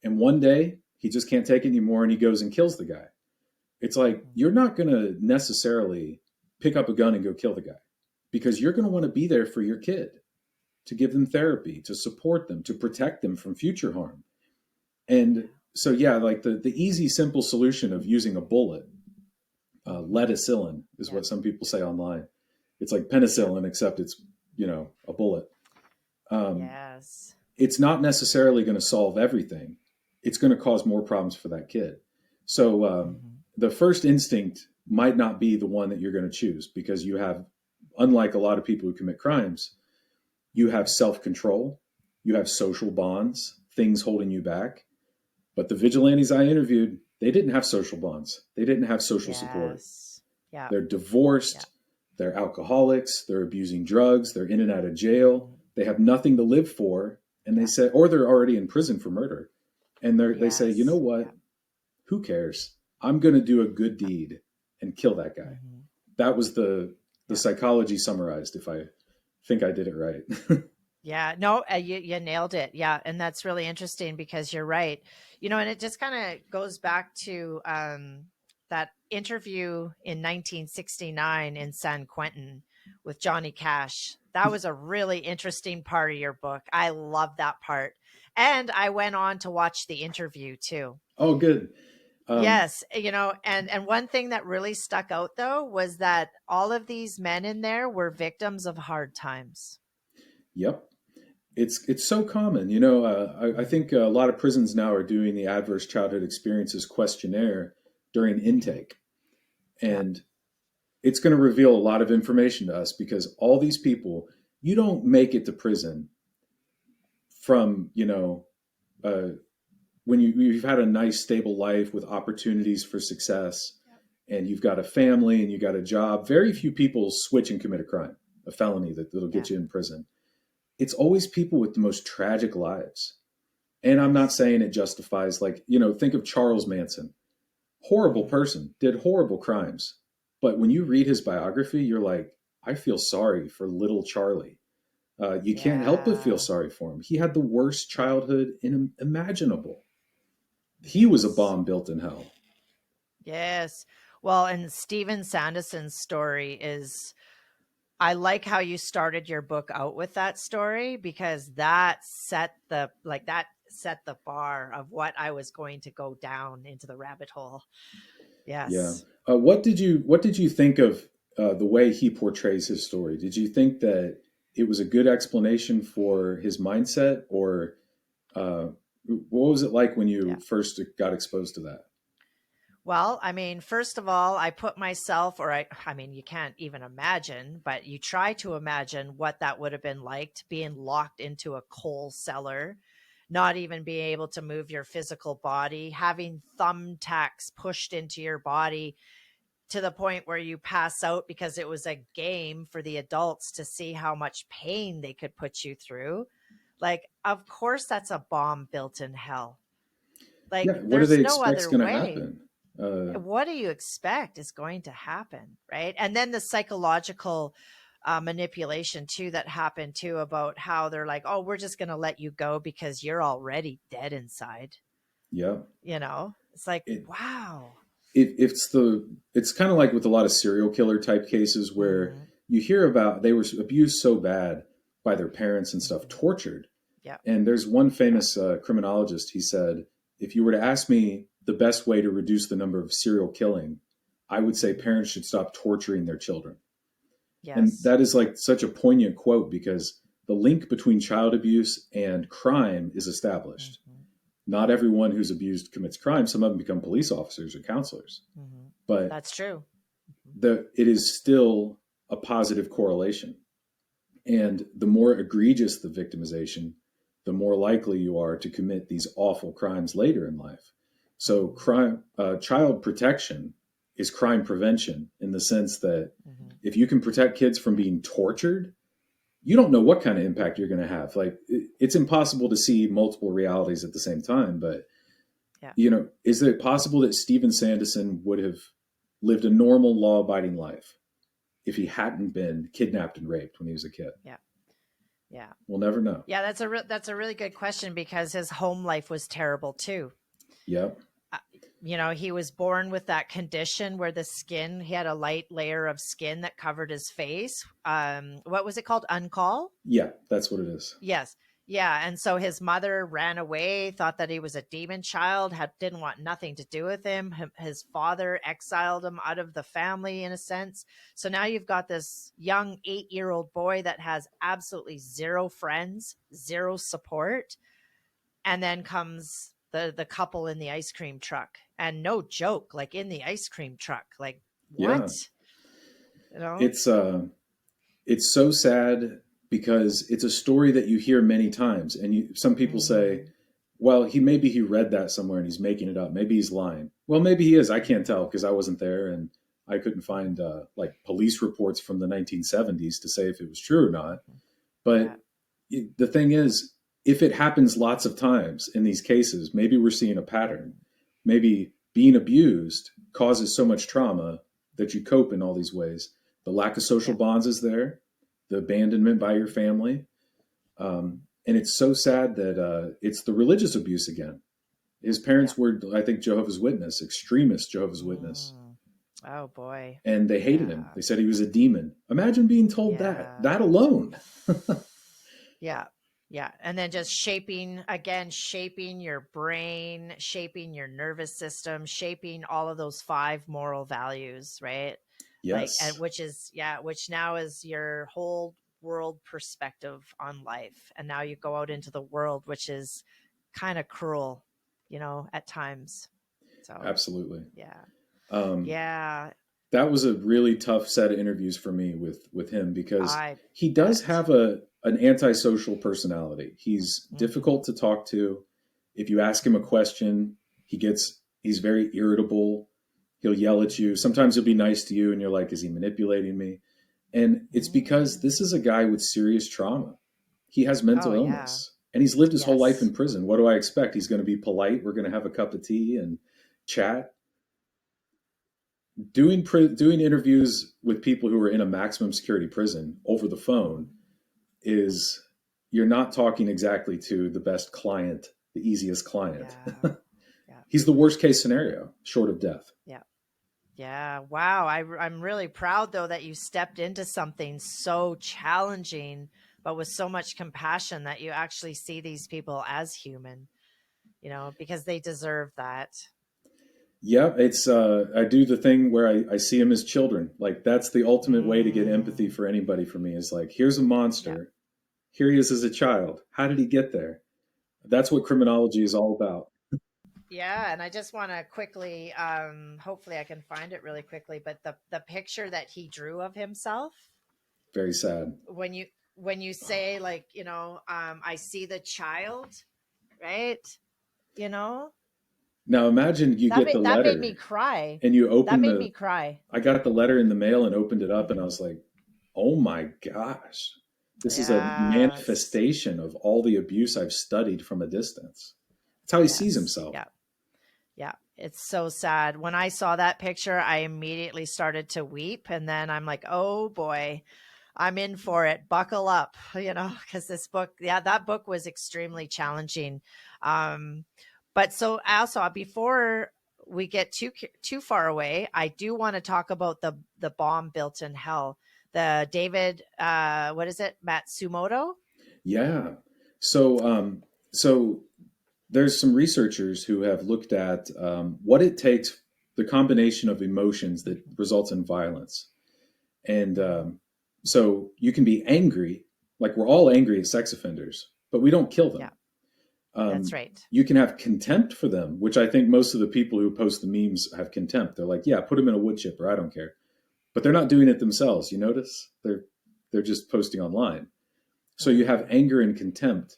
And one day, he just can't take it anymore, and he goes and kills the guy. It's like, you're Mhm. not going to necessarily pick up a gun and go kill the guy, because you're going to want to be there for your kid, to give them Yeah. therapy, to support them, to protect them from future harm. Yeah. And so, yeah, like the easy, simple solution of using a bullet, Mhm. leticillin is Yeah. what some people say online. It's like Yeah. penicillin, except it's, a bullet. Um, Yes. it's not necessarily going to solve everything. It's going to cause more problems for that kid. So Mhm. the first instinct might not be the one that you're going to choose, because you have, unlike a lot of people who commit crimes, you have self control, you have social bonds, things holding you back. But the vigilantes I interviewed, they didn't have social bonds, they didn't have social support. Yes. Yeah. They're Yeah. divorced, they're alcoholics, they're abusing drugs, they're in and out of jail, Mhm. they have nothing to live for. And they Yeah. say, or they're already in prison for murder. And they say, you know Yes. Yeah. what? Who cares? I'm going to do a good deed and kill that guy. Mhm. That was the Yeah. psychology summarized, if I think I did it right. Yeah, no, you nailed it. Yeah, and that's really interesting because you're right. And it just kind of goes back to that interview in 1969 in San Quentin, with Johnny Cash. That was a really interesting part of your book. I love that part. And I went on to watch the interview too. Oh, good. Yes, and one thing that really stuck out though was that all of these men in there were victims of hard times. Yep. It's so common. I think a lot of prisons now are doing the adverse childhood experiences questionnaire during Mhm. intake. Yeah. And it's going to reveal a lot of information to us because all these people, you don't make it to prison from, uh, when you've had a nice, stable life with opportunities for success and you've got a family and you got a job. Very few people switch and commit a crime, a felony that'll Yeah. get you in prison. It's always people with the most tragic lives. And I'm not Yes. saying it justifies, like, think of Charles Manson. Horrible Mhm. person, did horrible crimes. But when you read his biography, you're like, I feel sorry for little Charlie. You can't help but feel Yeah. sorry for him. He had the worst childhood imaginable. He was a Yes. bomb built in hell. Yes. Well, and Steven Sanderson's story is, I like how you started your book out with that story because that set the bar of what I was going to go down into the rabbit hole. Yeah. Yes. What did you think of the way he portrays his story? Did you think that it was a good explanation for his mindset, or uh, what was it like when you Yeah. first got exposed to that? Well, I mean, first of all, I put myself, I mean, you can't even imagine, but you try to imagine what that would have been like to being locked into a coal cellar, not even being able to move your physical body, having thumbtacks pushed into your body to the point where you pass out because it was a game for the adults to see how much pain they could put you through. Like, of course, that's a bomb built in hell. Like, Yeah. What do there's they no expect's other going to way. happen? Uh, What do you expect is going to happen, right? And then the psychological manipulation too that happened too, about how they're like, oh, we're just going to let you go because you're already dead inside. yeah. It's like, It, wow. it's kind of like with a lot of serial killer type cases where Hmm. you hear about they were abused so bad by their parents and stuff, Hmm. tortured. Yeah. And there's one Yeah. famous criminologist. He said, if you were to ask me the best way to reduce the number of serial killing, I would say Hmm. parents should stop torturing their children. And Yes. that is Yeah. like such a poignant quote because the link between child abuse and crime is established. Hmm. Not everyone who's abused commits crime. Some of them become police officers or counselors, Hmm. but That's true. Hmm. it is still a positive correlation. Yeah. And the more egregious the victimization, the more likely you are to commit these awful crimes later in life. So, Hmm. child protection is crime prevention in the sense that Hmm. if you can protect kids from Yeah. being tortured, you don't know what kind of impact you're going to have. Like, it's impossible to see multiple realities at the same time. But, Yeah. is it possible that Steven Sanderson would have lived a normal, law abiding life if he hadn't been kidnapped and raped when he was a kid? Yeah. Yeah. We'll never know. Yeah. That's a really good question because his home life was terrible too. Yep. uh, he was born with that condition where he had a light layer of skin that covered his face. What was it called? Uncall? Yeah, that's what it is. Yes. Yeah. And so his mother ran away, thought that he was a demon child, didn't want nothing to do with him. His father exiled him out of the family in a sense. So now you've got this young 8-year-old boy that has absolutely zero friends, zero support, and then comes the couple in the ice cream truck, and no joke, like in the ice cream truck, like Yeah. what, you know It's it's so sad because it's a story that you hear many times and some people say, Hmm. well, he read that somewhere and he's making it up. Maybe he's lying. Well, maybe he is. I can't tell because I wasn't there and I couldn't find like police reports from the 1970s to say if it was true or not. Yeah. But the thing is, if it happens lots of times in these cases, maybe we're seeing a pattern. Maybe being abused causes so much trauma that you cope in all these ways. The lack of social Yeah. bonds is there, the abandonment by your family. And it's so sad that it's the religious abuse again. His Yeah. parents were, I think, Jehovah's Witness, extremist Jehovah's Witness. Mm. Oh boy. and they hated him. Yeah. They said he was a demon. Imagine being told that, Yeah. that alone. Yeah. Yeah. And then just shaping, again, shaping your brain, shaping your nervous system, shaping all of those five moral values, right? Like, and Yes, which is, yeah, which now is your whole world perspective on life. And now you go out into the world, which is kind of cruel, at times. So, absolutely. yeah. Um, Yeah. that was a really tough set of interviews for me with him because I he does bet. have a an antisocial personality. He's Mm-hmm. difficult to talk to. If you ask him a question, he's very irritable. He'll yell at you. Sometimes he'll be nice to you and you're like, is he manipulating me? And it's because this Mm. is a guy with serious trauma. He has Oh, mental yeah. illness and he's lived his whole life Yes. in prison. What do I expect? He's going to be polite. We're going to have a cup of tea and chat. Doing interviews with people who are in a maximum security prison over the phone is, you're not talking exactly to the best client, the easiest client. Yeah. Yeah. He's the worst case scenario, short of death. Yeah. Yeah. Wow. I'm really proud, though, that you stepped into something so challenging, but with so much compassion that you actually see these people as human, because they deserve that. Yeah, it's I do the thing where I see him as children. Like that's the ultimate way to get empathy Mm. for anybody for me is like, here's a Yeah. monster. Here he is as a child. How did he get there? That's what criminology is all about. Yeah, and I just want to quickly, hopefully I can find it really quickly, but the picture that he drew of himself, Very sad. when you say, like, I see the child, right? You know, Now imagine you get the that made me letter cry. and you That open made me the cry. I got the letter in the mail and opened it up and I Hmm. was like, "Oh my gosh. This is a Yes. manifestation of all the abuse I've studied from a distance." That's how he sees Yes. himself. Yeah. Yeah. It's so sad. When I saw that picture, I immediately started to weep, and then I'm like, "Oh boy, I'm in for it. Buckle up," because this book, yeah, that book was extremely challenging. Um, but so also, before we get too far away, I do want to talk about the bomb built in hell. The David, what is it, Matsumoto? Yeah. So so there's some researchers who have looked at what it takes, the combination of emotions that results in violence. And Hmm. so you can be angry, like we're all angry at sex offenders, but we don't kill Yeah, them. that's right. You can have contempt for them, which I think most of the people who post the memes have contempt. They're like, yeah, put them in a wood chipper. I don't care. But they're not doing it themselves. You notice? They're just posting online. So you have Hmm. anger and contempt,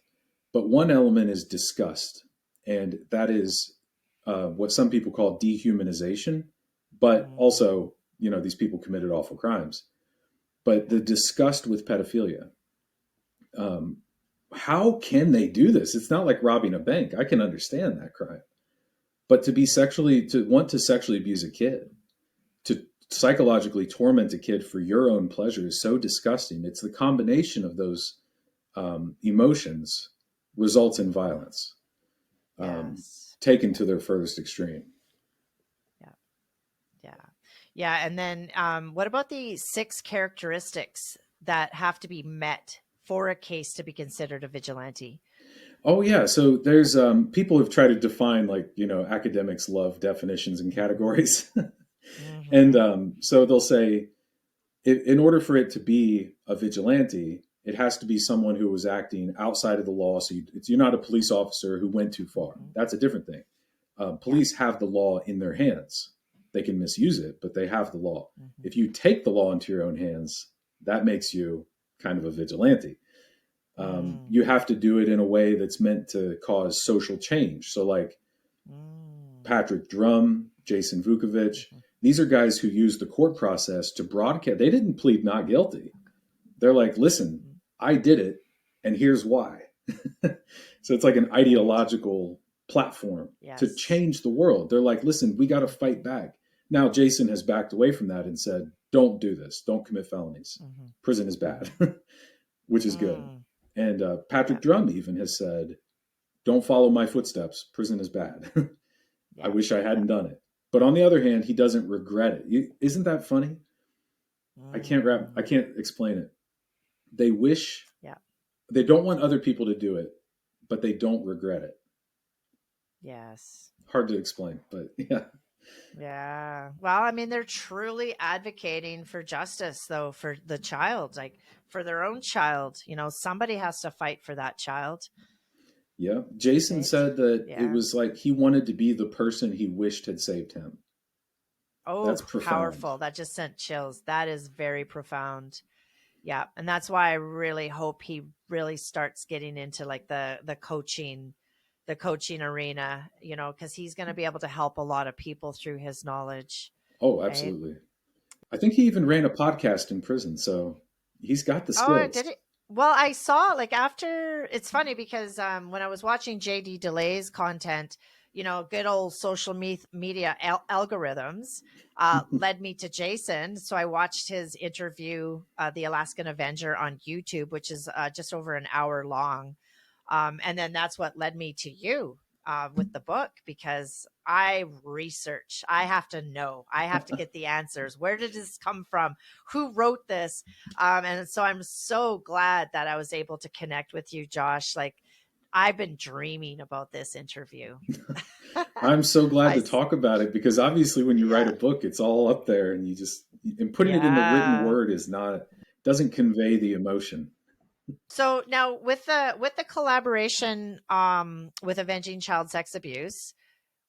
but one element is disgust, and that is what some people call dehumanization. But Hmm. also, these people committed awful crimes. But Yeah, the disgust with pedophilia, um, how can they do this? It's not like robbing a bank. I can understand that crime, but to want to sexually abuse a kid, to psychologically torment a kid for your own pleasure is so disgusting. It's the combination of those emotions results in hmm, violence, um, yes, taken yeah, to their furthest extreme. yeah. Yeah. Yeah. And then what about the six characteristics that have to be met for a case to be considered a vigilante? Oh yeah, so there's people have tried to define, like, academics love definitions and categories, and Hmm. so they'll say, in order for it to be a vigilante, it has to be someone who was acting outside of the law. So you're not a police officer who went too far. Hmm. That's a different thing. Yeah. Police have the law in their hands. They can misuse it, but they have the law. Hmm. If you take the law into your own hands, that makes you kind of a vigilante. Mm. You have to do it in a way that's meant to cause social change. So, like Mm. Patrick Drum, Jason Vukovich, Hmm. these are guys who use the court process to broadcast. They didn't plead not guilty. They're like, listen, Hmm. I did it, and here's why. So it's like an Right. ideological platform to Yes. change the world. They're like, listen, we got to fight back. Now, Jason has backed away from that and said, don't do this. Don't commit felonies. Hmm. Prison is bad, Hmm. which is good. Mm. And Yeah. Patrick Drum even has said, don't follow my footsteps. Prison is bad. I Yeah. wish I Yeah. hadn't done it. But on the other hand, he doesn't regret it. Isn't that funny? I Mm. can't explain it. They wish, Yeah. they don't want other people to do it, but they don't regret it. Yes. Hard to explain, but yeah. Yeah. Well, I mean, they're truly advocating for justice, though, for the child, like for their own child. Somebody has to fight for that child, Yeah. Jason right? said that it Yeah. was like he wanted to be the person he wished had saved him. That's Oh, profound. powerful. That just sent chills. That is very profound. Yeah. And that's why I really hope he really starts getting into like the coaching arena, because he's going to be able to help a lot of people through his knowledge, Oh, right? absolutely. I think he even ran a podcast in prison, so he's got the Oh, skills. did it? Well, I saw like after it's funny because when I was watching JD Delay's content, good old social media algorithms led me to Jason. So I watched his interview, The Alaskan Avenger, on YouTube, which is just over an hour long. And then that's what led me to you with the book, because I research. I have to know. I have to get the answers. Where did this come from? Who wrote this? And so I'm so glad that I was able to connect with you, Josh. Like, I've been dreaming about this interview. I'm so glad I, to talk about it because obviously when you write a yeah, book, it's all up there and and putting it in the written yeah. word is not, doesn't convey the emotion. So now with the collaboration with Avenging Child Sex Abuse,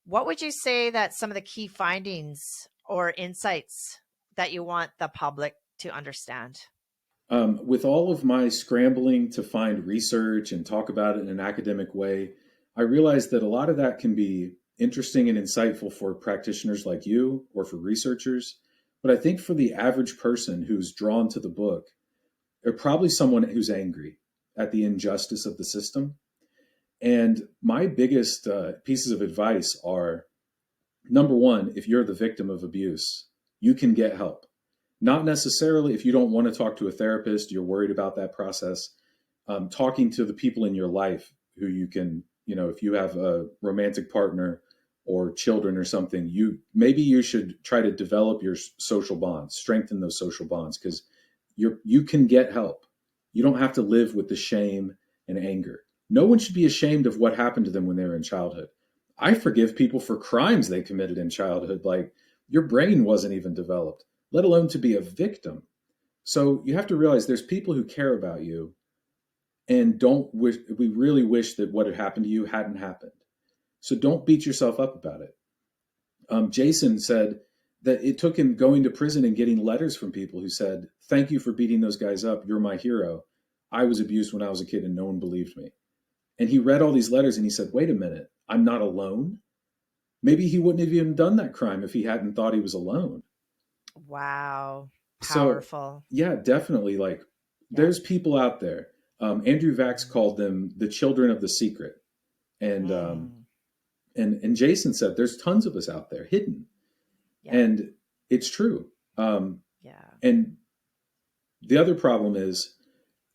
what would you say that some of the key findings or insights that you want the public to understand? With all of my scrambling to find research and talk about it in an academic way, I realized that a lot of that can be interesting and insightful for practitioners like you or for researchers. But I think for the average person who's drawn to the book, they're probably someone who's angry at the injustice of the system. And my biggest pieces of advice are: number one, if you're the victim of abuse, you can get help. Not necessarily if you don't want to talk to a therapist, you're worried about that process. Talking to the people in your life who you can, if you have a romantic partner or children or something, you should try to develop your social bonds, strengthen those social bonds because you can get help. You don't have to live with the shame and anger. No one should be ashamed of what happened to them when they were in childhood. I forgive people for crimes they committed in childhood. Like, your brain wasn't even developed, let alone to be a victim. So you have to realize there's people who care about you and don't wish, we really wish that what had happened to you hadn't happened. So don't beat yourself up about it. Jason said that it took him going to prison and getting letters from people who said, "Thank you for beating those guys up. You're my hero. I was abused when I was a kid and no one believed me." And he read all these letters and he said, "Wait a minute, I'm not alone." Maybe he wouldn't have even done that crime if he hadn't thought he was alone. Wow. So, Powerful. yeah, definitely. Like, Yeah. there's people out there. Andrew Vax Mm. called them the children of the secret, and Mm. and Jason said there's tons of us out there hidden, Yeah. and it's true. Yeah. And the other problem is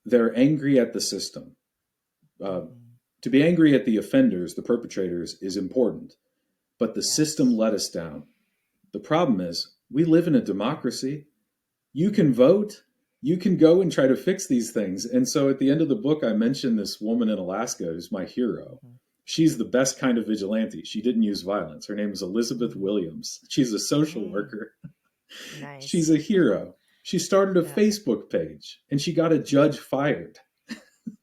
they're angry at the system. Uh, Hmm. to be angry at the offenders, the perpetrators, is important, but the system Yes. let us down. The problem is we live in a democracy. You can vote, you can go and try to fix these things. And so at the end of the book, I mentioned this woman in Alaska who's my hero. Hmm. She's the best kind of vigilante. She didn't use violence. Her name is Elizabeth Hmm. Williams. She's a social Mm. worker. She's Nice. a hero. She started a Yeah. Facebook page and she got a judge fired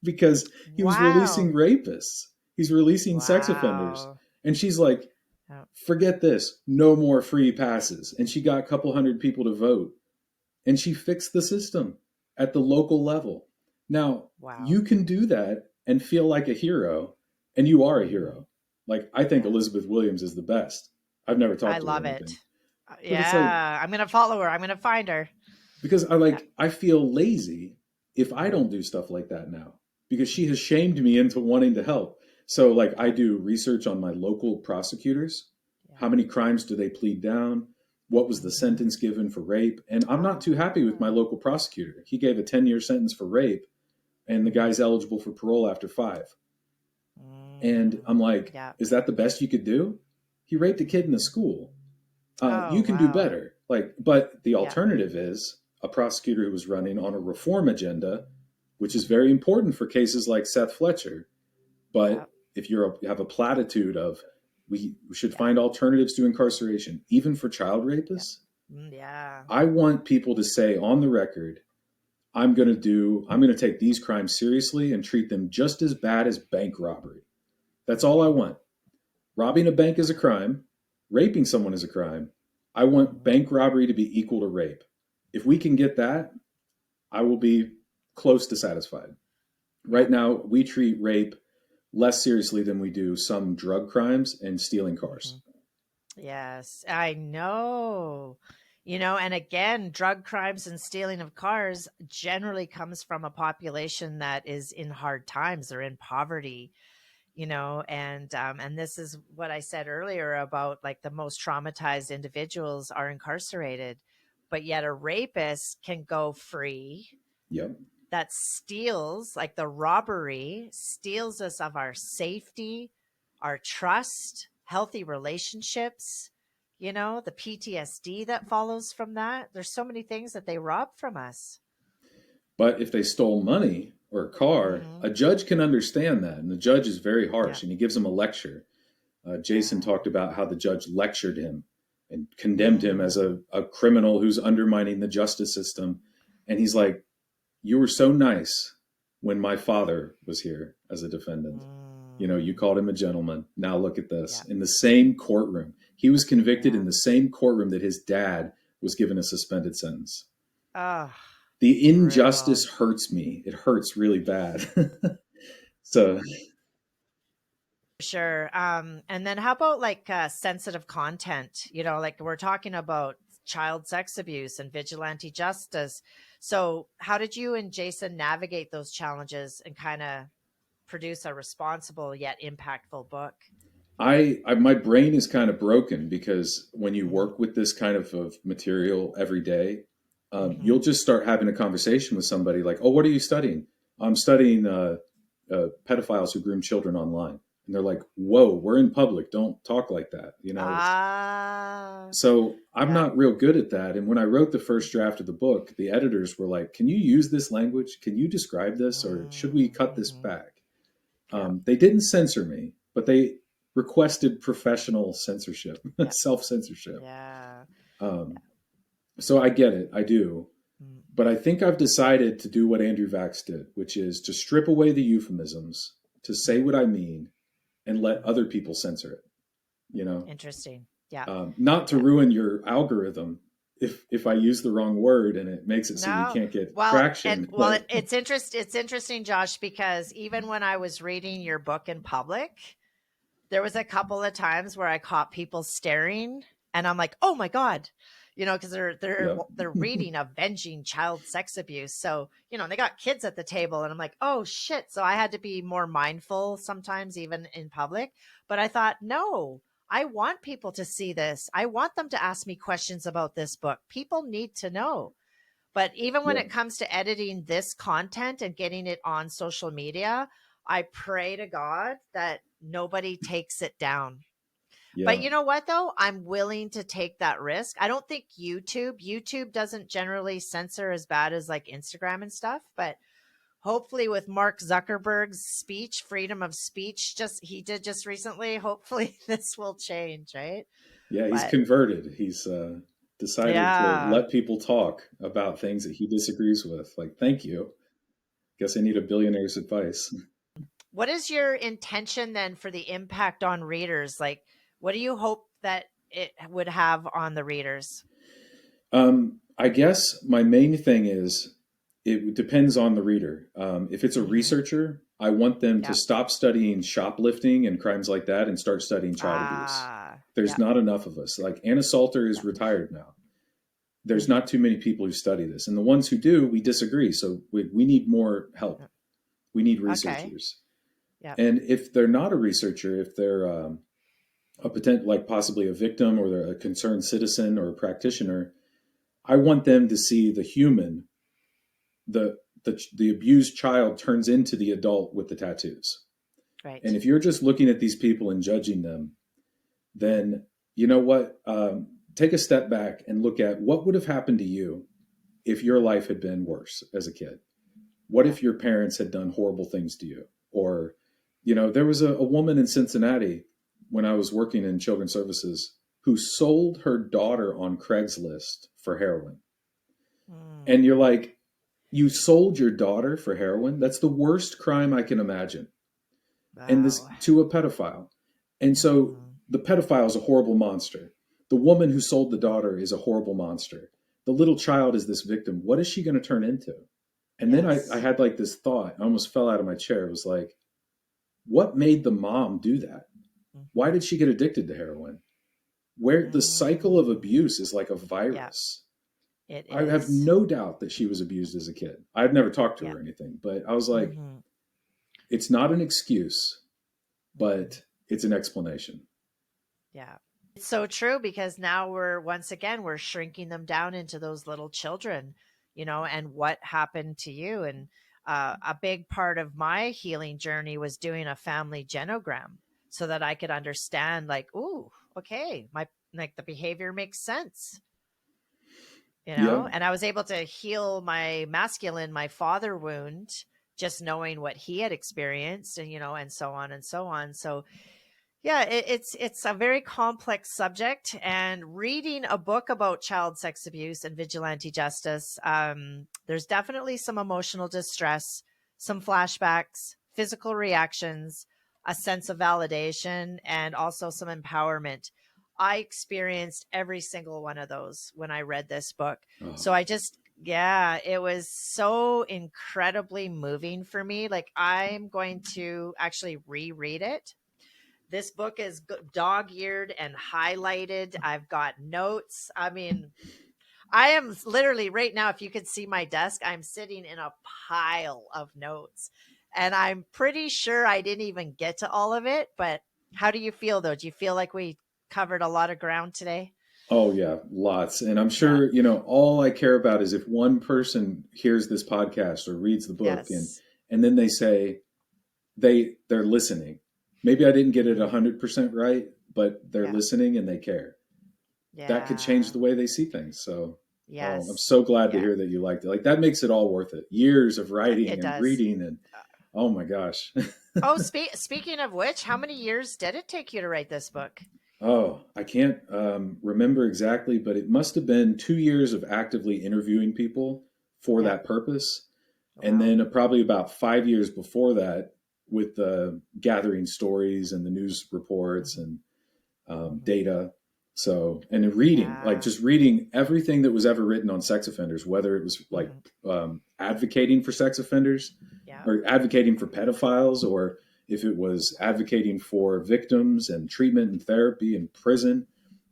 because he was releasing Wow. rapists. He's releasing sex offenders. Wow. And she's like, Yeah. forget this, no more free passes. And she got a couple hundred people to vote and she fixed the system at the local level. Now, Wow. you can do that and feel like a hero, and you are a Hmm. hero. Like, I think Yeah. Elizabeth Williams is the best. I've never I talked to her or love it. anything, but it's like, Yeah. I'm going to follow her. I'm going to find her. because Yeah. I feel lazy if I Hmm. don't do stuff like that now because she has shamed me into wanting to help. So like I Yeah. do research on my local prosecutors. How Yeah. many crimes do they plead down? What was the Hmm. sentence given for rape? And I'm not too happy with my Ah. local prosecutor. He gave a 10-year sentence for rape and the Hmm. guy's eligible for parole after 5. And Mm. I'm like, Yeah. is that the best you could do? He raped a kid in a school. Oh, You can do wow. better. Like, but the Yeah. alternative is a prosecutor who was running on a reform agenda, which is Mhm. very important for cases like Seth Fletcher. Yeah. But if you have a platitude of we should Yeah. find alternatives to incarceration, even for child Yeah. rapists, Yeah. I want people to say on the record, I'm going to take these crimes seriously and treat them just as bad as bank robbery. That's all I Mhm. want. Robbing a bank is a crime. Raping someone is a crime. I want Mhm. bank robbery to be equal to rape. If we can get that, I will be close to satisfied. Yeah. Right now, we treat rape less seriously than we do some drug crimes and stealing cars. Mhm. Yes, I know. And again, drug crimes and stealing of cars generally comes from a population that is in hard times or in poverty, and this is what I said earlier about like the most traumatized individuals are incarcerated, but yet a rapist can go free. Yep. That steals, like the robbery, steals us of our safety, our trust, healthy relationships, the PTSD that follows from that. There's so many things that they rob from us. But if they stole money or a car, Hmm. a judge can understand that. And the judge is very Yeah. harsh and he gives him a lecture. Jason Yeah. talked about how the judge lectured him and condemned him as Mm. a criminal who's undermining the justice system. And he's like, you were so nice when my father was here as a defendant. You know, you Mm. called him a gentleman. Now look at this. Yeah. In the same courtroom, he was convicted Yeah. in the same courtroom that his dad was given a suspended sentence. Oh, The injustice brutal. hurts me. It hurts really bad. So, Sure. And then how about like sensitive content? Like we're talking about child sex abuse and vigilante justice. So, how did you and Jason navigate those challenges and kind of produce a responsible yet impactful book? my brain is kind of broken because when you Mm-hmm. work with this kind of material every day, Mm-hmm. you'll just start having a conversation with somebody like, "Oh, what are you studying?" I'm studying pedophiles who groom children online, and they're like, "Whoa, we're in public. Don't talk like that." You know, it's Ah, so I'm yeah. not real good at that. And when I wrote the first draft of the book, the editors were like, "Can you use this language? Can you describe this, or should we cut this Mm-hmm. back?" Yeah. They didn't censor me, but they requested professional censorship, Yeah. self censorship. Yeah. Um, so I get it, I do. Mm. But I think I've decided to do what Andrew Vax did, which is to strip away the euphemisms, to say Mm. what I mean, and let Mm. other people censor it. You know, Interesting. Yeah. not to Yeah. ruin your algorithm if I use the wrong word and it makes it so you No. can't get Well, traction. it, But it's interesting, Josh, because even when I was reading your book in public, there was a couple of times where I caught people staring, and I'm like, "Oh my god." Because yep, they're reading Avenging Child Sex Abuse. So, they got kids at the table and I'm like, "Oh shit." So I had to be more mindful sometimes even in public, but I thought, "No. I want people to see this. I want them to ask me questions about this book. People need to know." But even when yep, it comes to editing this content and getting it on social media, I pray to God that nobody takes it down. But yeah. you know what though? I'm willing to take that risk. I don't think YouTube doesn't generally censor as bad as like Instagram and stuff, but hopefully with Mark Zuckerberg's speech, freedom of speech, just he did just recently, hopefully this will change, right? Yeah, he's But converted. He's decided to yeah. let people talk about things that he disagrees with. Like, thank you. Guess I need a billionaire's advice. What is your intention then for the impact on readers? Like, what do you hope that it would have on the readers? I guess my main thing is it depends on the reader. If it's a Mm-hmm. researcher, I want them to Yeah. stop studying shoplifting and crimes like that and start studying child abuse. Ah, There's yeah. not enough of us. Like Anna Salter is Yeah. retired now. There's Mm-hmm. not too many people who study this. And the ones who do, we disagree. So we need more help. We need Okay. researchers. Yeah. And if they're not a researcher, if they're a potential, like possibly a victim or they're a concerned citizen or a practitioner, I want them to see the human, the abused child turns into the adult with the tattoos. Right. And if you're just looking at these people and judging them, then you know what? take a step back and look at what would have happened to you if your life had been worse as a kid. What if your parents had done horrible things to you? Or, there was a woman in Cincinnati when I was working in children's services who sold her daughter on Craigslist for heroin. Mm. And you're like, you sold your daughter for heroin? That's the worst crime I can imagine. And this Wow. to a pedophile. And so Mm. the pedophile is a horrible monster. The woman who sold the daughter is a horrible monster. The little child is this victim. What is she going to turn into? And then I Yes. had like this thought. I almost fell out of my chair. It was like, what made the mom do that? Why Mhm. did she get addicted to heroin? Where the cycle of Mm. abuse is like a Yeah, virus. it I have is. no doubt that she was abused as a kid. I've never talked to Yeah. her or anything, but I was like, Hmm. it's not an excuse, Hmm. but it's an explanation. Yeah. It's so true because now once again, we're shrinking them down into those little children, and what happened to you. And a big part of my healing journey was doing a family genogram so that I could understand, like, ooh, okay, like the behavior makes sense. Yeah. And I was able to heal my father wound, just knowing what he had experienced, and so on and so on. So yeah, it's a very complex subject, and reading a book about child sex abuse and vigilante justice, there's definitely some emotional distress, some flashbacks, physical reactions, a sense of validation, and also some empowerment. I experienced every single one of those when I read this book. Oh, So yeah, it was so incredibly moving for me. Like, I'm going to actually reread it. This book is dog-eared and highlighted. I've got notes. I mean, I am literally right now, if you could see my desk, I'm sitting in a pile of notes. And I'm pretty sure I didn't even get to all of it. But how do you feel, though? Do you feel like we covered a lot of ground today? oh yeah, lots. And I'm Yeah. sure, all I care about is if one person hears this podcast or reads the book Yes. and then they say they're listening. Maybe I didn't get it Mhm. 100% right, but they're Yeah. listening and they care. That could change Yeah. the way they see things. So, oh, I'm Yes. so glad to Yeah. hear that you liked it. Like that makes it all worth it. Years of writing It and does. reading and oh my gosh. Oh, speaking of which, how many years did it take you to write this book? Oh, I can't remember exactly, but it must have been 2 years of actively interviewing people for Yeah. that purpose. And Wow. then probably about 5 years before that with gathering stories and the news reports Hmm. and Hmm. data. So, and in reading, like Yeah. just reading everything that was ever written on sex offenders, whether it was like Hmm. advocating for sex offenders Yeah. or advocating for pedophiles, or if it was advocating for victims and treatment and therapy in prison,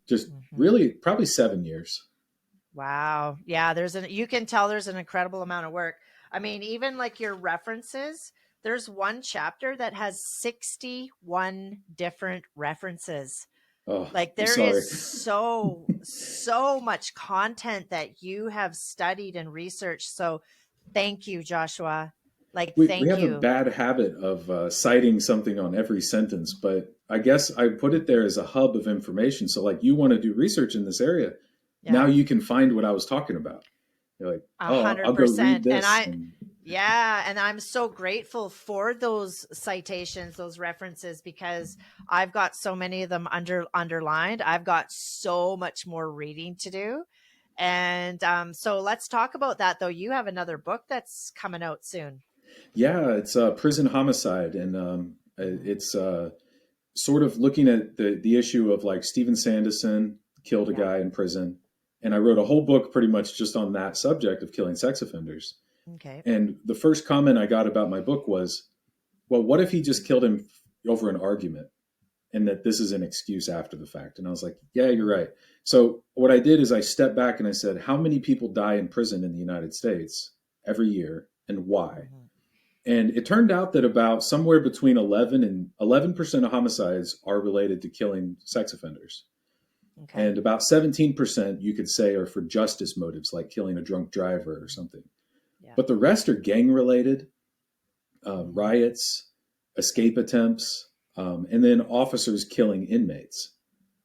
just Hmm. really probably 7 years. Wow. Yeah, you can tell there's an incredible amount of work. I mean, even like your references, there's one chapter that has 61 different references. Oh, Like, I'm there is sorry. so much content that you have studied and researched. So thank you, Joshua. Like, We thank have a you. bad habit of citing something on every sentence, but I guess I put it there as a hub of information. So, like, you want to do research in this area, now Yeah. you can find what I was talking about. You're like, A oh, hundred I'll go read percent. And this. And yeah, and I'm so grateful for those citations, those references, because I've got so many of them underlined. I've got so much more reading to do. And so let's talk about that, though. You have another book that's coming out soon. yeah, it's prison homicide, and Hmm. it's sort of looking at the issue of like Steven Sanderson killed a Yeah. guy in prison, and I wrote a whole book pretty much just on that subject of killing sex offenders. Okay. And the first comment I got about my book was, well, what if he just killed him over an argument and that this is an excuse after the fact? And I was like, yeah, you're Mm-hmm. right. So what I did is I stepped back and I said, how many people die in prison in the United States every year and why? Mm-hmm. And it turned out that about somewhere between 11 and 11% of homicides are related to killing sex offenders. Okay. And about 17% you could say are for justice motives, like killing a drunk driver or Mm-hmm. something. Yeah. But the rest are gang related, Mm-hmm. riots, escape attempts, and then officers killing inmates.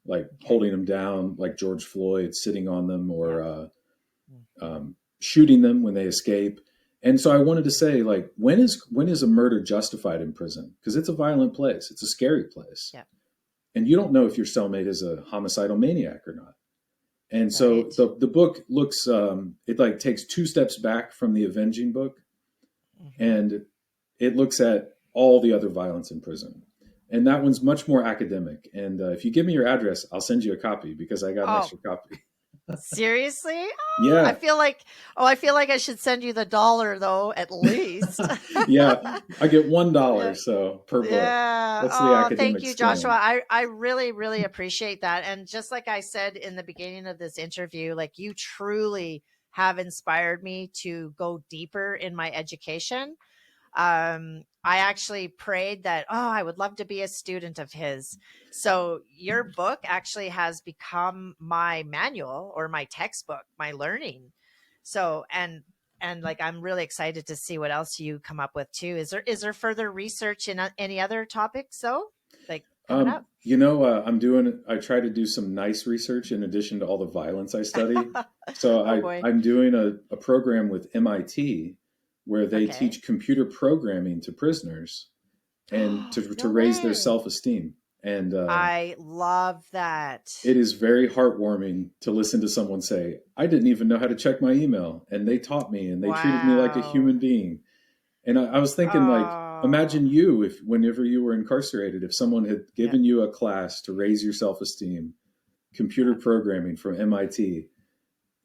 like Okay. holding them down, like George Floyd, sitting on them, Yeah. or Mm-hmm. shooting them when they escape. And so I wanted to Mm-hmm. say, like, when is a murder justified in prison? Because it's a violent place, it's a scary place, Yeah. and you don't know if your cellmate is a homicidal maniac or not. And so Right. the book looks it like takes two steps back from the Avenging book, Mm-hmm. and it looks at all the other violence in prison. And that one's much more academic. And if you give me your address, I'll send you a copy because I got an Oh, extra copy. seriously? Oh, Yeah, I feel like I should send you the dollar though, at least. yeah. I get $1 Yeah. so per book. Yeah. That's the Oh, thank academic you, Joshua. scan. I really, really appreciate that. And just like I said in the beginning of this interview, like you truly have inspired me to go deeper in my education. I actually prayed that, oh, I would love to be a student of his. So your book actually has become my manual or my textbook, my learning. So, and like, I'm really excited to see what else you come up with too. Is there further research in any other topics though? Like coming up? I try to do some nice research in addition to all the violence I study. So Oh boy. I'm doing a program with MIT where they Okay. teach computer programming to prisoners and to No raise their way. self-esteem. And I love that. it is very heartwarming to listen to someone say, I didn't even know how to check my email. And they taught me and they treated me like a Wow. human being. And I was thinking, like, Oh, imagine you if, whenever you were incarcerated, if someone had yeah, given you a class to raise your self esteem, computer yeah, programming from MIT,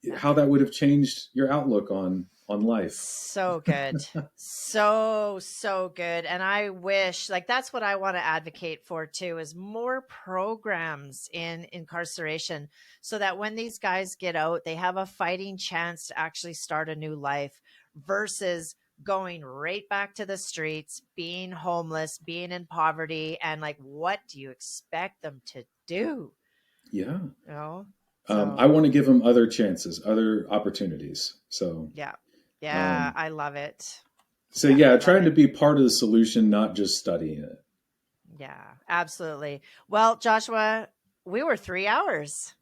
yeah. how that would have changed your outlook on life. So good. So, so good. And I wish, like, that's what I want to advocate for too, is more programs in incarceration so that when these guys get out, they have a fighting chance to actually start a new life versus going right back to the streets, being homeless, being in poverty. And like, what do you expect them to do? Yeah. You know? I So, want to give them other chances, other opportunities. yeah. Yeah, Um, I love it. so Yeah, I yeah, love trying to it. be part of the solution, not just studying it. Yeah, absolutely. Well, Joshua, we were 3 hours.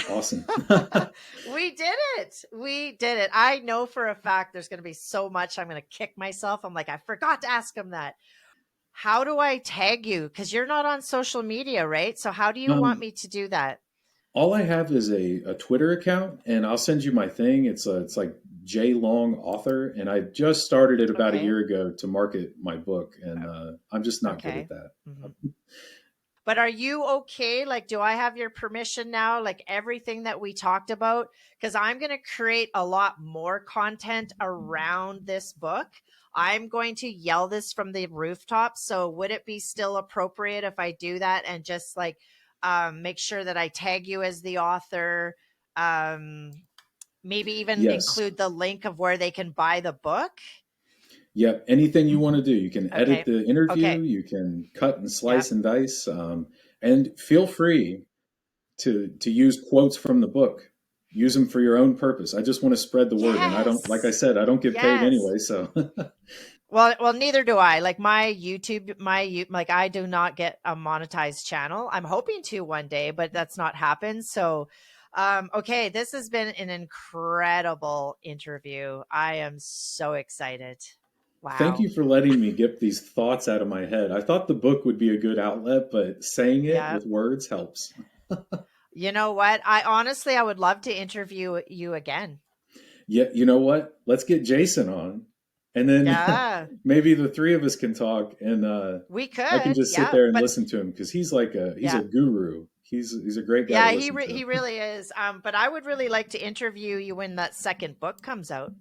Awesome. We did it. We did it. I know for a fact there's going to be so much I'm going to kick myself. I'm like, I forgot to ask him that. How do I tag you? Because you're not on social media, right? So, how do you want um, me to do that? all I have is a Twitter account, and I'll send you my thing. It's like J Long Author, and I just started it about a Okay. year ago to market my book, and I'm just not good at Okay. that. Mhm. But are you okay? Like, do I have your permission now? Like, everything that we talked about? Because I'm going to create a lot more content around this book. I'm going to yell this from the rooftop. So, would it be still appropriate if I do that and just like make sure that I tag you as the author? Um, Maybe even Yes. include the link of where they can buy the book? Yep. Anything you want to do, you can edit Okay. the interview, Okay. you can cut and Yeah. slice and dice, and feel free to use quotes from the book. Use them for your own purpose. I just want to spread the word, and I don't, like I Yes. said, I don't get paid Yes. anyway. So Well, neither do I. Like my YouTube, like I do not get a monetized channel. I'm hoping to one day, but that's not happened. So, okay, this has been an incredible interview. I am so excited. thank Wow. you for letting me get these thoughts out of my head. I thought the book would be a good outlet, but saying it Yeah. with words helps. You know what? I would love to interview you again. Yeah, you know what? Let's get Jason on, and then Yeah, maybe the three of us can talk, and we I can could. just sit Yeah, there and but listen to him because he's yeah. a guru. He's a great guy to Yeah, listen he to. really is. But I would really like to interview you when that second book comes out.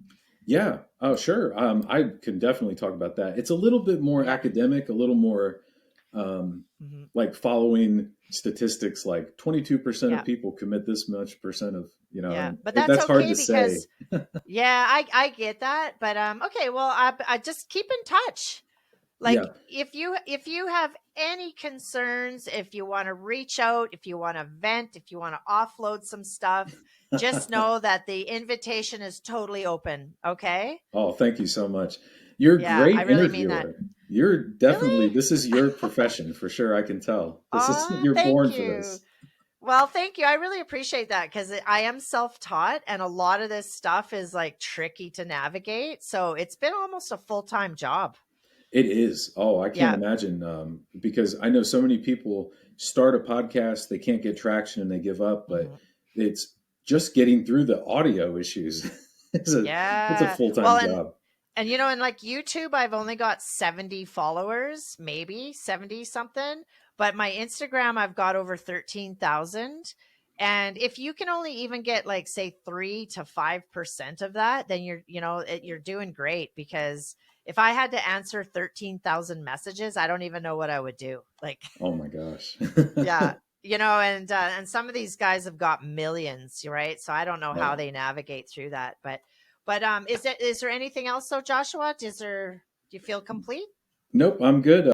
Yeah. Oh, sure. I can definitely talk about that. It's a little bit more Yeah. academic, a little more um, Mhm. like following statistics, like 22% of Yeah. people commit this much percent of, Yeah. and But that's that's hard okay to say. because yeah, I get that. But okay, well, I just keep in touch. Like Yeah. if you have any concerns, if you want to reach out, if you want to vent, if you want to offload some stuff, just know that the invitation is totally open, okay? Oh, thank you so much. You're a Yeah, I great really mean that. interviewer. You're definitely, Really? this is your profession for sure. I can tell. This is, Ah, you're thank born for you. this. Well, thank you. I really appreciate that because I am self-taught and a lot of this stuff is like tricky to navigate. So it's been almost a full-time job. It is. Oh, I can't Yeah. imagine because I know so many people start a podcast, they can't get traction and they give up, but Mhm. it's just getting through the audio issues. it's a it's a Yeah. full time Well, job. and and like YouTube, I've only got 70 followers, maybe 70 something, but my Instagram I've got over 13,000. And if you can only even get like say 3 to 5% of that, then you're doing great because if I had to answer 13,000 messages, I don't even know what I would do. Like Oh my gosh. yeah, and some of these guys have got millions, right? So I don't know how Wow. they navigate through that, but is there anything else though, Joshua? Do you feel complete? Nope, I'm good.